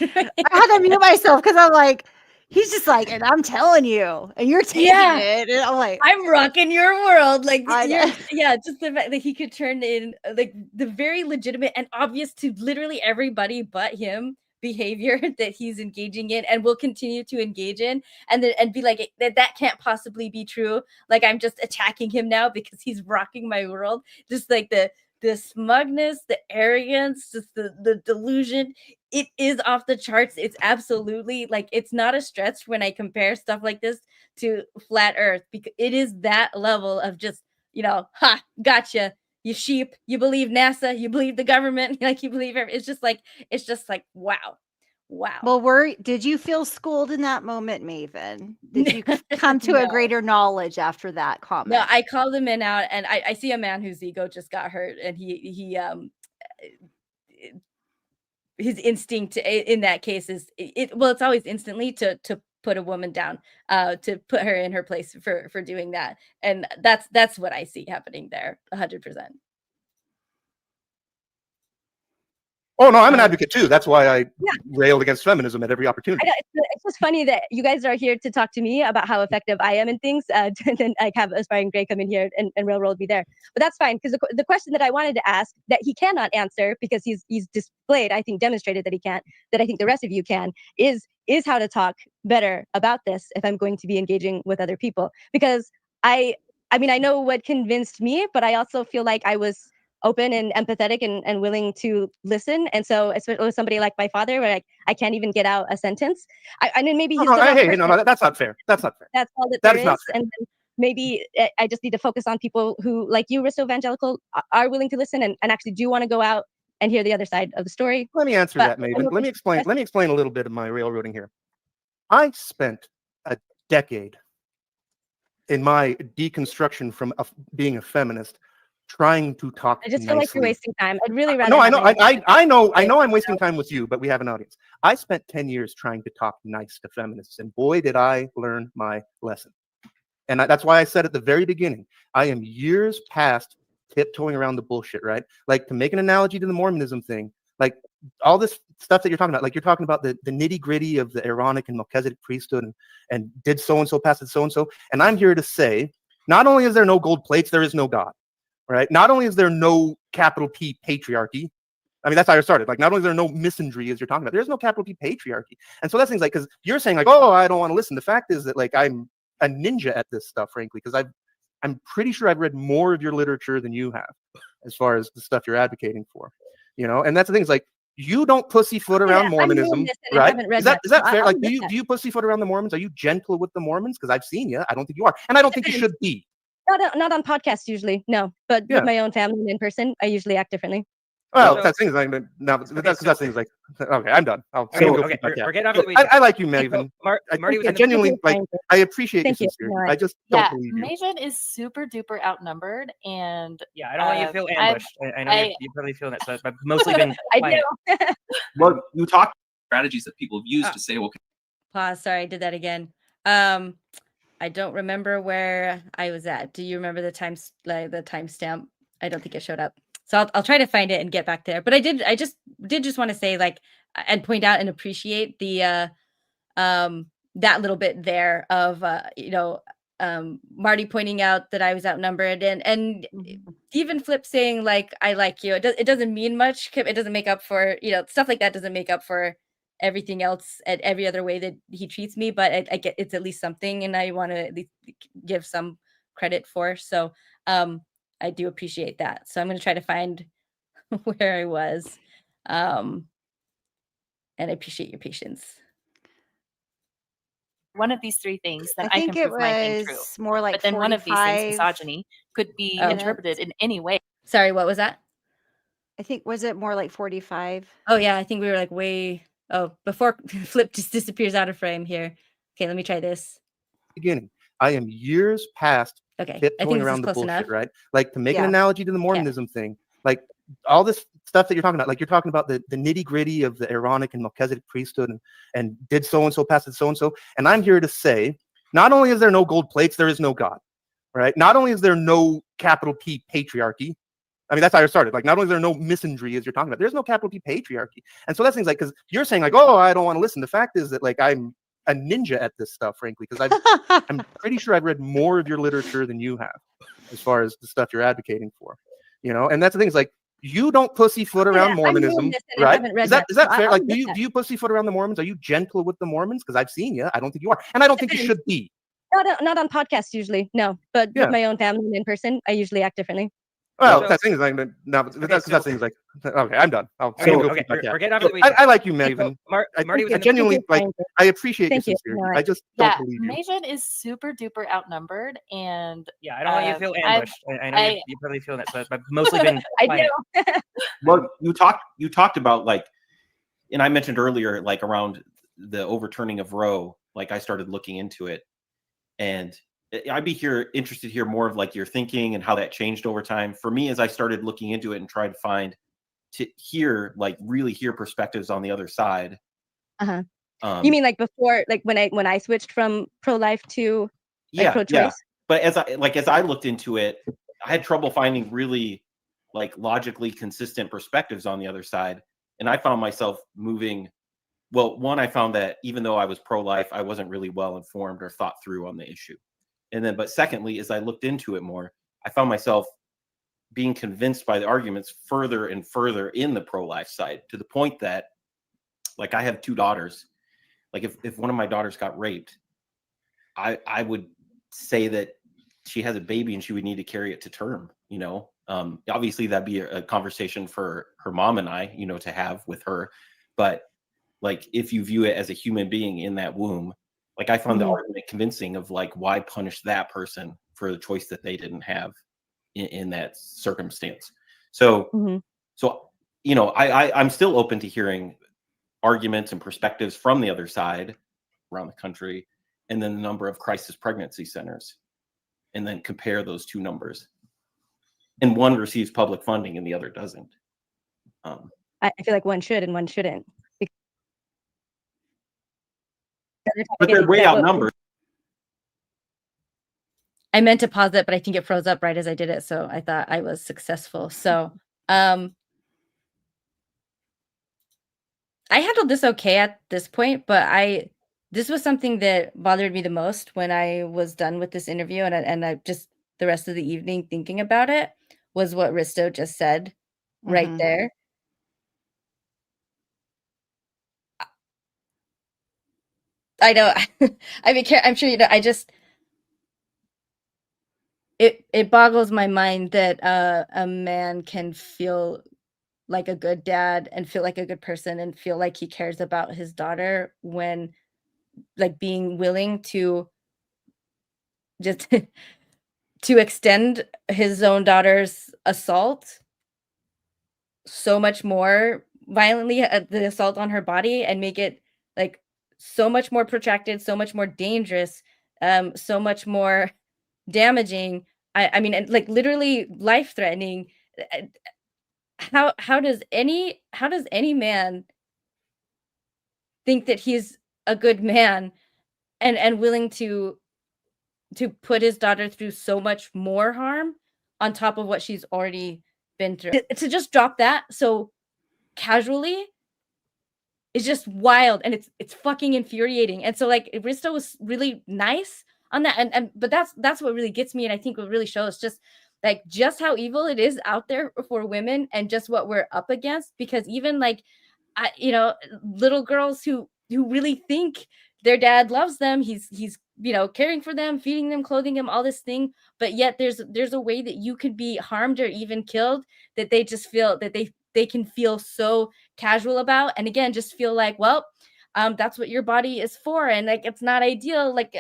S2: I had to mute myself because I'm like, he's just like, and I'm telling you, and you're taking
S1: Yeah.
S2: it. And I'm like,
S1: I'm rocking your world. Like
S2: I know.
S1: yeah, just the fact that he could turn in like the very legitimate and obvious to literally everybody but him behavior that he's engaging in and will continue to engage in, and then and be like that can't possibly be true. Like I'm just attacking him now because he's rocking my world. Just like the smugness, the arrogance, just the delusion. It is off the charts. It's absolutely like it's not a stretch when I compare stuff like this to flat earth, because it is that level of just, ha, gotcha, you sheep, you believe NASA, you believe the government, like you believe it's just like wow.
S2: Well, did you feel schooled in that moment, Maven? Did you come to a
S1: No.
S2: greater knowledge after that comment?
S1: No, I called him in out, and I see a man whose ego just got hurt, and he his instinct in that case is it's always instantly to put a woman down, to put her in her place for doing that, and that's what I see happening there 100%.
S7: Oh no, I'm an advocate too. That's why I railed against feminism at every opportunity.
S4: I know, it's just funny that you guys are here to talk to me about how effective I am in things, and then I have Aspiring Gray come in here and railroad me there. But that's fine, because the question that I wanted to ask that he cannot answer because he's displayed, I think, demonstrated that he can't, that I think the rest of you can, is how to talk better about this if I'm going to be engaging with other people. Because I mean, I know what convinced me, but I also feel like I was open and empathetic and willing to listen. And so, especially with somebody like my father, where I can't even get out a sentence. I mean, maybe he's
S7: No,
S4: good
S7: no, that's not fair. That's not fair.
S4: That's all that
S7: That
S4: there
S7: is not
S4: is.
S7: fair.
S4: And then maybe I just need to focus on people who, like you, Risto Evangelical, are willing to listen and actually do want to go out and hear the other side of the story.
S7: Let me answer
S4: But
S7: that, Maven. Let me explain a little bit of my railroading here. I spent a decade in my deconstruction from being a feminist, trying to talk.
S4: I just feel like you're wasting time. I'd really rather.
S7: No, I
S4: have
S7: know. I'm wasting time with you, but we have an audience. I spent 10 years trying to talk nice to feminists, and boy, did I learn my lesson. And that's why I said at the very beginning, I am years past tiptoeing around the bullshit, right? Like, to make an analogy to the Mormonism thing, like all this stuff that you're talking about, like you're talking about the nitty gritty of the Aaronic and Melchizedek priesthood, and did so-and-so pass it so-and-so. And I'm here to say, not only is there no gold plates, there is no God, right? Not only is there no capital P patriarchy, I mean, that's how I started. Like, not only is there no misandry, as you're talking about, there's no capital P patriarchy. And so that's things like, because you're saying like, oh, I don't want to listen. The fact is that like I'm a ninja at this stuff, frankly, because I'm pretty sure I've read more of your literature than you have, as far as the stuff you're advocating for, and that's the thing is like, you don't pussyfoot around Mormonism, right? Is that fair? Like, do you pussyfoot around the Mormons? Are you gentle with the Mormons? Because I've seen you. I don't think you are, and I don't think you should be.
S4: Not on podcasts usually, no. But with my own family and in person, I usually act differently.
S7: Well, that's things like now. That's things like. Okay, I'm done.
S3: We're getting off the weeds.
S7: I like you, Maven.
S3: Marty was
S7: I genuinely like. I appreciate your sincerity. I just don't believe you.
S5: Maven is super duper outnumbered, and
S3: yeah, I don't want you to feel ambushed. I know you're probably feeling it, so I've mostly been quiet.
S4: I do.
S6: Well, you talk
S8: strategies that people have used to say, well,
S1: Pause. Sorry, I did that again. I don't remember where I was at. Do you remember the timestamp? I don't think it showed up. So I'll try to find it and get back there. But I just want to say, like, and point out and appreciate the that little bit there of Marty pointing out that I was outnumbered, and even Flip saying like, I like you. It doesn't mean much. It doesn't make up for, stuff like that doesn't make up for everything else and every other way that he treats me, but I get it's at least something, and I want to at least give some credit for. So I do appreciate that. So I'm going to try to find where I was, and I appreciate your patience.
S5: one of these three things, then
S2: I
S5: I
S2: think
S5: can
S2: it
S5: prove my thing true.
S2: was more like
S5: But then one of these things,
S2: 45
S5: misogyny, could be
S1: Oh.
S5: interpreted in any way.
S1: Sorry, what was that?
S2: I think, was it more like 45?
S1: Oh yeah, I think we were like before Flip just disappears out of frame here. Okay, let me try this.
S7: Beginning, I am years past
S1: Okay, I
S7: tiptoeing
S1: think this
S7: around
S1: is
S7: the
S1: close
S7: bullshit,
S1: enough.
S7: right? Like, to make an
S2: Yeah.
S7: analogy to the Mormonism thing, like all this stuff that you're talking about, like you're talking about the nitty gritty of the Aaronic and Melchizedek priesthood, and did so-and-so pass it so-and-so. And I'm here to say, not only is there no gold plates, there is no God, right? Not only is there no capital P patriarchy, I mean, that's how I started. Like, not only is there no misandry, as you're talking about, there's no capital P patriarchy. And so that's things like, because you're saying like, oh, I don't want to listen. The fact is that like I'm a ninja at this stuff, frankly, because I'm pretty sure I've read more of your literature than you have, as far as the stuff you're advocating for, and that's the thing is like, you don't pussyfoot around Mormonism, right? Is that fair? Like, do you pussyfoot around the Mormons? Are you gentle with the Mormons? Because I've seen you. I don't think you are, and I don't think you should be.
S4: Not on podcasts usually, no. But with my own family and in person, I usually act differently.
S7: Well, that thing is like, no, that thing is like, okay, I'm done.
S3: We're getting off the weeds.
S7: I like you, Maven.
S3: Marty was
S7: I genuinely like. I appreciate your sincerity. I just don't believe you.
S5: Maven is super duper outnumbered, and
S3: yeah, I don't want you to feel ambushed. I know you're probably feeling it, so I've mostly been quiet.
S4: I do.
S6: Well, you talked about like, and I mentioned earlier, like around the overturning of Roe, like I started looking into it, and I'd be interested to hear more of like your thinking and how that changed over time. For me, as I started looking into it and tried to really hear perspectives on the other side.
S4: You mean like before, like when I switched from pro-life to pro-choice?
S6: Yeah. But as I looked into it, I had trouble finding really like logically consistent perspectives on the other side, and I found myself moving. Well, one, I found that even though I was pro-life, I wasn't really well informed or thought through on the issue. But secondly, as I looked into it more, I found myself being convinced by the arguments further and further in the pro-life side, to the point that, like, I have two daughters. Like, if one of my daughters got raped, I would say that she has a baby and she would need to carry it to term. Obviously that'd be a conversation for her mom and I, to have with her. But like, if you view it as a human being in that womb, like I found the argument convincing of like, why punish that person for the choice that they didn't have in that circumstance. So, I'm still open to hearing arguments and perspectives from the other side around the country, and then the number of crisis pregnancy centers, and then compare those two numbers. And one receives public funding and the other doesn't.
S4: I feel like one should and one shouldn't.
S6: But they're way outnumbered.
S1: I meant to pause it, but I think it froze up right as I did it, so I thought I was successful. So, I handled this okay at this point, but this was something that bothered me the most when I was done with this interview, and I just the rest of the evening thinking about it was what Risto just said right
S2: Mhm.
S1: there. I know. I mean, I'm sure you know. It boggles my mind that a man can feel like a good dad and feel like a good person and feel like he cares about his daughter when like being willing to just to extend his own daughter's assault so much more violently, the assault on her body, and make it like so much more protracted, so much more dangerous, so much more damaging. I mean, and like literally life threatening. uh, how does any man think that he's a good man and willing to put his daughter through so much more harm on top of what she's already been through? To just drop that so casually is just wild, and it's fucking infuriating. And so like Risto was really nice on that, and but that's what really gets me, and I think what really shows just like just how evil it is out there for women and just what we're up against. Because even like you know, little girls who really think their dad loves them, he's you know caring for them, feeding them, clothing them, all this thing, but yet there's a way that you could be harmed or even killed that they just feel that they can feel so casual about, and again just feel like, well, that's what your body is for, and like it's not ideal. Like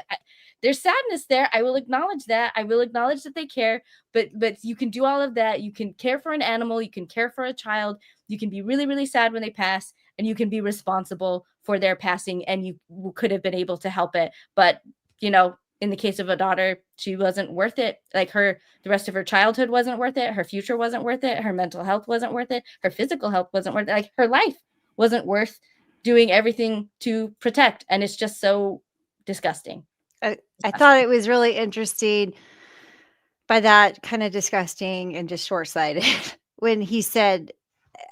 S1: there's sadness there. I will acknowledge that. I will acknowledge that they care, but you can do all of that. You can care for an animal, you can care for a child, you can be really, really sad when they pass, and you can be responsible for their passing, and you could have been able to help it. But, you know, in the case of a daughter, she wasn't worth it. Like the rest of her childhood wasn't worth it. Her future wasn't worth it. Her mental health wasn't worth it. Her physical health wasn't worth it. Like her life wasn't worth doing everything to protect. And it's just so disgusting.
S2: I thought it was really interesting by that kind of disgusting and just short-sighted when he said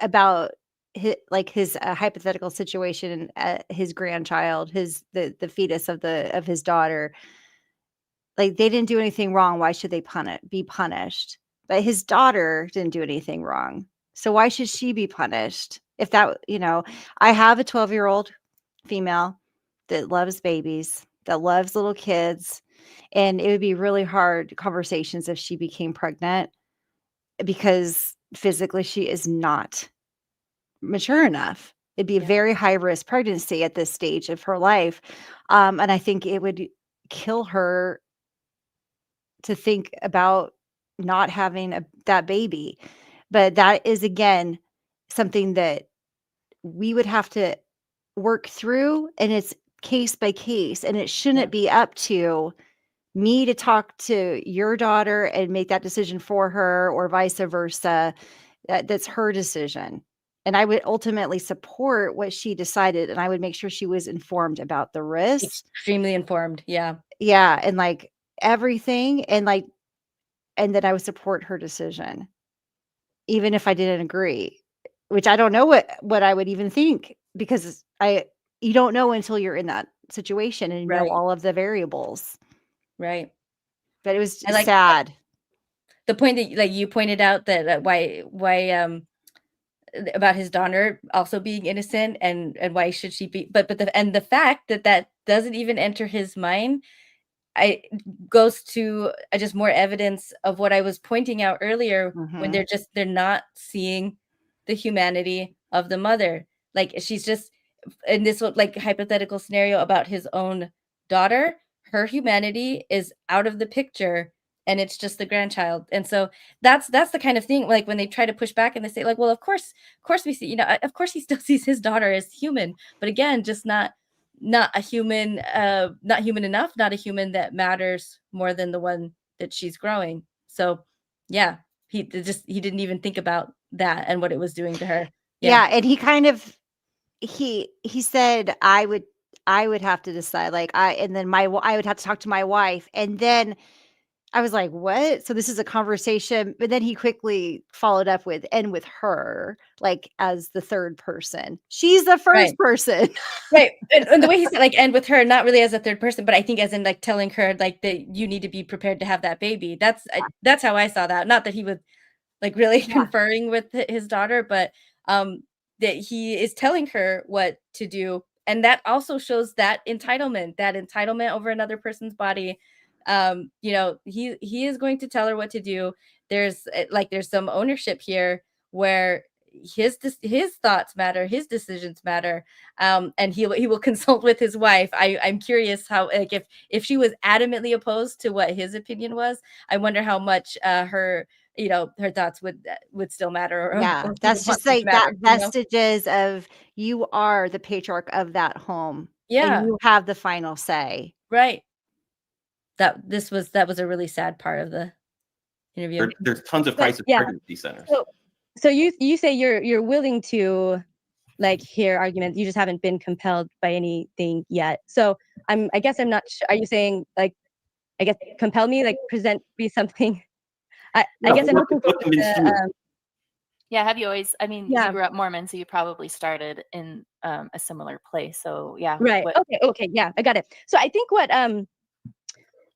S2: about his hypothetical situation, his grandchild, the fetus of his daughter. Like they didn't do anything wrong. Why should they be punished? But his daughter didn't do anything wrong. So why should she be punished? If that, I have a 12-year-old female that loves babies, that loves little kids, and it would be really hard conversations if she became pregnant because physically she is not mature enough. It'd be a
S1: Yeah.
S2: very high risk pregnancy at this stage of her life. And I think it would kill her to think about not having that baby. But that is, again, something that we would have to work through, and it's case by case. And it shouldn't
S1: Yeah.
S2: be up to me to talk to your daughter and make that decision for her or vice versa. That's her decision. And I would ultimately support what she decided, and I would make sure she was informed about the risks.
S1: Extremely informed. Yeah.
S2: Yeah, and like everything, and then I would support her decision, even if I didn't agree, which I don't know what I would even think, because you don't know until you're in that situation and you know
S1: Right.
S2: all of the variables.
S1: Right.
S2: But it was
S1: I like
S2: sad.
S1: the point that like you pointed out that why about his daughter also being innocent, and why should she be, but the fact that that doesn't even enter his mind, I goes to just more evidence of what I was pointing out earlier, when
S2: Mhm.
S1: they're not seeing the humanity of the mother. Like she's just in this like hypothetical scenario about his own daughter, her humanity is out of the picture, and it's just the grandchild. And so that's the kind of thing, like when they try to push back and they say like, well, of course we see, of course he still sees his daughter as human, but again, just not a human, not human enough, not a human that matters more than the one that she's growing. So yeah, he didn't even think about that and what it was doing to her.
S2: Yeah, and he kind of he said I would have to decide, like, I and then I would have to talk to my wife, and then I was like, what? So this is a conversation, but then he quickly followed up with, and with her, like as the third person. She's the first
S1: Right.
S2: person.
S1: Right. And the way he said, like, and with her, not really as a third person, but I think as in like telling her like that you need to be prepared to have that baby. That's how I saw that. Not that he was like really
S2: Yeah.
S1: conferring with his daughter, but that he is telling her what to do. And that also shows that entitlement over another person's body. You know, he is going to tell her what to do. There's some ownership here where his thoughts matter, his decisions matter, and he will consult with his wife. I'm curious how, like, if she was adamantly opposed to what his opinion was, I wonder how much her her thoughts would still matter,
S2: Yeah,
S1: or he
S2: that's
S1: would want
S2: just
S1: them to
S2: like that
S1: matter, you know?
S2: vestiges of you are the patriarch of that home and
S1: Yeah,
S2: you have the final say.
S1: right. That was a really sad part of the interview.
S6: There's tons of
S4: But
S6: crisis
S4: yeah,
S6: pregnancy centers.
S4: so you say you're willing to like hear arguments. You just haven't been compelled by anything yet. So I guess I'm not sure. Are you saying like I guess compel me, like present me something? I
S6: Yeah,
S4: guess I'm
S6: what,
S4: looking for
S6: what convinced you?
S5: Yeah, have you always? I mean,
S4: yeah,
S5: you grew up Mormon, so you probably started in a similar place. So yeah,
S4: right.
S5: what?
S4: Okay, yeah, I got it. So I think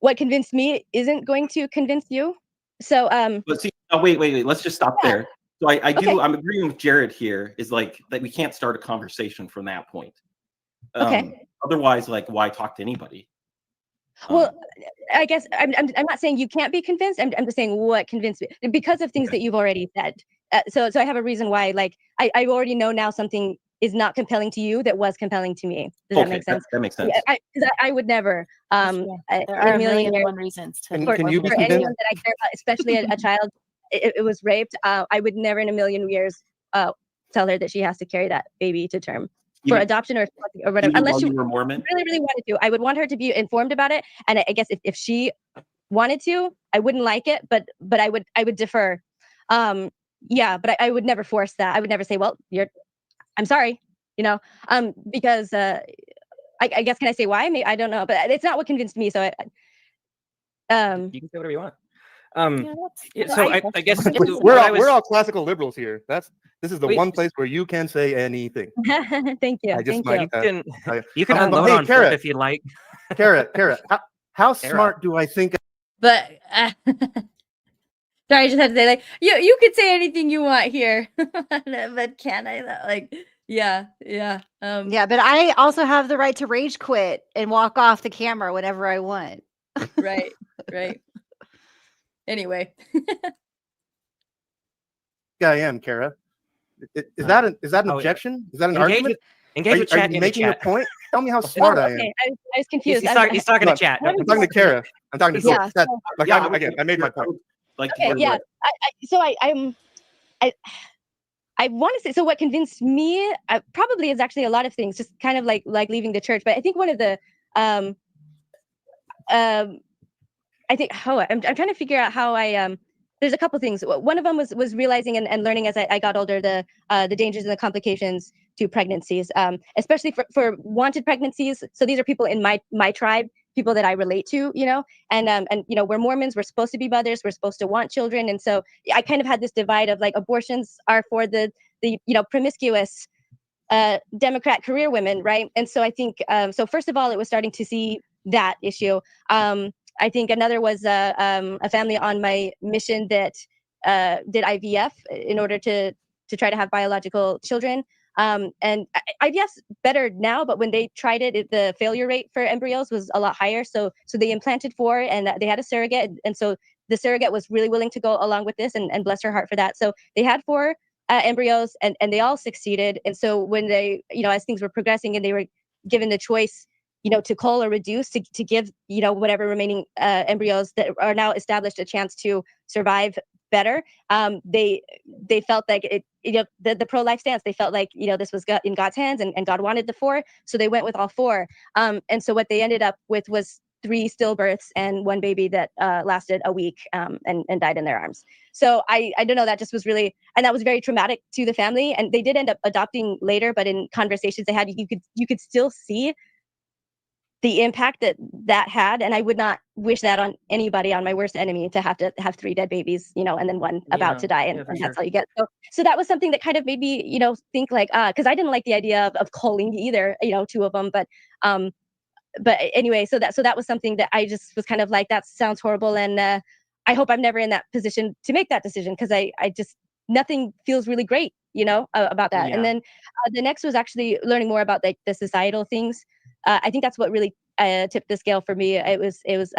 S4: what convinced me isn't going to convince you. So
S6: But see, oh, wait. Let's just stop
S4: yeah,
S6: there. So
S4: okay,
S6: I'm agreeing with Jared here. Is like that we can't start a conversation from that point.
S4: okay.
S6: Otherwise, like, why talk to anybody?
S4: Well, I guess I'm not saying you can't be convinced. I'm just saying what convinced me because of things
S6: Okay.
S4: that you've already said. So I have a reason why. Like I already know now something is not compelling to you that was compelling to me. Does that
S6: Okay,
S4: make sense?
S6: that makes
S4: Yeah,
S6: sense.
S4: because I would never
S5: There
S4: in
S5: are
S4: a
S5: a
S4: million
S5: million and
S4: years
S5: one reasons to
S7: Can
S5: be
S7: you be
S4: for
S5: Mormon.
S7: convinced?
S4: anyone that I care about, especially a child, it was raped. I would never in a million years tell her that she has to carry that baby to term for
S6: Even,
S4: adoption or whatever,
S6: even
S4: unless
S6: while
S4: she
S6: you were Mormon.
S4: really wanted to. I would want her to be informed about it, and I guess if she wanted to, I wouldn't like it, but I would defer. Yeah, but I would never force that. I would never say, well, I'm sorry, because I guess, can I say why? Maybe, I don't know, but it's not what convinced me. So
S3: You can say whatever you want.
S5: Yeah, that's
S3: So
S5: a
S3: I guess
S5: question.
S3: what I was
S7: We're all classical liberals here. This is the
S3: wait,
S7: one place where you can say anything.
S4: thank you,
S7: I just
S4: thank
S7: might.
S4: you.
S3: you can
S7: But
S3: unload
S7: hey,
S3: on Flip
S7: Kara,
S3: if you'd like.
S7: Kara, how smart do I think?
S1: But sorry, I just had to say, like, you could say anything you want here, but can I though? Like, yeah.
S2: Yeah, but I also have the right to rage quit and walk off the camera whenever I want.
S1: Right. Anyway,
S7: I am, Kara. Is that an
S3: Oh,
S7: objection? Is that an
S3: engage
S7: argument?
S3: with
S7: Are
S3: chat
S7: you
S3: in the
S7: making a
S3: chat.
S7: point? Tell me how
S4: Oh,
S7: smart I am.
S4: okay. I was
S3: He's,
S4: confused.
S3: he's talking to chat.
S7: I'm talking to Kara. I'm talking to
S4: Yeah.
S7: That, like,
S6: Yeah,
S7: again, I made my point.
S6: Like,
S4: Okay, yeah. So I want to say, so what convinced me probably is actually a lot of things, just kind of like leaving the church. But I think one of the I think I'm trying to figure out how there's a couple things. One of them was realizing and learning as I got older the dangers and the complications to pregnancies, especially for wanted pregnancies. So these are people in my tribe, people that I relate to, and we're Mormons, we're supposed to be mothers, we're supposed to want children, and so I kind of had this divide of like abortions are for the promiscuous Democrat career women, right? And so I think so. First of all, it was starting to see that issue. I think another was a family on my mission that did IVF in order to try to have biological children. And IVF's better now, but when they tried it, the failure rate for embryos was a lot higher. So they implanted 4, and they had a surrogate, and so the surrogate was really willing to go along with this, and bless her heart for that. So they had 4 embryos, and they all succeeded. And so when they, as things were progressing and they were given the choice, to cull or reduce to give, whatever remaining embryos that are now established a chance to survive better, they felt like it, the pro-life stance, they felt like, this was in God's hands, and God wanted the 4, so they went with all 4. And so what they ended up with was 3 stillbirths and 1 baby that lasted a week and died in their arms. So I don't know, that just was really, and that was very traumatic to the family. And they did end up adopting later, but in conversations they had, you could still see the impact that had. And I would not wish that on anybody, on my worst enemy, to have 3 dead babies, and then one about to die, and
S3: for
S4: that's
S3: sure.
S4: all you get. So that was something that kind of made me, think like, because I didn't like the idea of culling either, 2 of them, but anyway, so that was something that I just was kind of like, that sounds horrible, and I hope I'm never in that position to make that decision, because I just, nothing feels really great, about that. And
S3: Yeah.
S4: then the next was actually learning more about like the societal things. I think that's what really tipped the scale for me. It was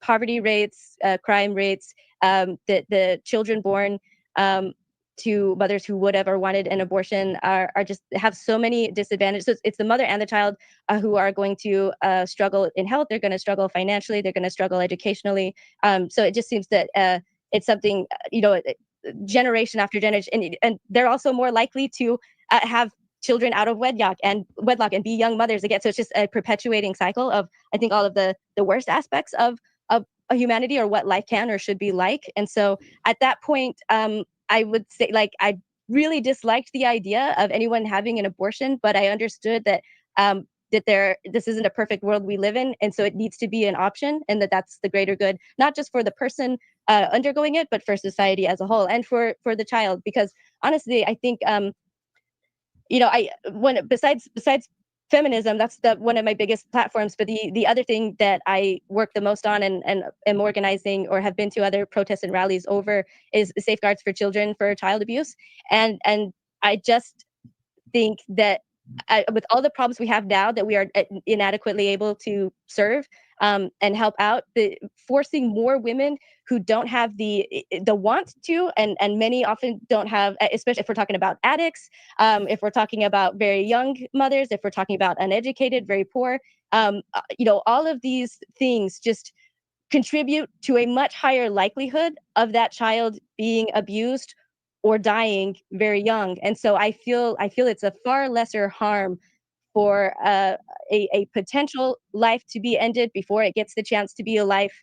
S4: poverty rates, crime rates, the children born um, to mothers who would have or wanted an abortion are just have so many disadvantages. So it's the mother and the child who are going to struggle in health. They're going to struggle financially. They're going to struggle educationally. So it just seems that it's something, generation after generation, and they're also more likely to have children out of wedlock and be young mothers again. So it's just a perpetuating cycle of, I think, all of the worst aspects of a humanity, or what life can or should be like. And so at that point, I would say, like, I really disliked the idea of anyone having an abortion, but I understood that this isn't a perfect world we live in, and so it needs to be an option, and that's the greater good, not just for the person undergoing it, but for society as a whole, and for the child. Because honestly, I think besides feminism, that's one of my biggest platforms. But the other thing that I work the most on, and am organizing, or have been to other protests and rallies over, is safeguards for children for child abuse. And I just think that with all the problems we have now that we are inadequately able to serve and help out, forcing more women who don't have the want to, and many often don't have, especially if we're talking about addicts, if we're talking about very young mothers, if we're talking about uneducated, very poor, all of these things just contribute to a much higher likelihood of that child being abused or dying very young. And so I feel it's a far lesser harm for a potential life to be ended before it gets the chance to be a life,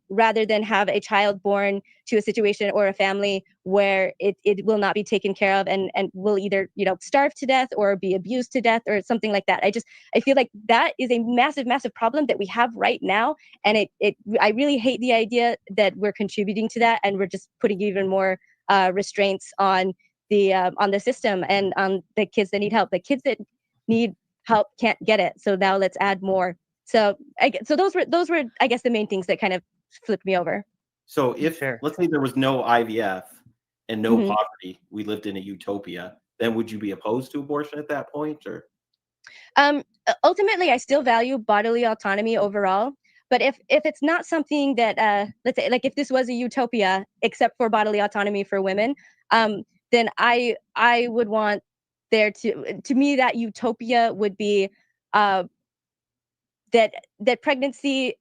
S4: rather than have a child born to a situation or a family where it will not be taken care of, and will either starve to death or be abused to death or something like that. I feel like that is a massive problem that we have right now, and I really hate the idea that we're contributing to that, and we're just putting even more restraints on the system, and on the kids that need help. The kids that need help can't get it, so now let's add more. So those were I guess the main things that kind of flipped me over.
S6: So if
S3: Sure.
S6: let's say there was no IVF and no
S4: Mhm.
S6: poverty, we lived in a utopia, then would you be opposed to abortion at that point? Or
S4: Ultimately, I still value bodily autonomy overall. But if it's not something that, let's say, like if this was a utopia except for bodily autonomy for women, then I would want there to me, that utopia would be uh, that pregnancy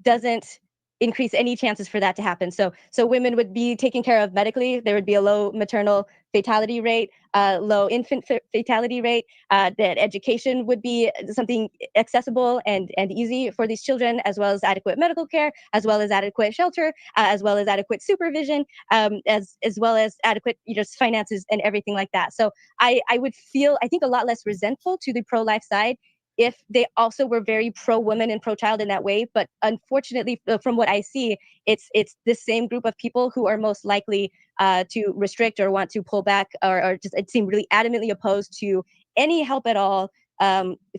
S4: doesn't increase any chances for that to happen. So women would be taken care of medically. There would be a low maternal fatality rate, low infant fatality rate. That education would be something accessible and easy for these children, as well as adequate medical care, as well as adequate shelter, as well as adequate supervision, as well as adequate finances and everything like that. So I would feel, I think, a lot less resentful to the pro-life side if they also were very pro-woman and pro-child in that way. But unfortunately, from what I see, it's the same group of people who are most likely to restrict or want to pull back, or just seem really adamantly opposed to any help at all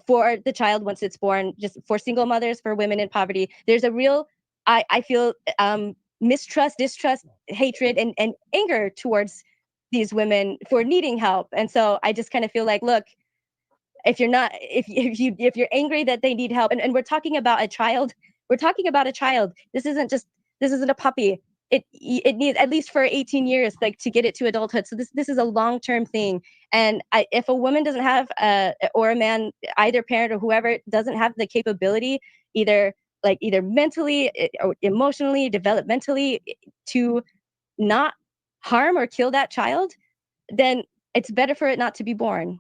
S4: for the child once it's born. Just for single mothers, for women in poverty, there's a real, I feel, mistrust, distrust, hatred, and anger towards these women for needing help. And so I just kind of feel like, look, if you're angry that they need help, and we're talking about a child, this isn't a puppy. It needs at least for 18 years, like, to get it to adulthood. So this is a long-term thing. And if a woman doesn't have or a man, either parent or whoever, doesn't have the capability, either mentally or emotionally, developmentally, to not harm or kill that child, then it's better for it not to be born.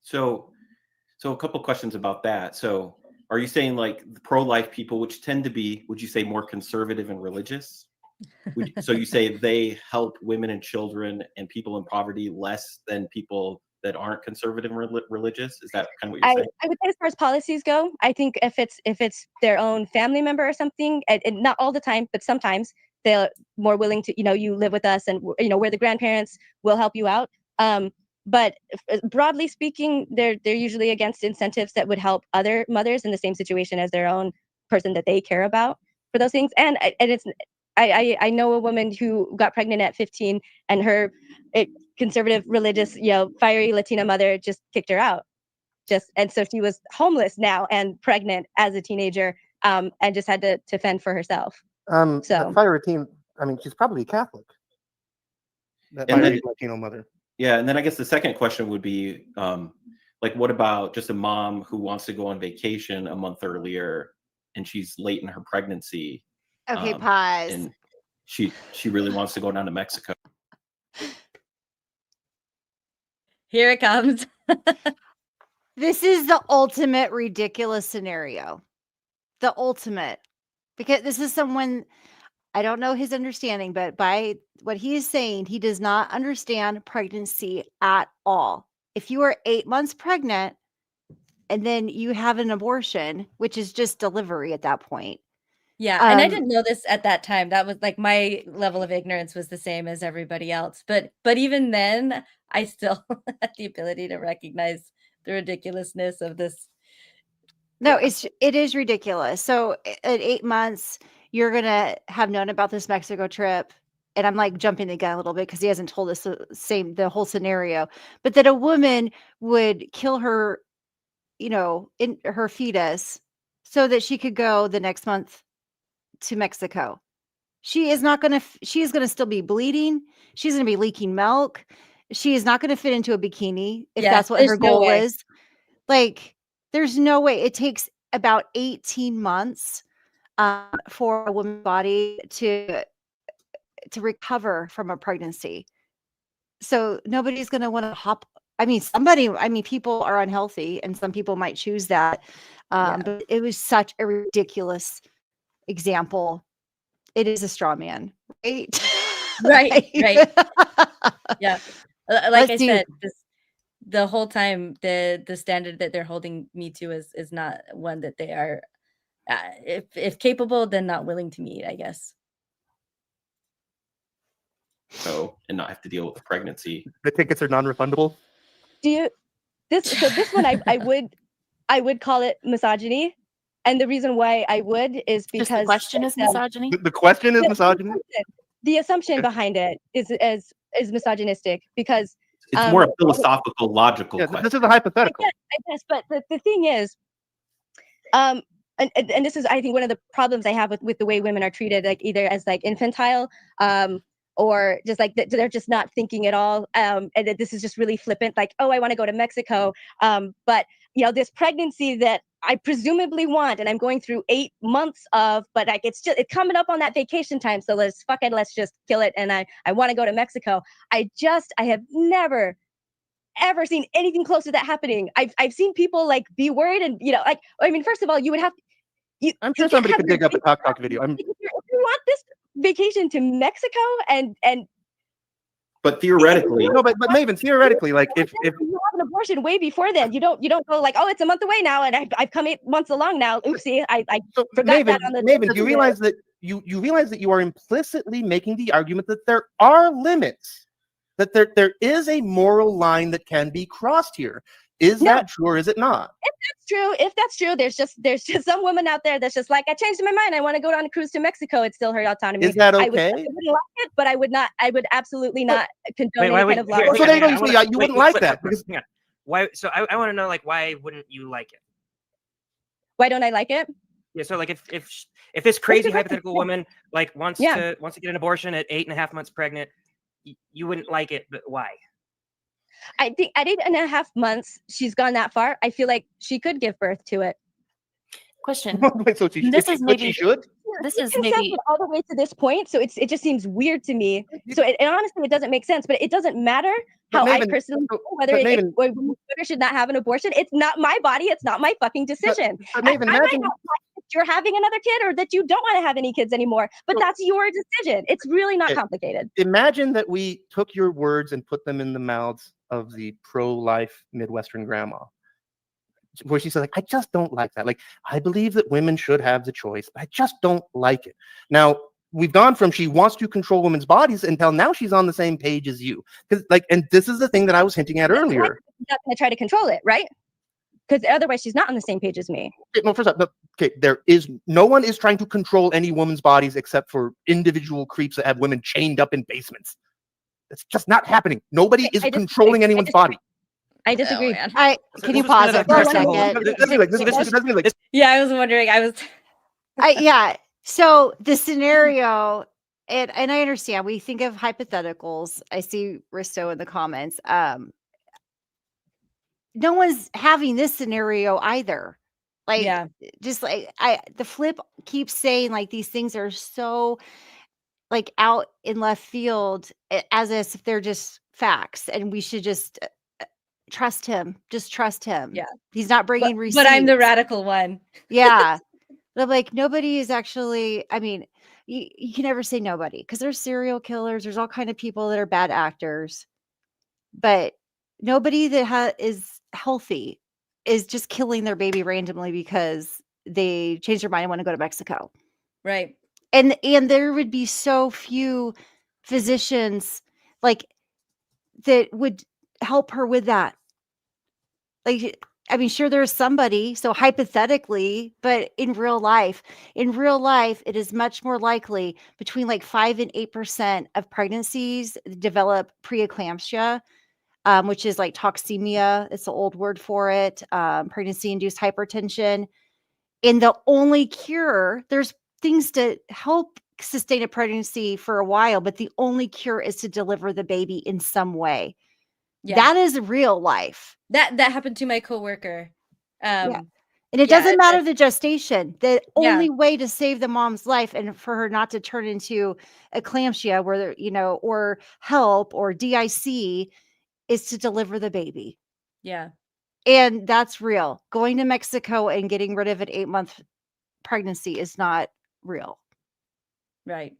S6: so a couple questions about that. So are you saying, like, the pro-life people, which tend to be, would you say, more conservative and religious? So you say they help women and children and people in poverty less than people that aren't conservative and religious? Is that kind of what you're saying?
S4: I would say as far as policies go, I think if it's their own family member or something, and not all the time, but sometimes they're more willing to, you live with us, and we're the grandparents, we'll help you out. But broadly speaking, they're usually against incentives that would help other mothers in the same situation as their own person that they care about for those things. And it's I know a woman who got pregnant at 15, and her conservative, religious, fiery Latina mother just kicked her out. And so she was homeless now and pregnant as a teenager, and just had to fend for herself.
S7: That fiery teen, I mean, she's probably Catholic. That fiery Latino mother.
S6: Yeah, and then I guess the second question would be, like, what about just a mom who wants to go on vacation a month earlier, and she's late in her pregnancy?
S2: Okay, pause.
S6: And she really wants to go down to Mexico.
S1: Here it comes.
S2: This is the ultimate ridiculous scenario. The ultimate. Because this is someone, I don't know his understanding, but by what he is saying, he does not understand pregnancy at all. If you are 8 months pregnant and then you have an abortion, which is just delivery at that point.
S1: Yeah, and I didn't know this at that time. That was like my level of ignorance was the same as everybody else. But even then, I still had the ability to recognize the ridiculousness of this.
S2: No, it is ridiculous. So at 8 months, you're gonna have known about this Mexico trip, and I'm like jumping the gun a little bit because he hasn't told us the whole scenario. But that a woman would kill her, in her fetus, so that she could go the next month to Mexico. She is not gonna. She is gonna still be bleeding. She's gonna be leaking milk. She is not gonna fit into a bikini if that's what her goal is. Like, there's no way. It takes about 18 months for a woman's body to recover from a pregnancy. So nobody's going to want to hop. People are unhealthy, and some people might choose that. But it was such a ridiculous example. It is a straw man, right?
S1: Right. Yeah. Like I said, the whole time, the standard that they're holding me to is not one that they are, if capable, then not willing to meet, I guess.
S6: So, and not have to deal with the pregnancy.
S7: The tickets are non-refundable.
S4: This one I would call it misogyny, and the reason why I would is because
S5: the question is misogyny.
S7: The question is misogyny.
S4: The assumption behind it is misogynistic because
S6: it's more a philosophical, logical question.
S7: This is a hypothetical.
S4: I guess, but the thing is, and this is, I think, one of the problems I have with the way women are treated, like either as like infantile, or just like they're just not thinking at all, and that this is just really flippant, like, oh, I want to go to Mexico, but this pregnancy that I presumably want, and I'm going through 8 months of, but like it's coming up on that vacation time, so let's just kill it, and I want to go to Mexico. I have never ever seen anything close to that happening. I've seen people like be worried, and first of all, you would have.
S7: I'm sure somebody could dig up a talk video.
S4: If you want this vacation to Mexico and
S6: but theoretically,
S7: no, but Maven, theoretically, like if
S4: you have an abortion way before then, you don't go like, oh, it's a month away now, and I've come 8 months along now. Oopsie, I forgot
S7: Maven,
S4: that on the.
S7: Maven, you realize that you realize that you are implicitly making the argument that there are limits, that there is a moral line that can be crossed here. Is that true or is it not?
S4: If that's true, there's just some woman out there that's just like, I changed my mind. I want to go on a cruise to Mexico. It's still her autonomy.
S7: Is that okay?
S4: I wouldn't like it, but I would absolutely not condone any kind of law.
S7: So there you go. You wouldn't like that because
S3: why? So I want to know, like, why wouldn't you like it?
S4: Why don't I like it?
S3: Yeah. So like, if this crazy hypothetical woman like wants to get an abortion at 8.5 months pregnant, you wouldn't like it, but why?
S4: I think at 8.5 months, she's gone that far. I feel like she could give birth to it.
S5: Question.
S7: So she should.
S5: This is
S4: maybe all the way to this point, so it just seems weird to me. So honestly, it doesn't make sense. But it doesn't matter how I personally feel whether whether should not have an abortion. It's not my body. It's not my fucking decision.
S7: But Maven,
S4: I might not like that you're having another kid or that you don't want to have any kids anymore. But that's your decision. It's really not complicated.
S7: Imagine that we took your words and put them in the mouths of the pro-life Midwestern grandma, where she said, like, I just don't like that. Like, I believe that women should have the choice, but I just don't like it. Now, we've gone from she wants to control women's bodies until now she's on the same page as you. And this is the thing that I was hinting at earlier.
S4: She's not going to try to control it, right? Because otherwise she's not on the same page as me.
S7: No, first up, there is no one is trying to control any woman's bodies except for individual creeps that have women chained up in basements. That's just not happening. Nobody is controlling anyone's body.
S4: I disagree.
S2: Can you pause it for a second?
S1: Yeah, I was wondering.
S2: Yeah. So the scenario, and I understand, we think of hypotheticals. I see Risto in the comments. No one's having this scenario either. Like,
S1: Yeah.
S2: just like the flip keeps saying like these things are so like out in left field, as if they're just facts, and we should just trust him. Just trust him.
S1: Yeah.
S2: He's not bringing receipts.
S1: But I'm the radical one.
S2: Yeah. But like nobody is actually, I mean, you can never say nobody because there's serial killers. There's all kind of people that are bad actors, but nobody that is healthy is just killing their baby randomly because they change their mind and want to go to Mexico.
S1: Right.
S2: And there would be so few physicians like that would help her with that. Like, I mean, sure, there's somebody, so hypothetically, but in real life, it is much more likely between like 5 and 8% of pregnancies develop preeclampsia, which is like toxemia. It's the old word for it, pregnancy-induced hypertension. And the only cure, there's things to help sustain a pregnancy for a while, but the only cure is to deliver the baby in some way.
S1: Yeah.
S2: That is real life.
S1: That happened to my coworker.
S2: Yeah. And it doesn't matter the gestation. The only way to save the mom's life and for her not to turn into eclampsia, where, or HELP or DIC, is to deliver the baby.
S1: Yeah.
S2: And that's real. Going to Mexico and getting rid of an 8-month pregnancy is not real.
S1: Right.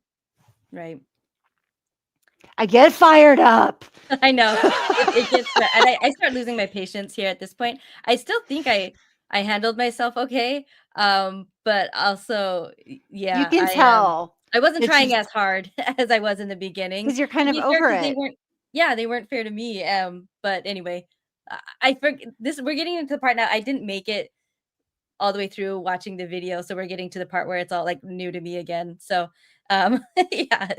S1: Right.
S2: I get fired up.
S1: I know. It gets, and I start losing my patience here at this point. I still think I handled myself okay. But also, yeah.
S2: You can tell.
S1: I wasn't trying as hard as I was in the beginning.
S2: Because you're kind of over it.
S1: They weren't fair to me. But anyway, I forget this. We're getting into the part now. I didn't make it all the way through watching the video, so we're getting to the part where it's all like new to me again. So yeah,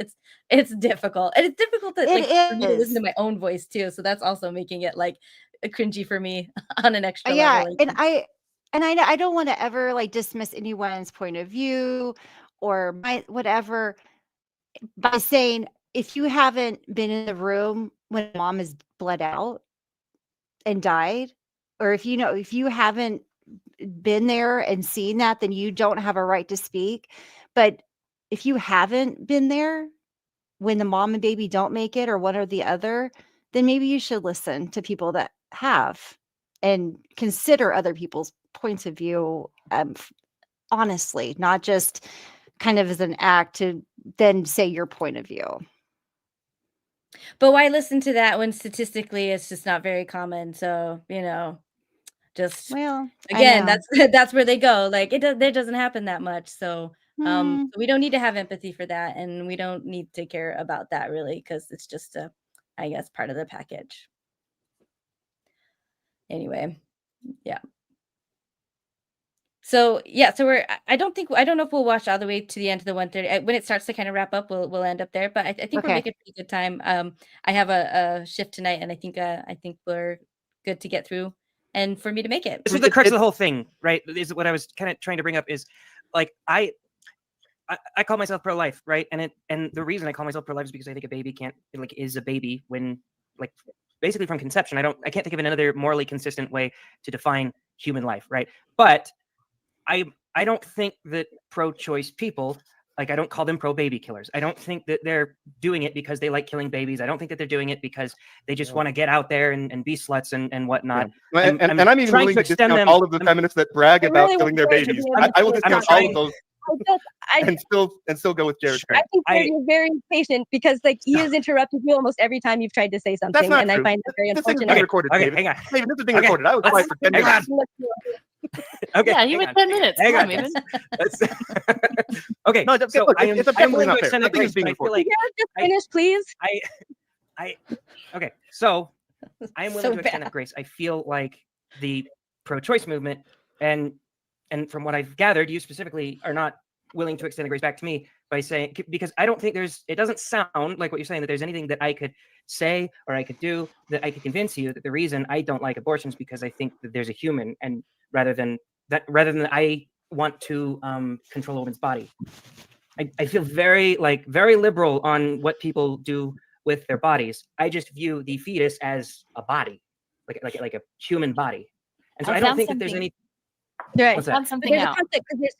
S1: it's difficult, and it's difficult to for me to listen to my own voice too, so that's also making it like cringy for me on an extra level.
S2: And I don't want to ever like dismiss anyone's point of view or my whatever by saying, if you haven't been in the room when mom is bled out and died, or if you haven't been there and seen that, then you don't have a right to speak. But if you haven't been there when the mom and baby don't make it, or one or the other, then maybe you should listen to people that have and consider other people's points of view, honestly, not just kind of as an act to then say your point of view.
S1: But why listen to that when statistically it's just not very common? So, just again, that's where they go. Like there doesn't happen that much. So we don't need to have empathy for that, and we don't need to care about that really, because it's just I guess part of the package. Anyway, yeah. So I don't know if we'll watch all the way to the end of the 1:30. When it starts to kind of wrap up, we'll end up there. But I think we're making pretty good time. I have a shift tonight, and I think we're good to get through, and for me to make it.
S3: This is the crux of the whole thing, right? Is what I was kind of trying to bring up is like I call myself pro-life, right? And the reason I call myself pro-life is because I think a baby is a baby when basically from conception. I can't think of another morally consistent way to define human life, right? But I don't think that pro-choice people, like, I don't call them pro-baby killers. I don't think that they're doing it because they like killing babies. I don't think that they're doing it because they just want to get out there and be sluts and whatnot.
S7: Yeah. I'm even willing to discount all of the feminists that brag about killing their babies. I will discount all of those. and still go with Jared's
S4: I
S7: train.
S4: think Jared, you're very patient because like he has interrupted you almost every time you've tried to say something,
S7: That's not
S4: and
S7: true.
S4: I find that very
S7: This thing is
S4: unfortunate.
S7: being recorded,
S3: Okay,
S7: David.
S3: hang on.
S7: David, this is being
S3: Okay,
S7: recorded. I was quiet for 10
S3: hang
S7: minutes.
S3: on. Okay,
S5: Yeah, you
S3: hang
S5: went
S3: on.
S5: 10 minutes.
S3: Hang
S5: Come
S3: on.
S5: on, Maven.
S3: Let's- okay,
S7: No,
S3: so
S7: look,
S3: I am
S7: it's
S3: I'm
S7: definitely
S3: willing
S7: not
S3: to
S7: fair.
S3: extend that
S7: Nothing is
S3: grace,
S7: being
S3: but I feel
S7: recorded.
S3: like
S4: Jared, just finish, please.
S3: okay, so I am willing
S1: So
S3: to extend that grace. I feel like the pro-choice movement and from what I've gathered, you specifically are not willing to extend the grace back to me by saying, because I don't think it doesn't sound like what you're saying that there's anything that I could say or I could do that I could convince you that the reason I don't like abortions because I think that there's a human, and rather than I want to control a woman's body. I feel very liberal on what people do with their bodies. I just view the fetus as a body, like a human body, and so I don't think that there's any.
S4: Right.
S3: What's
S5: I
S3: that?
S5: found something
S4: There's a
S5: out.
S4: concept because there's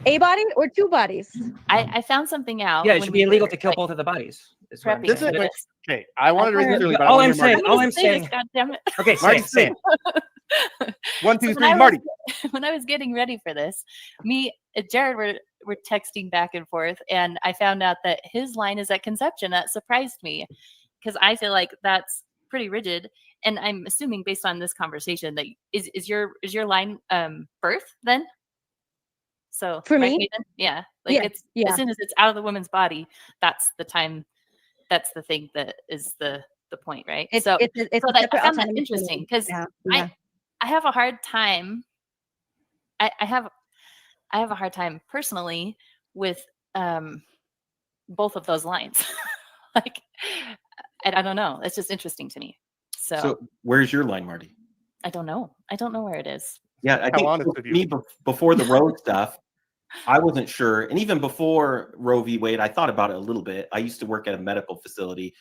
S4: a body or two bodies.
S5: I found something out.
S3: Yeah, it
S5: when
S3: should
S5: we
S3: be illegal
S5: were,
S3: to kill
S5: like,
S3: both of the bodies. Is what I'm
S5: prepping
S7: This
S3: saying.
S7: is
S5: for
S7: like,
S5: this.
S7: okay, I wanted to read this early, but I
S3: All
S7: want
S3: I'm
S7: to hear Marty.
S3: saying- all
S5: I'm
S3: I'm
S5: saying
S3: saying-
S5: is, God damn it.
S3: Okay, say
S7: Marty,
S3: it, say it.
S7: 1, 2,
S5: So
S7: 3, Marty.
S5: when I was getting ready for this, me and Jared were texting back and forth, and I found out that his line is at conception. That surprised me because I feel like that's pretty rigid. And I'm assuming based on this conversation that is your line birth then? So
S4: For
S5: right,
S4: me?
S5: Nathan? Yeah. Like it's as soon as it's out of the woman's body, that's the time, that's the thing that is the point, right?
S4: It's
S5: so
S4: a
S5: I
S4: separate
S5: found that
S4: autonomous
S5: interesting
S4: unit.
S5: because
S4: Yeah.
S5: I have a hard time. I have a hard time personally with both of those lines. Like I don't know. It's just interesting to me.
S6: So where's your line, Marty?
S5: I don't know. I don't know where it is.
S6: Yeah, I think
S7: honest
S6: for
S7: of you.
S6: me before the road stuff, I wasn't sure. And even before Roe v. Wade, I thought about it a little bit. I used to work at a medical facility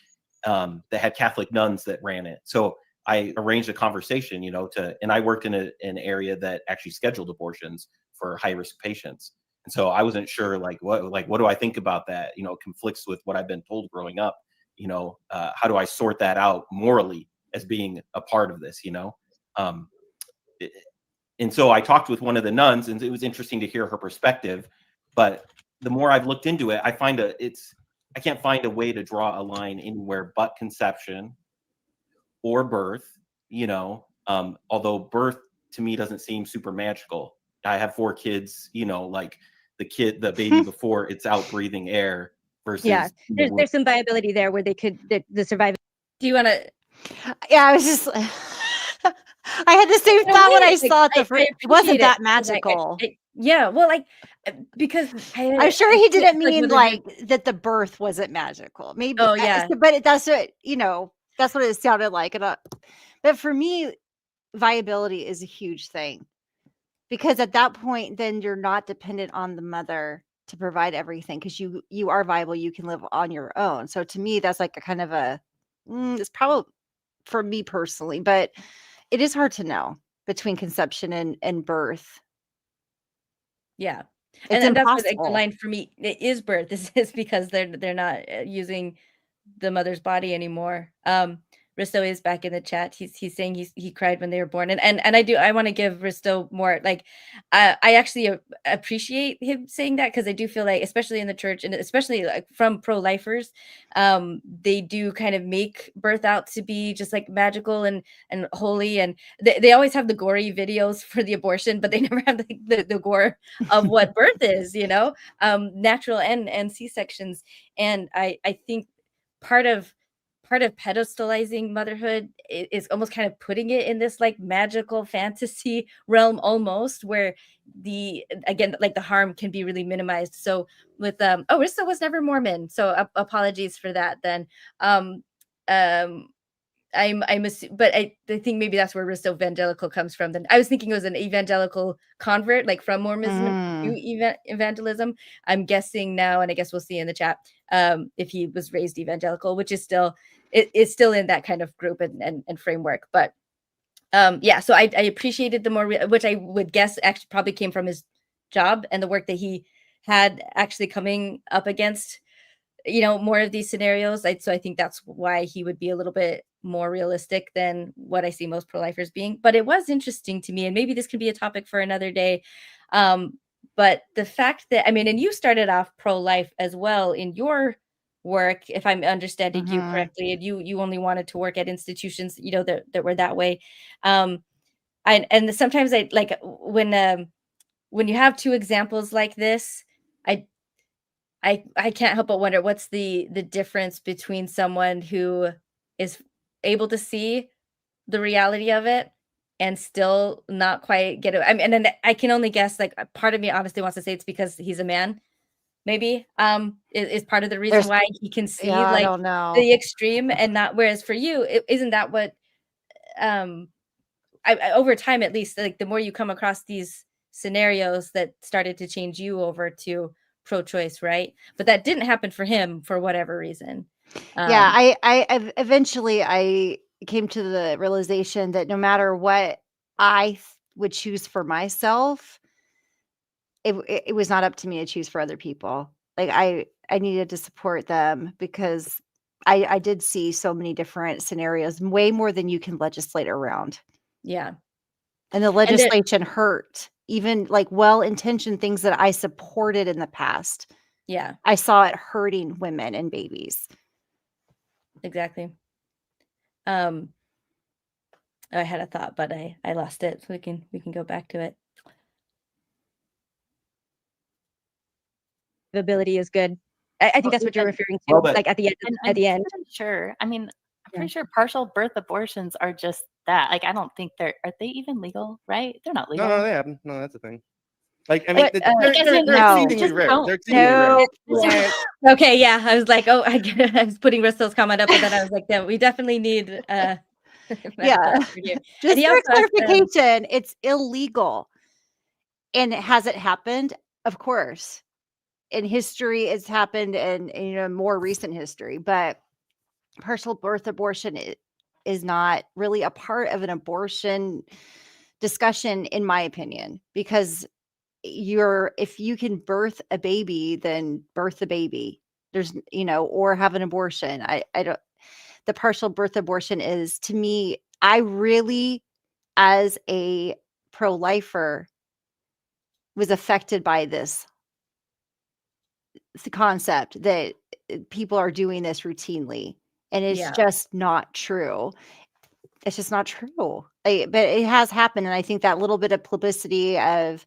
S6: that had Catholic nuns that ran it. So I arranged a conversation, and I worked in an area that actually scheduled abortions for high risk patients. And so I wasn't sure, what do I think about that? It conflicts with what I've been told growing up. How do I sort that out morally as being a part of this? And so I talked with one of the nuns, and it was interesting to hear her perspective. But the more I've looked into it, I can't find a way to draw a line anywhere but conception or birth. Although birth to me doesn't seem super magical. I have 4 kids. Like the baby before it's out breathing air versus
S4: there's some viability there where they could the survival.
S1: Do you want to?
S2: Yeah, I was just. I had the same thought when I saw it. It wasn't that magical.
S1: Yeah, well, because
S2: I'm sure he didn't mean that the birth wasn't magical. Maybe.
S1: Oh yeah,
S2: but that's what that's what it sounded like. But for me, viability is a huge thing because at that point, then you're not dependent on the mother to provide everything because you are viable. You can live on your own. So to me, that's like a kind of it's probably for me personally, but it is hard to know between conception and birth.
S1: Yeah.
S2: It's
S1: And that's what, the
S2: impossible.
S1: line for me is birth. This is because they're not using the mother's body anymore. Risto is back in the chat. He's saying he cried when they were born, and I want to give Risto more. I actually appreciate him saying that because I do feel like, especially in the church and especially from pro-lifers, they do kind of make birth out to be just like magical and holy, and they always have the gory videos for the abortion, but they never have the gore of what birth is, natural and C-sections. And I think part of pedestalizing motherhood is almost kind of putting it in this like magical fantasy realm almost, where the harm can be really minimized. So with Rissa was never Mormon, so apologies for that then. But I think maybe that's where Risto evangelical comes from. Then I was thinking it was an evangelical convert, like from Mormonism to evangelism. I'm guessing now, and I guess we'll see in the chat if he was raised evangelical, which is still it's still in that kind of group and framework. But so I appreciated the more which I would guess actually probably came from his job and the work that he had actually coming up against more of these scenarios. So I think that's why he would be a little bit more realistic than what I see most pro-lifers being. But it was interesting to me, and maybe this could be a topic for another day. But But the fact that, I mean, and you started off pro-life as well in your work, if I'm understanding you
S2: Mhm.
S1: correctly, and you only wanted to work at institutions, you know, that were that way. And sometimes I like when you have two examples like this, I I can't help but wonder what's the difference between someone who is able to see the reality of it and still not quite get it. I mean, and then I can only guess, like, a part of me honestly wants to say it's because he's a man, maybe, is part of the reason
S2: There's
S1: why he can see,
S2: yeah, I
S1: like,
S2: don't know.
S1: the extreme and not, whereas for you, isn't that what, um I over time, at least, like, the more you come across these scenarios that started to change you over to pro-choice, right? But that didn't happen for him for whatever reason.
S2: Yeah,
S1: Um,
S2: eventually I came to the realization that no matter what would choose for myself, it was not up to me to choose for other people. Like I needed to support them because I did see so many different scenarios, way more than you can legislate around.
S1: yeah,
S2: And the
S1: and there
S2: legislation hurt, even like well-intentioned things that I supported in the past.
S1: yeah,
S2: I saw it hurting women and babies.
S1: exactly. Um, I had a thought, but I lost it, so we can go back to it.
S4: Ability is good. I think
S5: Well,
S4: that's what you're
S5: and
S4: referring
S6: Well,
S4: to,
S6: but
S4: like, at the end
S5: and
S4: at
S5: I'm
S4: the end.
S5: pretty sure. I mean, I'm
S4: Yeah.
S5: pretty sure partial birth abortions are just that. Like, I don't think are they even legal, right? They're not
S7: No,
S5: legal.
S7: they haven't. No, that's the thing. Like, I mean,
S4: But,
S5: Like, as in,
S2: No.
S7: they're exceedingly
S5: just
S7: rare.
S5: don't
S7: They're exceedingly rare.
S2: No.
S1: Where okay, yeah, I was like, "Oh, I was putting Bristol's comment up, but then I was like, "Yeah, we definitely need, medical
S2: Yeah.
S1: expert here." And
S2: Just
S1: he
S2: for
S1: also asked,
S2: clarification, it's illegal. And has it happened? Of course. In history, it's happened in more recent history, but partial birth abortion is not really a part of an abortion discussion, in my opinion, because if you can birth a baby, then birth a baby. There's, or have an abortion. I don't, the partial birth abortion is, to me, I really, as a pro-lifer, was affected by this the concept that people are doing this routinely, and it's
S1: yeah,
S2: just not true. It's just not true. But it has happened, and I think that little bit of publicity of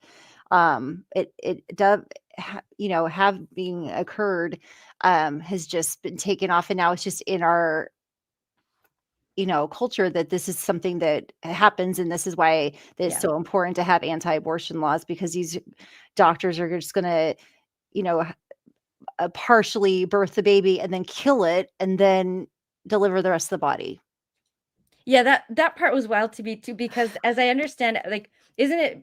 S2: it does have being occurred has just been taken off, and now it's just in our culture that this is something that happens, and this is why it's
S1: yeah.
S2: so important to have anti-abortion laws, because these doctors are just going to you know partially birth the baby and then kill it and then deliver the rest of the body.
S1: Yeah, that part was wild to me too, because as I understand it, like, isn't it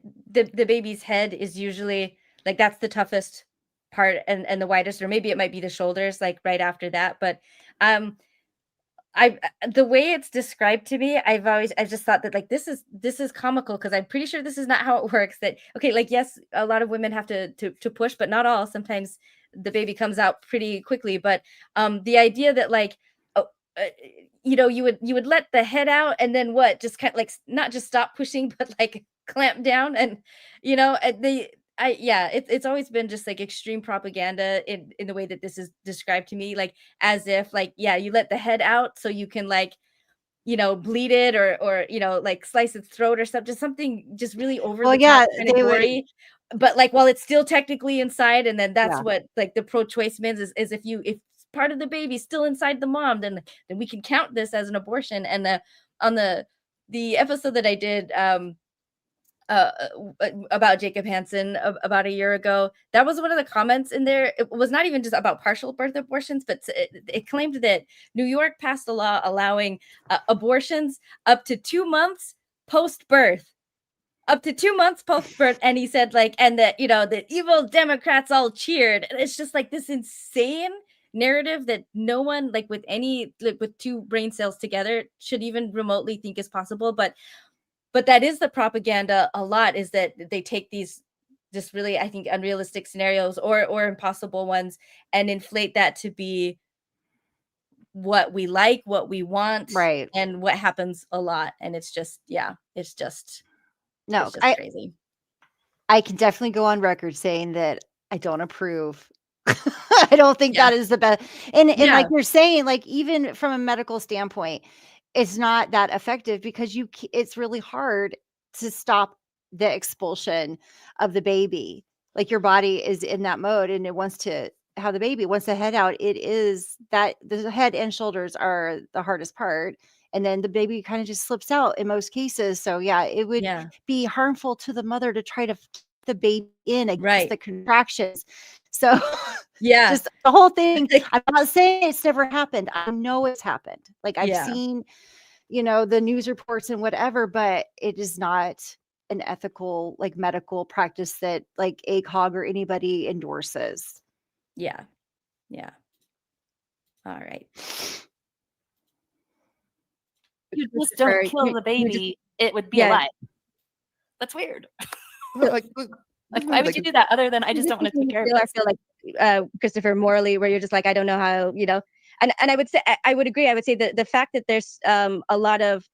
S1: the baby's head is usually, like, that's the toughest part and the widest, or maybe it might be the shoulders, like, right after that, but, um, the way it's described to me, I've just thought that, like, this is comical, because 'cause I'm pretty sure this is not how it works, that okay, like, yes, a lot of women have to push, but not all. Sometimes the baby comes out pretty quickly, but, the idea that, like, oh, uh, you would let the head out and then what? Just kind of like, not just stop pushing, but, like, clamp down and, the yeah, it's always been just, like, extreme propaganda in the way that this is described to me, like, as if, like, yeah, you let the head out so you can, like, bleed it, or like, slice its throat or something, just something just really over
S2: Well,
S1: the
S2: yeah,
S1: top, kind of
S2: they would.
S1: gory, but, like, while it's still technically inside, and then that's
S2: Yeah.
S1: what, like, the pro-choice means, is if part of the baby's still inside the mom, then we can count this as an abortion. And on the episode that I did, about Jacob Hansen about a year ago. That was one of the comments in there. It was not even just about partial birth abortions, but it claimed that New York passed a law allowing abortions up to 2 months post birth. Up to 2 months post birth, and he said, like, and that, the evil Democrats all cheered. And it's just like this insane narrative that no one, like, with two brain cells together, should even remotely think is possible. But that is the propaganda a lot, is that they take these just really, I think, unrealistic scenarios, or impossible ones, and inflate that to be what we like, what we want,
S2: Right.
S1: and what happens a lot. And it's just, yeah, it's just
S2: No,
S1: crazy.
S2: I can definitely go on record saying that I don't approve. I don't think
S1: Yeah.
S2: that is the best. And
S1: Yeah.
S2: like you're saying, like even from a medical standpoint, it's not that effective because it's really hard to stop the expulsion of the baby. Like your body is in that mode and it wants to have the baby, wants to head out. It is that the head and shoulders are the hardest part. And then the baby kind of just slips out in most cases. So yeah, it would
S1: Yeah.
S2: be harmful to the mother to try to keep the baby in against
S1: Right.
S2: the contractions. So
S1: Yeah.
S2: just the whole thing. I'm not saying it's never happened. I know it's happened. Like I've
S1: Yeah.
S2: seen, the news reports and whatever, but it is not an ethical, like medical practice that like ACOG or anybody endorses.
S1: Yeah. Yeah. All right.
S5: You just don't
S4: Christopher,
S5: kill
S4: you-
S5: the
S4: you just-
S5: baby, it would be
S4: Yeah.
S5: alive. That's weird.
S7: Like,
S5: Like, why would you do that other than I just don't want to take care of
S4: I
S5: this?
S4: feel like Christopher, morally, where you're just like, I don't know how, and I would say I would agree. I would say that the fact that there's a lot of,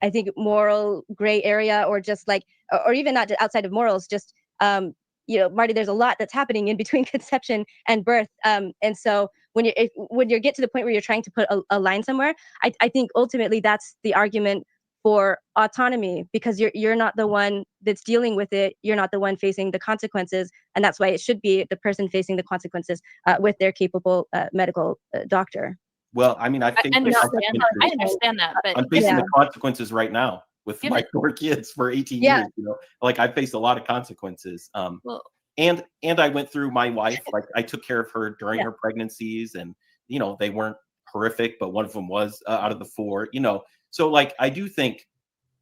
S4: I think, moral gray area, or just like, or even not outside of morals, just Marty, there's a lot that's happening in between conception and birth, and so when you get to the point where you're trying to put a line somewhere, I think ultimately that's the argument for autonomy, because you're not the one that's dealing with it, you're not the one facing the consequences, and that's why it should be the person facing the consequences with their capable medical doctor.
S6: Well, I mean, I
S5: I
S6: think
S5: understand that, but
S6: I'm facing
S4: Yeah.
S6: the consequences right now with
S5: Yeah,
S6: my
S5: but-
S6: 4 kids for 18
S4: Yeah.
S6: years. Like I faced a lot of consequences.
S5: well,
S6: And I went through my wife. Like I took care of her during
S4: Yeah.
S6: her pregnancies, and they weren't horrific, but one of them was out of the 4. So like I do think,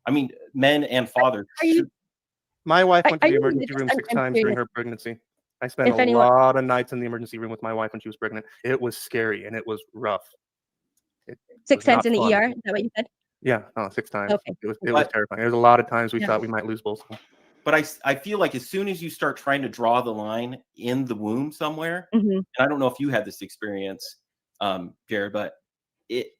S6: I mean, men and fathers.
S4: Are you-
S7: My wife went to
S4: Are
S7: the
S4: you
S7: emergency
S4: just-
S7: room
S4: I'm
S7: 6 times during
S4: curious.
S7: her pregnancy. I spent
S4: If
S7: a
S4: anyone-
S7: lot of nights in the emergency room with my wife when she was pregnant. It was scary and it was rough. It
S4: 6
S7: was
S4: times
S7: not
S4: in the
S7: fun.
S4: ER? Is that what you said?
S7: Yeah, 6 times.
S4: Okay.
S7: It was
S6: But-
S7: terrifying. There's a lot of times we
S4: Yeah.
S7: thought we might lose both of them.
S6: But I feel like as soon as you start trying to draw the line in the womb somewhere,
S4: Mhm.
S6: and I don't know if you had this experience, Jared, but it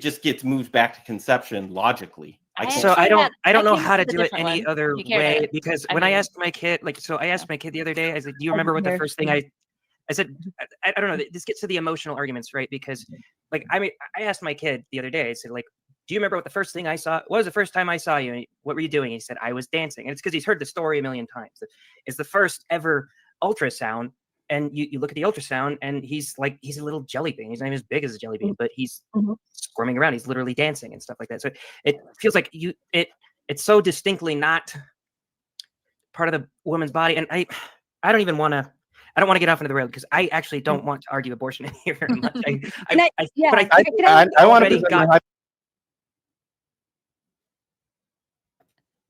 S6: just gets moved back to conception logically.
S5: I
S6: can't-
S3: So I
S5: actually
S3: don't
S5: had-
S3: know
S5: I came
S3: how
S5: up
S3: to
S5: with a
S3: do it
S5: different
S3: any
S5: one,
S3: other
S5: if you care
S3: way,
S5: to-
S3: because
S5: I
S3: when I
S5: mean-
S3: asked my kid, I asked my kid the other day, I said, do you remember what the
S4: hear.
S3: first thing I said, I don't know, this gets to the emotional arguments, right? Because like, I asked my kid the other day, I said, like, do you remember what the first thing I saw? What was the first time I saw you? And what were you doing? He said, I was dancing. And it's because he's heard the story a million times. It's the first ever ultrasound. And you look at the ultrasound and he's a little jelly bean. He's not even as big as a jelly bean, but he's
S4: Mhm.
S3: squirming around. He's literally dancing and stuff like that. So it feels like it's so distinctly not part of the woman's body. And I don't even want to. I don't want to get off into the road because I actually don't want to argue abortion in here very much. But I think
S7: I want to
S3: already
S7: present
S3: got-
S7: my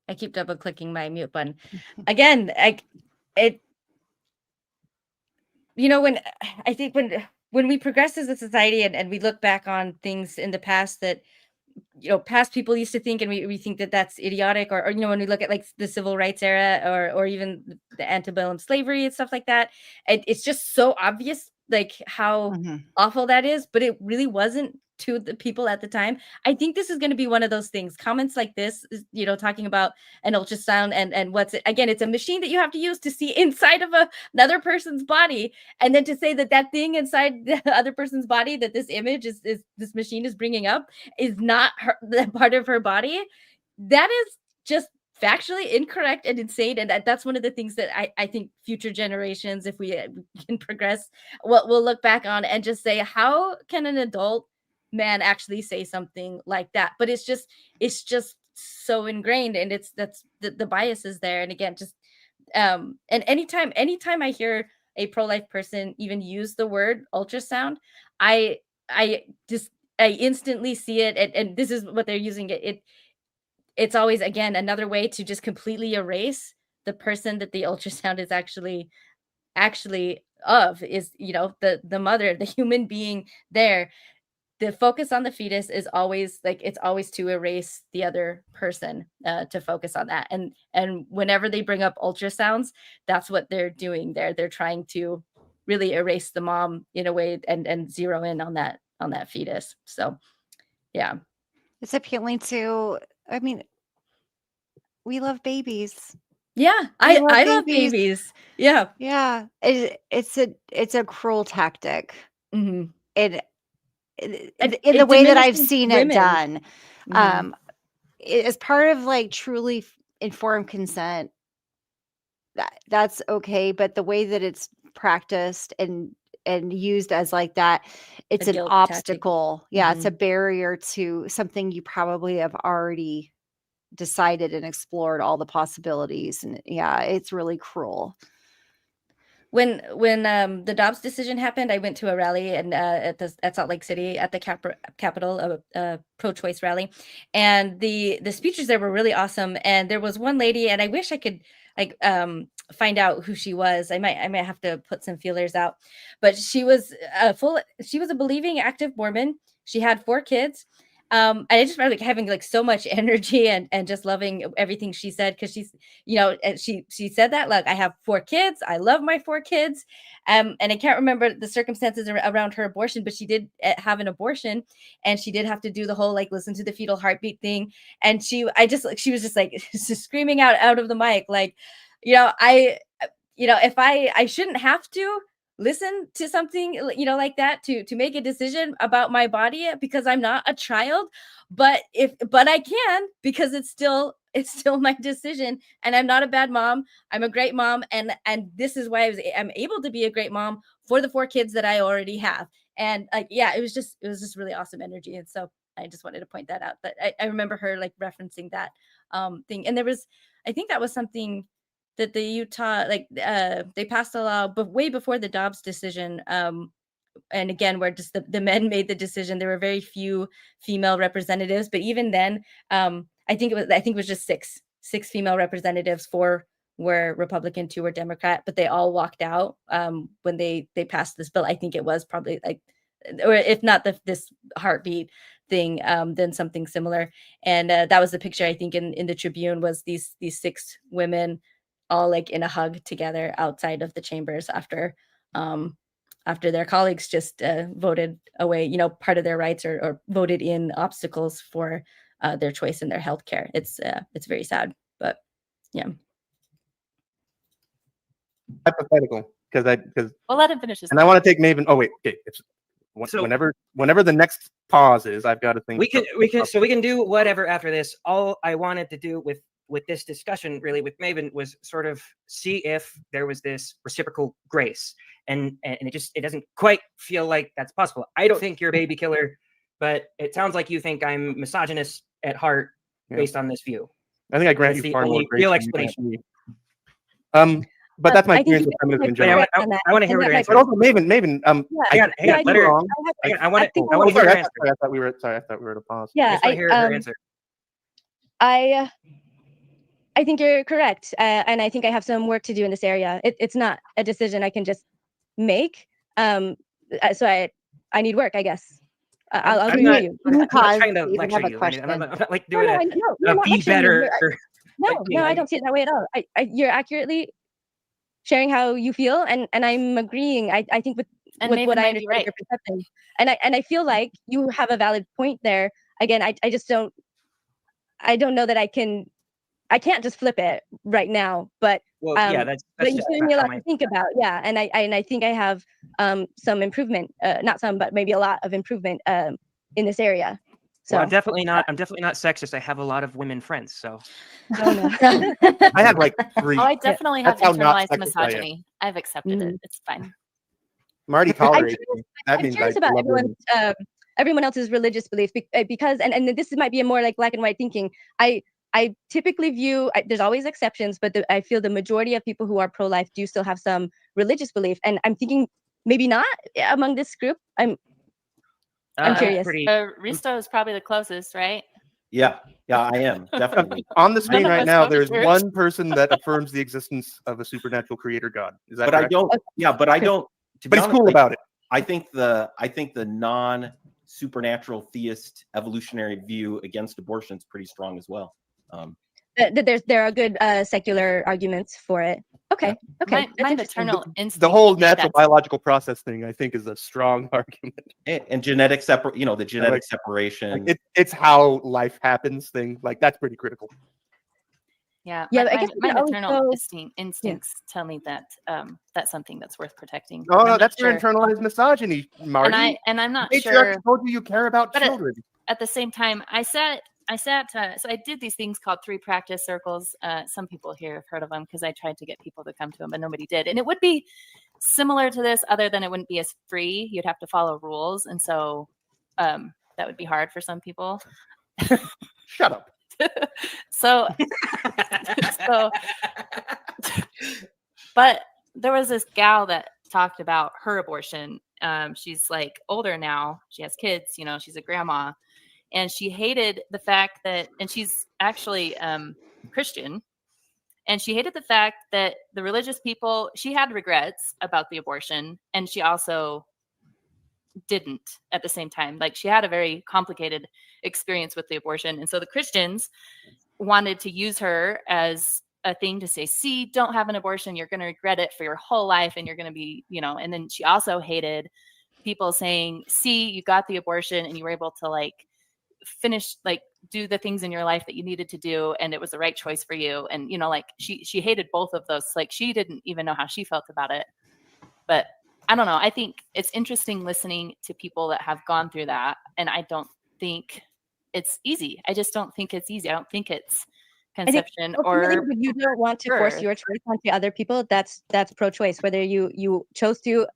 S1: I keep double clicking my mute button. Again, when I think when we progress as a society and we look back on things in the past that past people used to think, and we think that that's idiotic, or when we look at like the civil rights era or even the antebellum slavery and stuff like that, it's just so obvious like how
S2: Mhm.
S1: awful that is, but it really wasn't to the people at the time. I think this is going to be one of those things. Comments like this, talking about an ultrasound and what's it again? It's a machine that you have to use to see inside of another person's body, and then to say that thing inside the other person's body, that this image is this machine is bringing up, is not that part of her body. That is just factually incorrect and insane, and that's one of the things that I think future generations, if we can progress, we'll look back on and just say, how can an adult man actually say something like that? But it's just so ingrained, and that's the bias is there. And again, just and anytime I hear a pro-life person even use the word ultrasound, I instantly see it, and this is what they're using it's always, again, another way to just completely erase the person that the ultrasound is actually of, is the mother, the human being there. The focus on the fetus is always it's always to erase the other person, to focus on that. And whenever they bring up ultrasounds, that's what they're doing there. They're trying to really erase the mom in a way, and zero in on that fetus. So yeah.
S2: It's appealing to, I mean, we love babies.
S1: Yeah,
S2: They
S1: I love babies. Yeah.
S2: Yeah, it's a cruel tactic.
S1: Mhm.
S2: It
S1: And
S2: in the
S1: it
S2: way that I've
S1: diminishes
S2: seen it
S1: women.
S2: done,
S1: Mhm.
S2: as part of like truly informed consent, that's okay. But the way that it's practiced and used as like that,
S1: A
S2: it's an
S1: guilt tactic.
S2: obstacle. Yeah, it's a
S1: Mhm.
S2: barrier to something you probably have already decided and explored all the possibilities. And yeah, it's really cruel.
S1: When the Dobbs decision happened, I went to a rally and at Salt Lake City at the Capitol, a pro-choice rally, and the speeches there were really awesome. And there was one lady, and I wish I could like find out who she was. I might have to put some feelers out, but she was she was a believing active Mormon. She had 4 kids. And I just found like having like so much energy and just loving everything she said, because she's, you know, and she said that, like, I have 4 kids, I love my 4 kids. And I can't remember the circumstances around her abortion, but she did have an abortion, and she did have to do the whole like listen to the fetal heartbeat thing. And she was just like just screaming out of the mic, like, you know, if I shouldn't have to listen to something, you know, like that to make a decision about my body because I'm not a child, but I can, because it's still my decision, and I'm not a bad mom. I'm a great mom, and this is why I'm able to be a great mom for the 4 kids that I already have. And like, yeah, it was just really awesome energy. And so I just wanted to point that out, that I remember her like referencing that thing. And there was, I think that was something that the Utah, like, they passed a law, but way before the Dobbs decision. And again, where just the men made the decision. There were very few female representatives, but even then, I think it was just six female representatives. 4 were Republican, 2 were Democrat, but they all walked out when they passed this bill. I think it was probably like, or if not this heartbeat thing, then something similar. And that was the picture, I think, in the Tribune, was these 6 women all like in a hug together outside of the chambers um after their colleagues just voted away, you know, part of their rights, or voted in obstacles for their choice in their healthcare. It's very sad, but yeah.
S7: Hypothetical, because
S5: We'll let him finish his
S7: and I
S5: thought.
S7: want to take Maven. Oh wait, okay.
S3: So-
S7: Whenever the next pause is, I've got to think.
S3: We can do whatever after this. All I wanted to do with this discussion, really, with Maven, was sort of see if there was this reciprocal grace, and it doesn't quite feel like that's possible. I don't think you're a baby killer, but it sounds like you think I'm misogynist at heart based on this view.
S7: I think I grant
S3: That's
S7: you
S3: the
S7: far more
S3: only
S7: grace
S3: real
S7: than you grant
S3: explanation.
S7: me. But that's my
S4: I think
S7: experience
S4: you
S7: with feminism in
S4: guys are
S7: general.
S4: correct on that,
S3: I want to hear
S4: and
S3: what her
S4: that
S3: answer
S7: But
S3: is.
S7: also, Maven,
S3: Hang on,
S7: I
S3: let her.
S7: wrong.
S3: I want to.
S4: think
S3: I want to
S7: Sorry,
S3: hear her
S7: I
S3: answer.
S7: thought we were. Sorry, I thought we were at a pause.
S3: I
S4: yeah,
S3: just want to hear her answer.
S4: I think you're correct, and I think I have some work to do in this area. It's not a decision I can just make. So I need work, I guess. I'll
S3: I'm
S4: agree
S3: not.
S4: with you.
S3: I'm not
S2: Pause.
S3: trying to
S2: Steve, I have
S3: lecture
S2: a
S3: you.
S2: question.
S3: I'm not like
S4: No,
S3: doing
S4: no,
S3: a
S4: you're not
S3: be
S4: lecturing me.
S3: better.
S4: No, I don't see it that way at all. You're accurately sharing how you feel, and I'm agreeing. I think with
S5: And
S4: with
S5: Maven
S4: what I
S5: might be
S4: understand of
S5: right.
S4: your perception, and I feel like you have a valid point there. Again, I just don't. I don't know that I can't just flip it right now, but
S3: Well, yeah, that's
S4: you're
S3: just
S4: giving me a
S3: how
S4: lot to think about. Yeah, and I think I have some improvement, not some, but maybe a lot of improvement in this area. So
S3: Well, I'm definitely not. I'm definitely not sexist. I have a lot of women friends, so
S4: oh no.
S7: I have like 3.
S5: Oh, I definitely have
S7: That's how not
S5: internalized
S7: sexist I am.
S5: misogyny. I've accepted it.
S4: Mhm.
S5: It's fine.
S7: Marty
S4: I'm
S7: tolerates
S4: curious,
S7: me. That
S4: I'm
S7: means
S4: curious
S7: I
S4: about
S7: love women.
S4: everyone else's religious beliefs because and this might be a more like black and white thinking. I typically view there's always exceptions, but I feel the majority of people who are pro-life do still have some religious belief, and I'm thinking maybe not among this group. I'm curious.
S5: Risto is probably the closest, right?
S6: Yeah, I am definitely.
S7: On the screen
S5: of
S7: right
S5: us
S7: now,
S5: go to
S7: there's
S5: church.
S7: one person that affirms the existence of a supernatural creator God. Is that
S6: But I
S7: correct?
S6: don't. Yeah, but I don't. To be
S7: But he's
S6: honest,
S7: cool about it.
S6: I think the non-supernatural theist evolutionary view against abortion is pretty strong as well.
S4: There are good secular arguments for it. Okay.
S5: My
S4: That's interesting.
S5: maternal instinct.
S7: The whole
S5: would be
S7: natural
S5: that's-
S7: biological process thing, I think, is a strong argument.
S6: And genetic the genetic
S7: Like
S6: separation.
S7: it's how life happens thing. Like that's pretty critical.
S5: Yeah,
S4: Yeah, but I guess
S5: my
S4: we can always
S5: maternal
S4: go.
S5: instincts tell me that that's something that's worth protecting.
S7: Oh
S5: and
S7: no,
S5: I'm not
S7: that's your
S5: sure.
S7: internalized misogyny, Marty.
S5: And I'm not
S7: Patriarchy
S5: sure.
S7: told you care about
S5: But
S7: children.
S5: at the same time, I sat. So I did these things called 3 practice circles. Some people here have heard of them because I tried to get people to come to them, but nobody did. And it would be similar to this, other than it wouldn't be as free. You'd have to follow rules, and so that would be hard for some people.
S7: Shut up.
S5: So, but there was this gal that talked about her abortion. She's like older now. She has kids. She's a grandma. And she hated the fact that, and she's actually Christian, and she hated the fact that the religious people, she had regrets about the abortion, and she also didn't at the same time. Like, she had a very complicated experience with the abortion. And so the Christians wanted to use her as a thing to say, see, don't have an abortion. You're going to regret it for your whole life. And you're going to be, and then she also hated people saying, see, you got the abortion and you were able to finish, do the things in your life that you needed to do, and it was the right choice for you. And she hated both of those. She didn't even know how she felt about it. But I don't know, I think it's interesting listening to people that have gone through that, and I don't think it's easy. I just don't think it's easy. I don't think it's conception
S4: Ultimately,
S5: or
S4: you don't want to force
S5: birth.
S4: your choice onto other people. That's pro-choice. Whether you chose to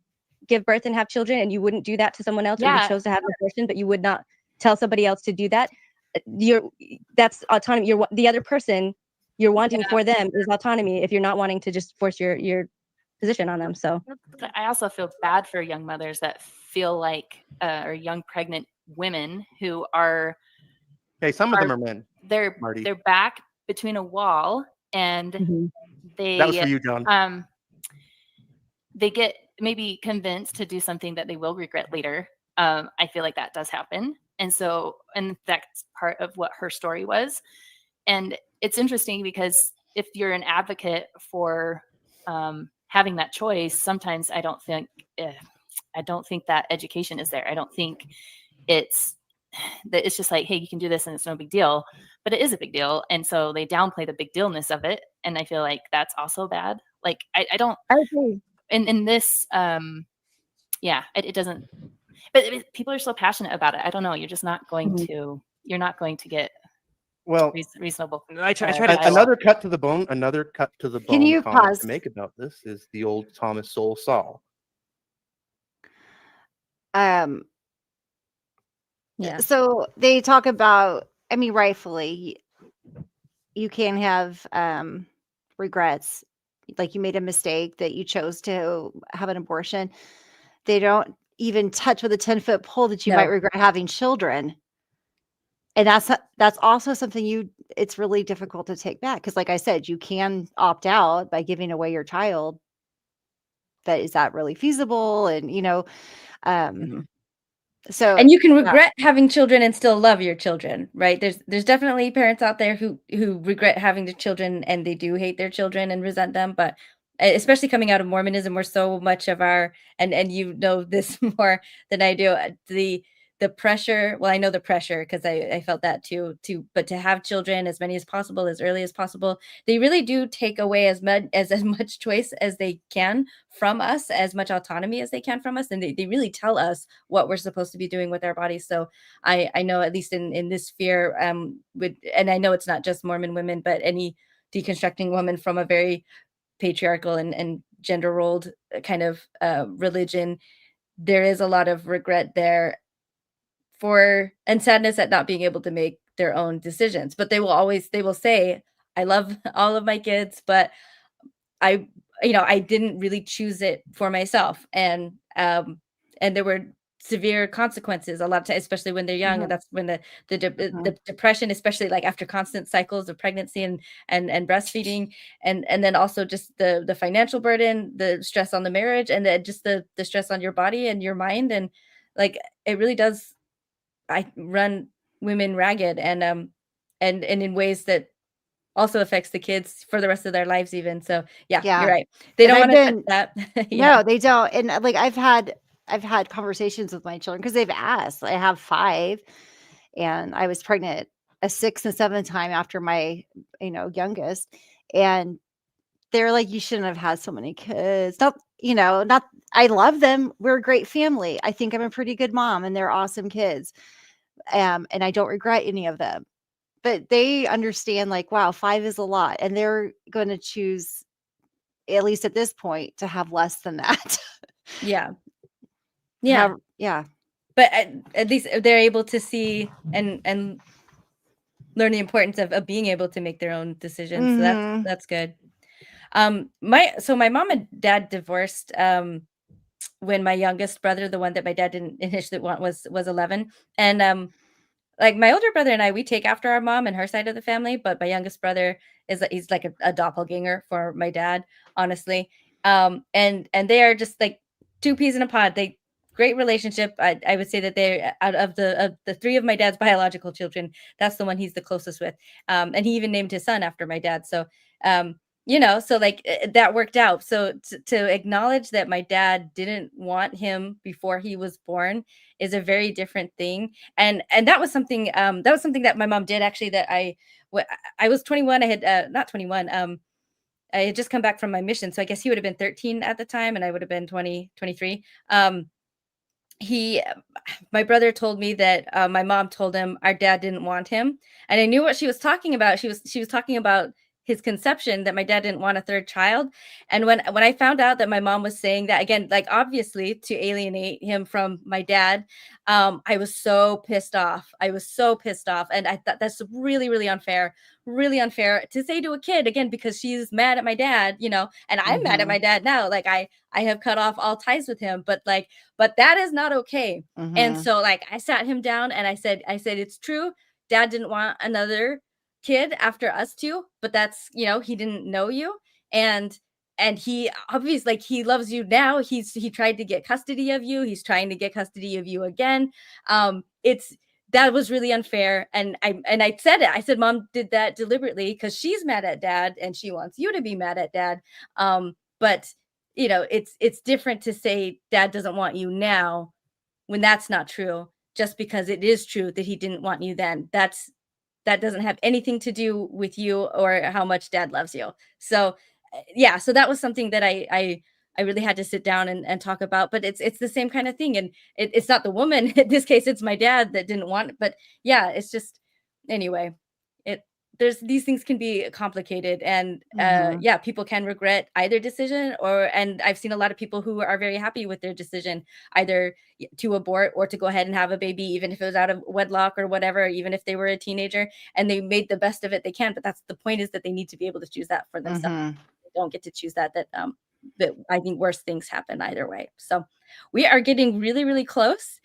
S4: give birth and have children, and you wouldn't do that to someone else, or you chose to have an abortion, but you would not tell somebody else to do that. That's autonomy. The other person you're wanting for them is autonomy. If you're not wanting to just force your position on them. So
S5: I also feel bad for young mothers that feel like, or young pregnant women who are.
S7: Hey, some of them are men.
S5: They're back between a wall, and
S7: that was for you, John.
S5: They get maybe convinced to do something that they will regret later. I feel like that does happen. And that's part of what her story was. And it's interesting because if you're an advocate for having that choice, sometimes I don't think that education is there. I don't think it's just like, hey, you can do this and it's no big deal, but it is a big deal. And so they downplay the big dealness of it. And I feel like that's also bad. Like, I don't,
S4: I agree.
S5: In this, it doesn't, but people are so passionate about it. I don't know. You're just not going to, get reasonable.
S3: I try
S7: another cut to the bone. Another cut to the bone.
S2: Can you pause
S7: to make about this is the old Thomas Sowell Saul.
S2: Yeah. So they talk about, rightfully, you can have regrets, like you made a mistake that you chose to have an abortion. They don't even touch with a 10-foot pole that you might regret having children. And that's also something it's really difficult to take back. Because like I said, you can opt out by giving away your child. But is that really feasible? And, so,
S1: and you can regret having children and still love your children, right? There's definitely parents out there who regret having the children, and they do hate their children and resent them. But especially coming out of Mormonism, where so much of our, and you know this more than I do, the pressure. Well, I know the pressure because I felt that too. But to have children, as many as possible, as early as possible, they really do take away as much choice as they can from us, as much autonomy as they can from us, and they really tell us what we're supposed to be doing with our bodies. So I know, at least in this sphere, and I know it's not just Mormon women, but any deconstructing woman from a very patriarchal and gender rolled kind of religion, there is a lot of regret there and sadness at not being able to make their own decisions. But they will say, I love all of my kids, but I didn't really choose it for myself. And there were severe consequences a lot of times, especially when they're young. And that's when the depression, especially like after constant cycles of pregnancy and breastfeeding, and then also just the financial burden, the stress on the marriage, and just the stress on your body and your mind. And like, it really does, I run women ragged, and in ways that also affects the kids for the rest of their lives even. So yeah. You're right. They don't want to touch that.
S2: No, they don't. And like I've had conversations with my children because they've asked. I have 5, and I was pregnant a 6th and 7th time after my, youngest. And they're like, you shouldn't have had so many kids. Not, I love them. We're a great family. I think I'm a pretty good mom and they're awesome kids. And I don't regret any of them. But they understand, like, wow, 5 is a lot. And they're going to choose, at least at this point, to have less than that.
S1: Yeah. Yeah.
S2: Yeah.
S1: But at least they're able to see and learn the importance of being able to make their own decisions. So that's good. My mom and dad divorced when my youngest brother, the one that my dad didn't initially want, was 11. And like my older brother and I, we take after our mom and her side of the family, but my youngest brother he's like a doppelganger for my dad, honestly. And they are just like two peas in a pod. They great relationship. I would say that they're out of the three of my dad's biological children, that's the one he's the closest with. And he even named his son after my dad. So so like that worked out. So to acknowledge that my dad didn't want him before he was born is a very different thing. And that was something that my mom did, actually, that I was 21. I had not 21. I had just come back from my mission. So I guess he would have been 13 at the time and I would have been 20, 23. My brother told me that my mom told him our dad didn't want him, and I knew what she was talking about. She was talking about his conception, that my dad didn't want a third child. And when I found out that my mom was saying that, again, like obviously to alienate him from my dad, I was so pissed off. And I thought that's really, really unfair to say to a kid, again, because she's mad at my dad, and I'm mad at my dad now. Like I have cut off all ties with him, but that is not okay. And so like I sat him down and I said, it's true. Dad didn't want another kid after us two, but that's, he didn't know you. And he obviously, like, he loves you now. He tried to get custody of you. He's trying to get custody of you again. That was really unfair. And I said it. I said, Mom did that deliberately because she's mad at Dad and she wants you to be mad at Dad. But it's different to say Dad doesn't want you now when that's not true, just because it is true that he didn't want you then. That doesn't have anything to do with you or how much Dad loves you. So yeah, so that was something that I really had to sit down and talk about. But it's the same kind of thing. And it's not the woman. In this case, it's my dad that didn't want it. But yeah, it's just, anyway, these things can be complicated. And yeah, people can regret either decision, and I've seen a lot of people who are very happy with their decision, either to abort or to go ahead and have a baby, even if it was out of wedlock or whatever, even if they were a teenager, and they made the best of it they can. But that's the point, is that they need to be able to choose that for themselves. They don't get to choose that I think worse things happen either way. So we are getting really, really close.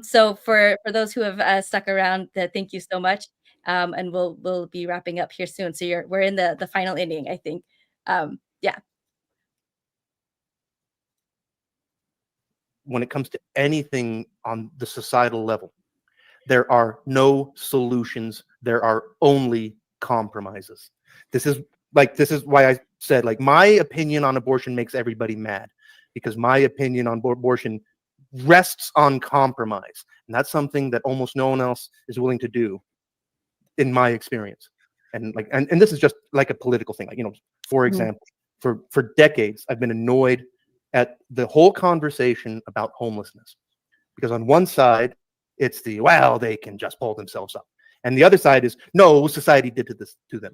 S1: So for those who have stuck around, thank you so much. And we'll be wrapping up here soon. So we're in the final inning, I think. Yeah.
S7: When it comes to anything on the societal level, there are no solutions. There are only compromises. This is why I said, like, my opinion on abortion makes everybody mad, because my opinion on abortion rests on compromise. And that's something that almost no one else is willing to do, in my experience. And this is just like a political thing. Like, for example, for decades, I've been annoyed at the whole conversation about homelessness, because on one side, it's they can just pull themselves up. And the other side is, no, society did this to them.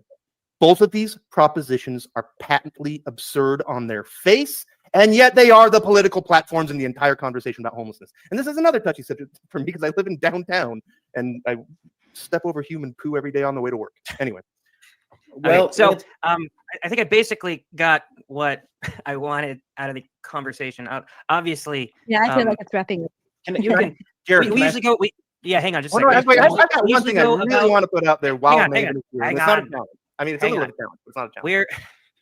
S7: Both of these propositions are patently absurd on their face, and yet they are the political platforms in the entire conversation about homelessness. And this is another touchy subject for me, because I live in downtown and I step over human poo every day on the way to work. Anyway.
S3: Well, okay, so I think I basically got what I wanted out of the conversation. Obviously,
S4: yeah, I feel like it's wrapping up.
S3: Jared, we usually go. Hang on, just a second.
S7: I've got one thing I really want to put out there while
S3: hang on.
S7: It's not a challenge. I mean, it's a little bit of a challenge. It's not a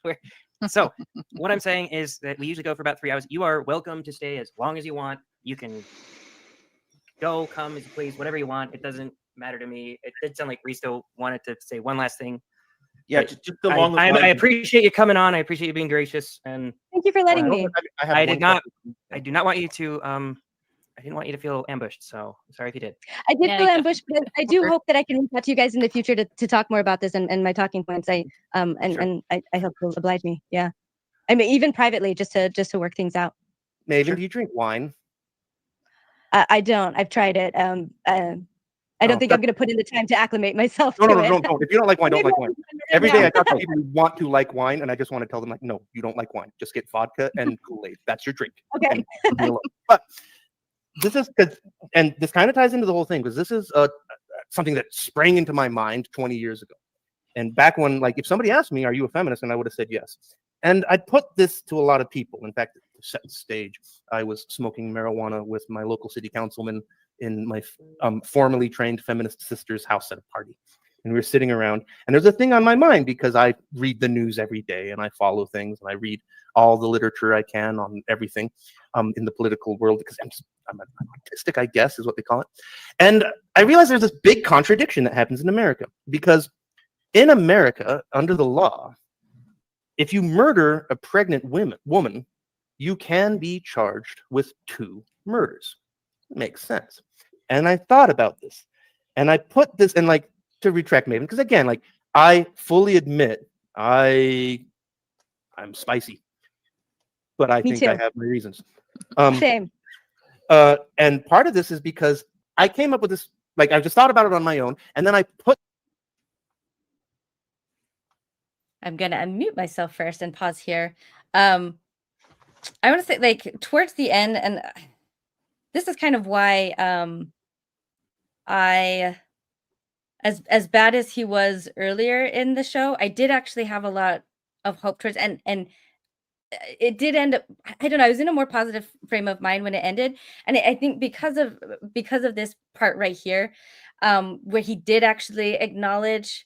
S7: challenge.
S3: So what I'm saying is that we usually go for about 3 hours. You are welcome to stay as long as you want. You can come as you please, whatever you want. It doesn't matter to me. It did sound like Risto wanted to say one last thing.
S6: Yeah, just along the
S3: I appreciate you coming on. I appreciate you being gracious, and
S4: thank you for letting me.
S3: I do not want you to I didn't want you to feel ambushed, so I'm sorry if you did.
S4: I did
S5: Yeah,
S4: feel
S5: yeah.
S4: ambushed, but I do
S3: Okay.
S4: hope that I can reach out to you guys in the future to talk more about this and my talking points.
S3: Sure.
S4: And I hope you'll oblige me. Yeah. I mean, even privately, just to work things out.
S7: Maven,
S3: Sure.
S7: do you drink wine?
S4: I don't. I've tried it. I don't
S7: Oh,
S4: think I'm going to put in the time to acclimate myself
S7: No,
S4: to
S7: no,
S4: it.
S7: no, don't. If you don't like wine, don't
S4: Maybe
S7: like
S4: I'll
S7: wine.
S4: just remember right
S7: Every day I
S4: now.
S7: talk to people who want to like wine, and I just want to tell them, like, no, you don't like wine. Just get vodka and Kool-Aid. That's your drink.
S4: Okay.
S7: And leave me alone. But this is because, and this kind of ties into the whole thing, because this is something that sprang into my mind 20 years ago. And back when, like, if somebody asked me, are you a feminist? And I would have said yes. And I put this to a lot of people. In fact, to set the stage, I was smoking marijuana with my local city councilman in my formerly trained feminist sister's house at a party. And we were sitting around, and there's a thing on my mind because I read the news every day and I follow things and I read all the literature I can on everything in the political world, because I'm autistic, I guess is what they call it. And I realized there's this big contradiction that happens in America, because in America, under the law, if you murder a pregnant woman, you can be charged with 2 murders. It makes sense. And I thought about this, and I put this, and like, to retract Maven, because again, like, I fully admit I'm spicy, but I
S4: Me
S7: think I
S4: too.
S7: have my reasons.
S4: Same.
S7: And part of this is because I came up with this, like, I just thought about it on my own, and then I put.
S1: I'm gonna unmute myself first and pause here. I want to say, like, towards the end, and this is kind of why I, as bad as he was earlier in the show, I did actually have a lot of hope towards, and it did end up, I don't know, I was in a more positive frame of mind when it ended. And I think because of this part right here, where he did actually acknowledge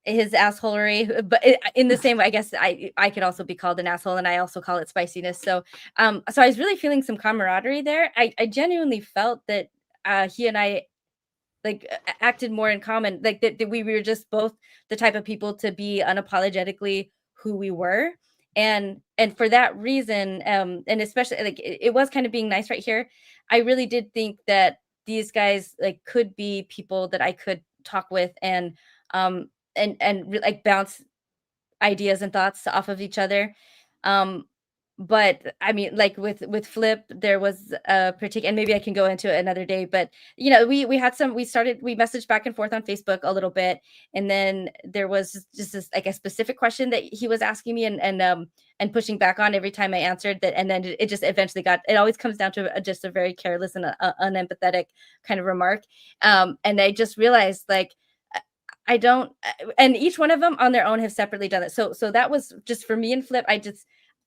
S1: his assholery, but in the same way, I guess I could also be called an asshole, and I also call it spiciness. So so I was really feeling some camaraderie there. I genuinely felt that he and I, like, acted more in common, like that we were just both the type of people to be unapologetically who we were. And for that reason, and especially, like, it was kind of being nice right here, I really did think that these guys, like, could be people that I could talk with, um like, bounce ideas and thoughts off of each other. Um, but I mean, like, with Flip, there was a particular, and maybe I can go into it another day. But we had we messaged back and forth on Facebook a little bit, and then there was just this, like, a specific question that he was asking me, and pushing back on every time I answered that, and then it just eventually it always comes down to just a very careless and unempathetic kind of remark. And I just realized, like, I don't, and each one of them on their own have separately done it. So that was just for me and Flip.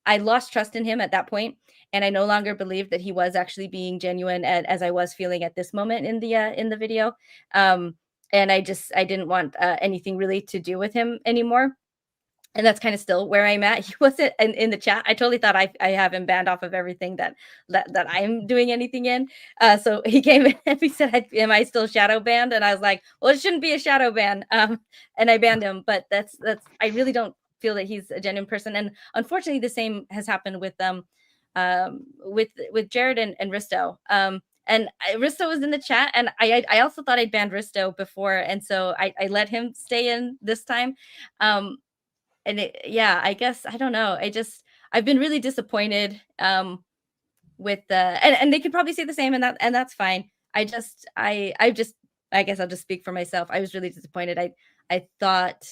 S1: I lost trust in him at that point, and I no longer believed that he was actually being genuine, as I was feeling at this moment in the video. And I didn't want anything really to do with him anymore. And that's kind of still where I'm at. He wasn't in the chat. I totally thought I have him banned off of everything that I'm doing anything in. So he came in and he said, "Am I still shadow banned?" And I was like, "Well, it shouldn't be a shadow ban." And I banned him. But that's I really don't feel that he's a genuine person. And unfortunately, the same has happened with with Jared and Risto. And Risto was in the chat, and I also thought I'd banned Risto before, and so I let him stay in this time. And yeah, I guess, I don't know. I've been really disappointed with the, and they could probably say the same, and that's fine. I guess I'll just speak for myself. I was really disappointed. I thought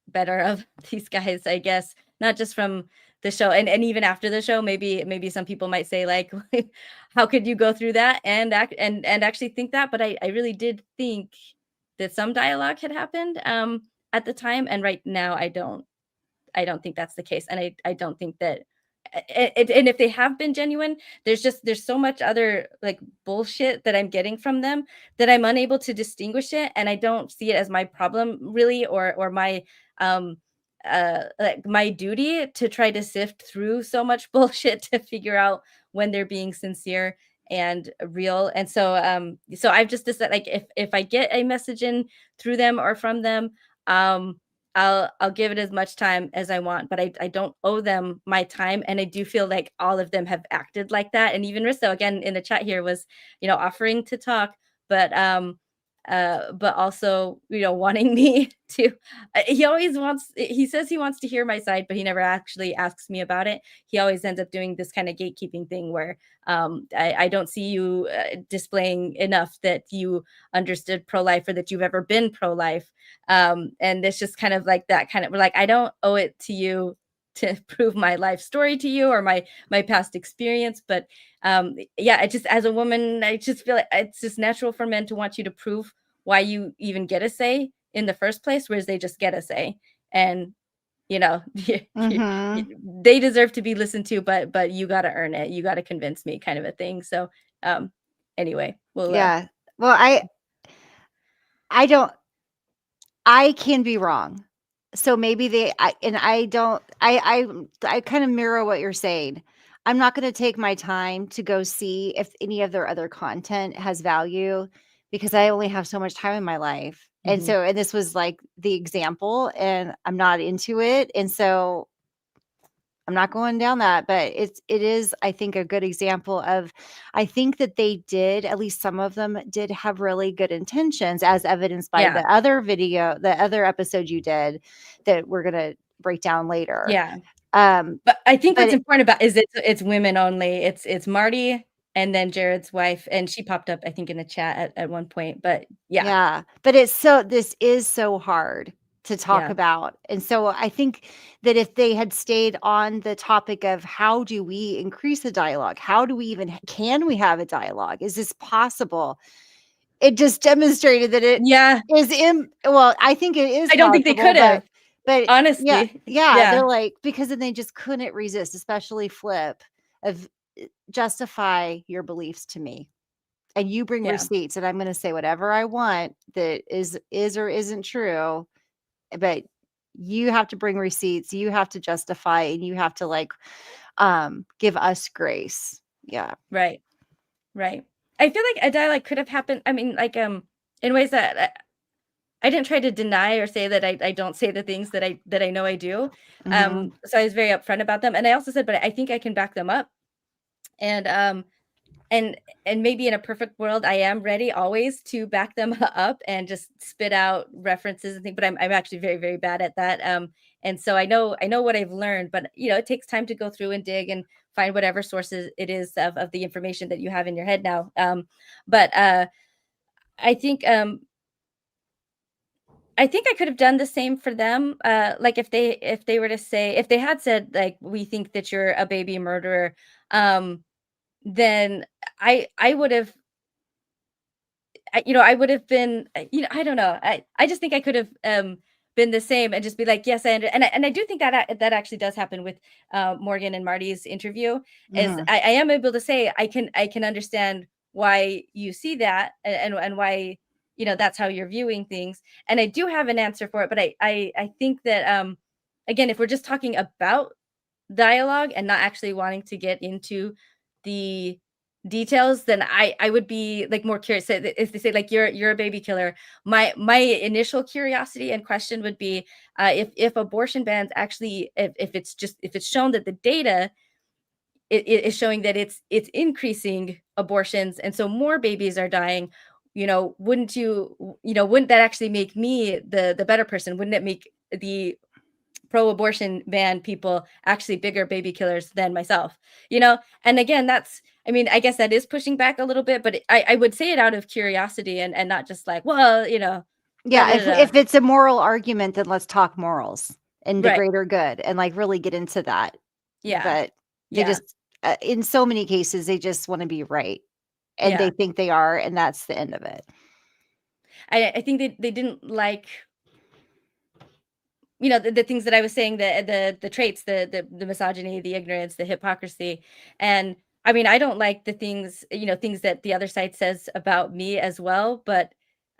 S1: better of these guys, I guess, not just from the show, and even after the show, maybe some people might say, like, how could you go through that and actually think that? But I really did think that some dialogue had happened at the time, and right now I don't think that's the case, and I don't think that and if they have been genuine, there's so much other, like, bullshit that I'm getting from them that I'm unable to distinguish it, and I don't see it as my problem really, or my like, my duty to try to sift through so much bullshit to figure out when they're being sincere and real. And so I've just decided, like, if I get a message in through them or from them, I'll give it as much time as I want, but I don't owe them my time. And I do feel like all of them have acted like that. And even Risto, again, in the chat here, was, offering to talk, but also, wanting me to, he says he wants to hear my side, but he never actually asks me about it. He always ends up doing this kind of gatekeeping thing where I don't see you displaying enough that you understood pro-life or that you've ever been pro-life. And it's just kind of like that kind of, we're like, I don't owe it to you to prove my life story to you or my past experience. But yeah, I just, as a woman, I just feel like it's just natural for men to want you to prove why you even get a say in the first place, whereas they just get a say. And
S2: Mhm.
S1: they deserve to be listened to, but you got to earn it. You got to convince me, kind of a thing. So anyway, we'll
S2: Yeah. Well, I can be wrong. So maybe I don't, I kind of mirror what you're saying. I'm not going to take my time to go see if any of their other content has value because I only have so much time in my life. And
S1: Mhm.
S2: so, and this was like the example, and I'm not into it. And so I'm not going down that, but it is, I think, a good example of, I think that they did, at least some of them did have really good intentions, as evidenced by
S1: Yeah.
S2: the other episode you did that we're going to break down later.
S1: Yeah.
S2: Um,
S1: But I think
S2: but
S1: what's important about is it's women only. It's Marty and then Jared's wife, and she popped up, I think, in the chat at one point. But yeah.
S2: yeah, but this is so hard to talk
S1: Yeah.
S2: about. And so I think that if they had stayed on the topic of how do we increase the dialogue? How do we even can we have a dialogue? Is this possible? It just demonstrated that it
S1: Yeah.
S2: is well, I think it is
S1: I don't think they
S2: possible,
S1: could have,
S2: but yeah,
S1: honestly.
S2: yeah,
S1: Yeah.
S2: they're like, because then they just couldn't resist, especially Flip, of justify your beliefs to me. And you bring
S1: Yeah.
S2: receipts, and I'm going to say whatever I want that is or isn't true, but you have to bring receipts, you have to justify, and you have to give us grace. Yeah.
S1: Right. Right. I feel like a dialogue could have happened. I mean, like, in ways that I didn't try to deny or say that I don't say the things that I know I do.
S2: Mhm.
S1: So I was very upfront about them. And I also said, but I think I can back them up. And and maybe in a perfect world, I am ready always to back them up and just spit out references and things. But I'm actually very, very bad at that. And so I know what I've learned, but it takes time to go through and dig and find whatever sources it is of the information that you have in your head now. But I think I think I could have done the same for them. Like if they were to say, if they had said like, we think that you're a baby murderer, then I would have, I would have been, I don't know. I just think I could have been the same and just be like, yes, and I do think that that actually does happen with Morgan and Marty's interview. Is
S2: Mhm.
S1: I am able to say I can understand why you see that and why that's how you're viewing things, and I do have an answer for it. But I think that again, if we're just talking about dialogue and not actually wanting to get into the details, then I would be like more curious. So if they say like you're a baby killer, my initial curiosity and question would be if abortion bans actually, if it's shown that the data it is showing that it's increasing abortions and so more babies are dying, wouldn't that actually make me the better person? Wouldn't it make the pro-abortion ban people actually bigger baby killers than myself? And again, that's, I mean, I guess that is pushing back a little bit, but I would say it out of curiosity and not just like, well, da,
S2: Yeah,
S1: da, da, da.
S2: if it's a moral argument, then let's talk morals and the
S1: Right.
S2: greater good and really get into that.
S1: Yeah.
S2: But they
S1: Yeah.
S2: just in so many cases they just want to be right, and
S1: Yeah.
S2: they think they are, and that's the end of it.
S1: I think they didn't like, the things that I was saying, the traits, the misogyny, the ignorance, the hypocrisy. And I mean, I don't like the things, things that the other side says about me as well. But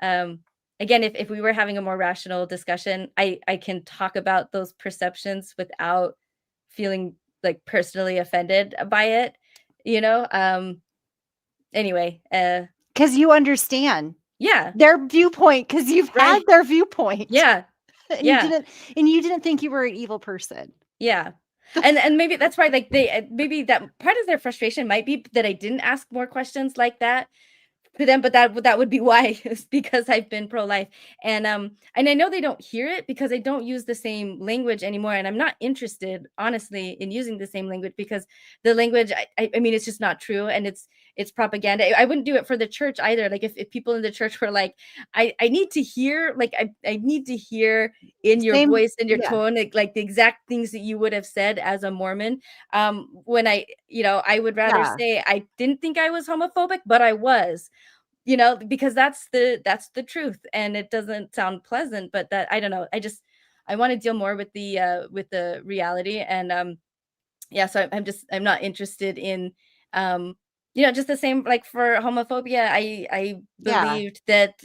S1: um, again, if we were having a more rational discussion, I can talk about those perceptions without feeling like personally offended by it, anyway,
S2: Because you understand
S1: yeah,
S2: their viewpoint, because you've had
S1: right.
S2: their viewpoint.
S1: Yeah.
S2: and
S1: Yeah.
S2: you didn't think you were an evil person.
S1: Yeah. And maybe that's why, like, they maybe that part of their frustration might be that I didn't ask more questions like that to them, but that would be why, is because I've been pro-life. And I know they don't hear it because I don't use the same language anymore, and I'm not interested, honestly, in using the same language because the language, I mean, it's just not true, and it's propaganda. I wouldn't do it for the church either. Like, if people in the church were like, I need to hear, like, I need to hear in your
S2: Same,
S1: voice and your
S2: yeah,
S1: tone, like the exact things that you would have said as a Mormon. When I would rather
S2: yeah,
S1: say I didn't think I was homophobic, but I was, because that's the truth, and it doesn't sound pleasant, but that, I don't know, I want to deal more with the reality. And yeah, so I'm not interested in, um just the same, like, for homophobia. I
S2: yeah.
S1: believed that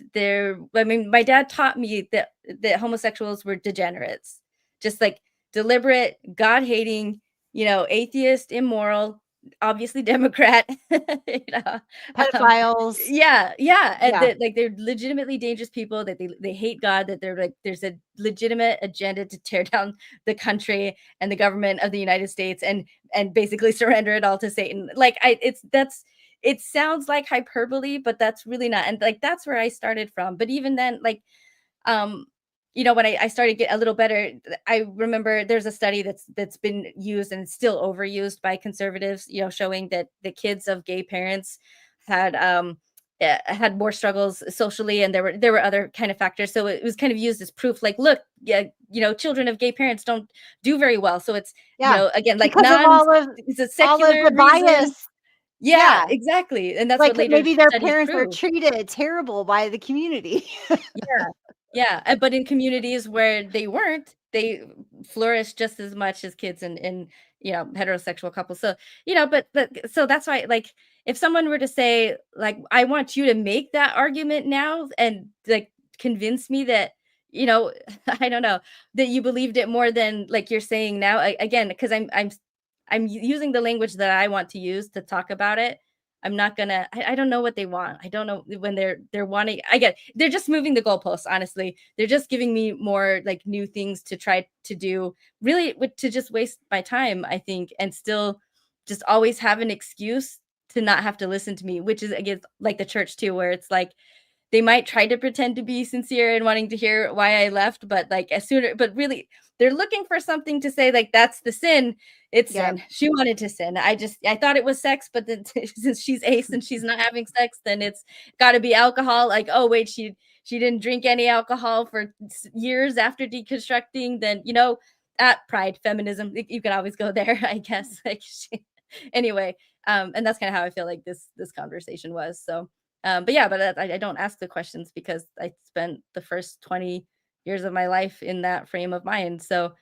S1: I mean, my dad taught me that homosexuals were degenerates, just like deliberate, god-hating, atheist, immoral, obviously Democrat. you know um
S2: Pedophiles.
S1: yeah, and
S2: Yeah,
S1: that, like, they're legitimately dangerous people, that they hate God, that they're like, there's a legitimate agenda to tear down the country and the government of the United States, and basically surrender it all to Satan. Like, it sounds like hyperbole, but that's really not. And, like, that's where I started from. But even then, like, um when I started get a little better, I remember there's a study that's been used and it's still overused by conservatives, showing that the kids of gay parents had had more struggles socially, and there were other kind of factors. So it was kind of used as proof, like, look, yeah, children of gay parents don't do very well. So it's,
S2: yeah.
S1: again, like,
S2: Because of
S1: non it's a
S2: all of
S1: secular
S2: the
S1: reason.
S2: bias.
S1: Yeah,
S2: Yeah.
S1: exactly. And that's what
S2: Like,
S1: later
S2: maybe their
S1: studies
S2: parents are
S1: prove.
S2: treated terrible by the community.
S1: Yeah. Yeah, but in communities where they weren't, they flourished just as much as kids in heterosexual couples. So, but so that's why, like, if someone were to say, like, I want you to make that argument now and, like, convince me that, you know, I don't know, that you believed it more than, like, you're saying now, again, because I'm using the language that I want to use to talk about it. I'm not gonna. I don't know what they want. I don't know when they're wanting. I get they're just moving the goalposts. Honestly, they're just giving me more, like, new things to try to do. Really, to just waste my time, I think, and still just always have an excuse to not have to listen to me, which is against, like, the church too, where it's like they might try to pretend to be sincere and wanting to hear why I left, but, like, but really they're looking for something to say, like, that's the sin. It's
S2: Yep.
S1: sin. She wanted to sin. I thought it was sex, but then since she's ace and she's not having sex, then it's got to be alcohol. Like, oh wait, she didn't drink any alcohol for years after deconstructing. Then, at pride, feminism, you can always go there, I guess. Like, anyway, and that's kind of how I feel like this conversation was. So, but yeah, but I don't ask the questions because I spent the first 20 years of my life in that frame of mind. So,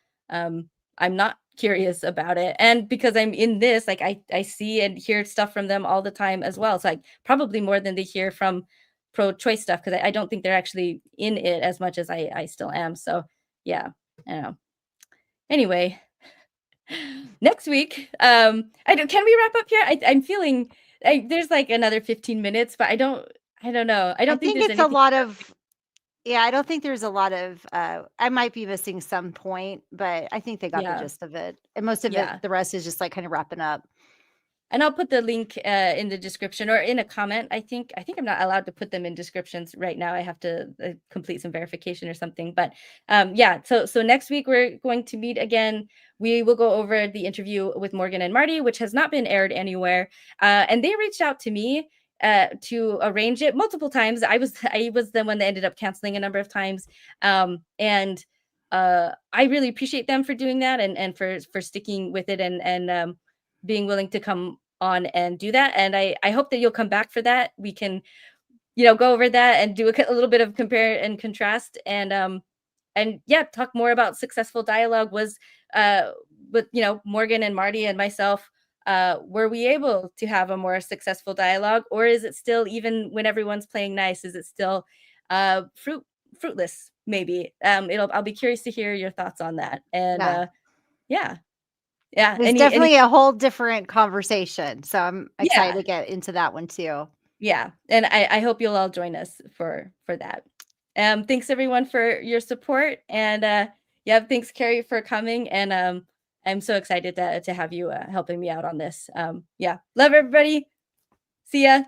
S1: I'm not curious about it. And because I'm in this, like, I see and hear stuff from them all the time as well. So, like, probably more than they hear from pro-choice stuff, because I don't think they're actually in it as much as I still am. So yeah, I don't know. Anyway, next week, can we wrap up here? I'm feeling there's like another 15 minutes, but I don't know. I
S2: I
S1: don't think
S2: think
S1: there's
S2: it's a
S1: anything.
S2: lot of yeah, I don't think there's a lot of I might be missing some point, but I think they got the
S1: Yeah.
S2: gist of it. And most of
S1: Yeah.
S2: it, the rest is just like kind of wrapping up.
S1: And I'll put the link in the description or in a comment. I think I'm not allowed to put them in descriptions right now. I have to complete some verification or something. But yeah, so next week we're going to meet again. We will go over the interview with Morgan and Marty, which has not been aired anywhere. And they reached out to me to arrange it multiple times. I was the one that ended up canceling a number of times. And I really appreciate them for doing that and for sticking with it and being willing to come on and do that. And I hope that you'll come back for that. We can, go over that and do a little bit of compare and contrast and yeah, talk more about successful dialogue. Was with, Morgan and Marty and myself, were we able to have a more successful dialogue, or is it still, even when everyone's playing nice, is it still fruitless maybe? I'll be curious to hear your thoughts on that. And
S2: Yeah.
S1: yeah. Yeah.
S2: It's
S1: Any
S2: definitely a whole different conversation. So I'm excited
S1: yeah.
S2: to get into that one too.
S1: Yeah. And I hope you'll all join us for that. Thanks everyone for your support, and yeah, thanks Carrie for coming, and I'm so excited to have you helping me out on this. Yeah, love everybody. See ya.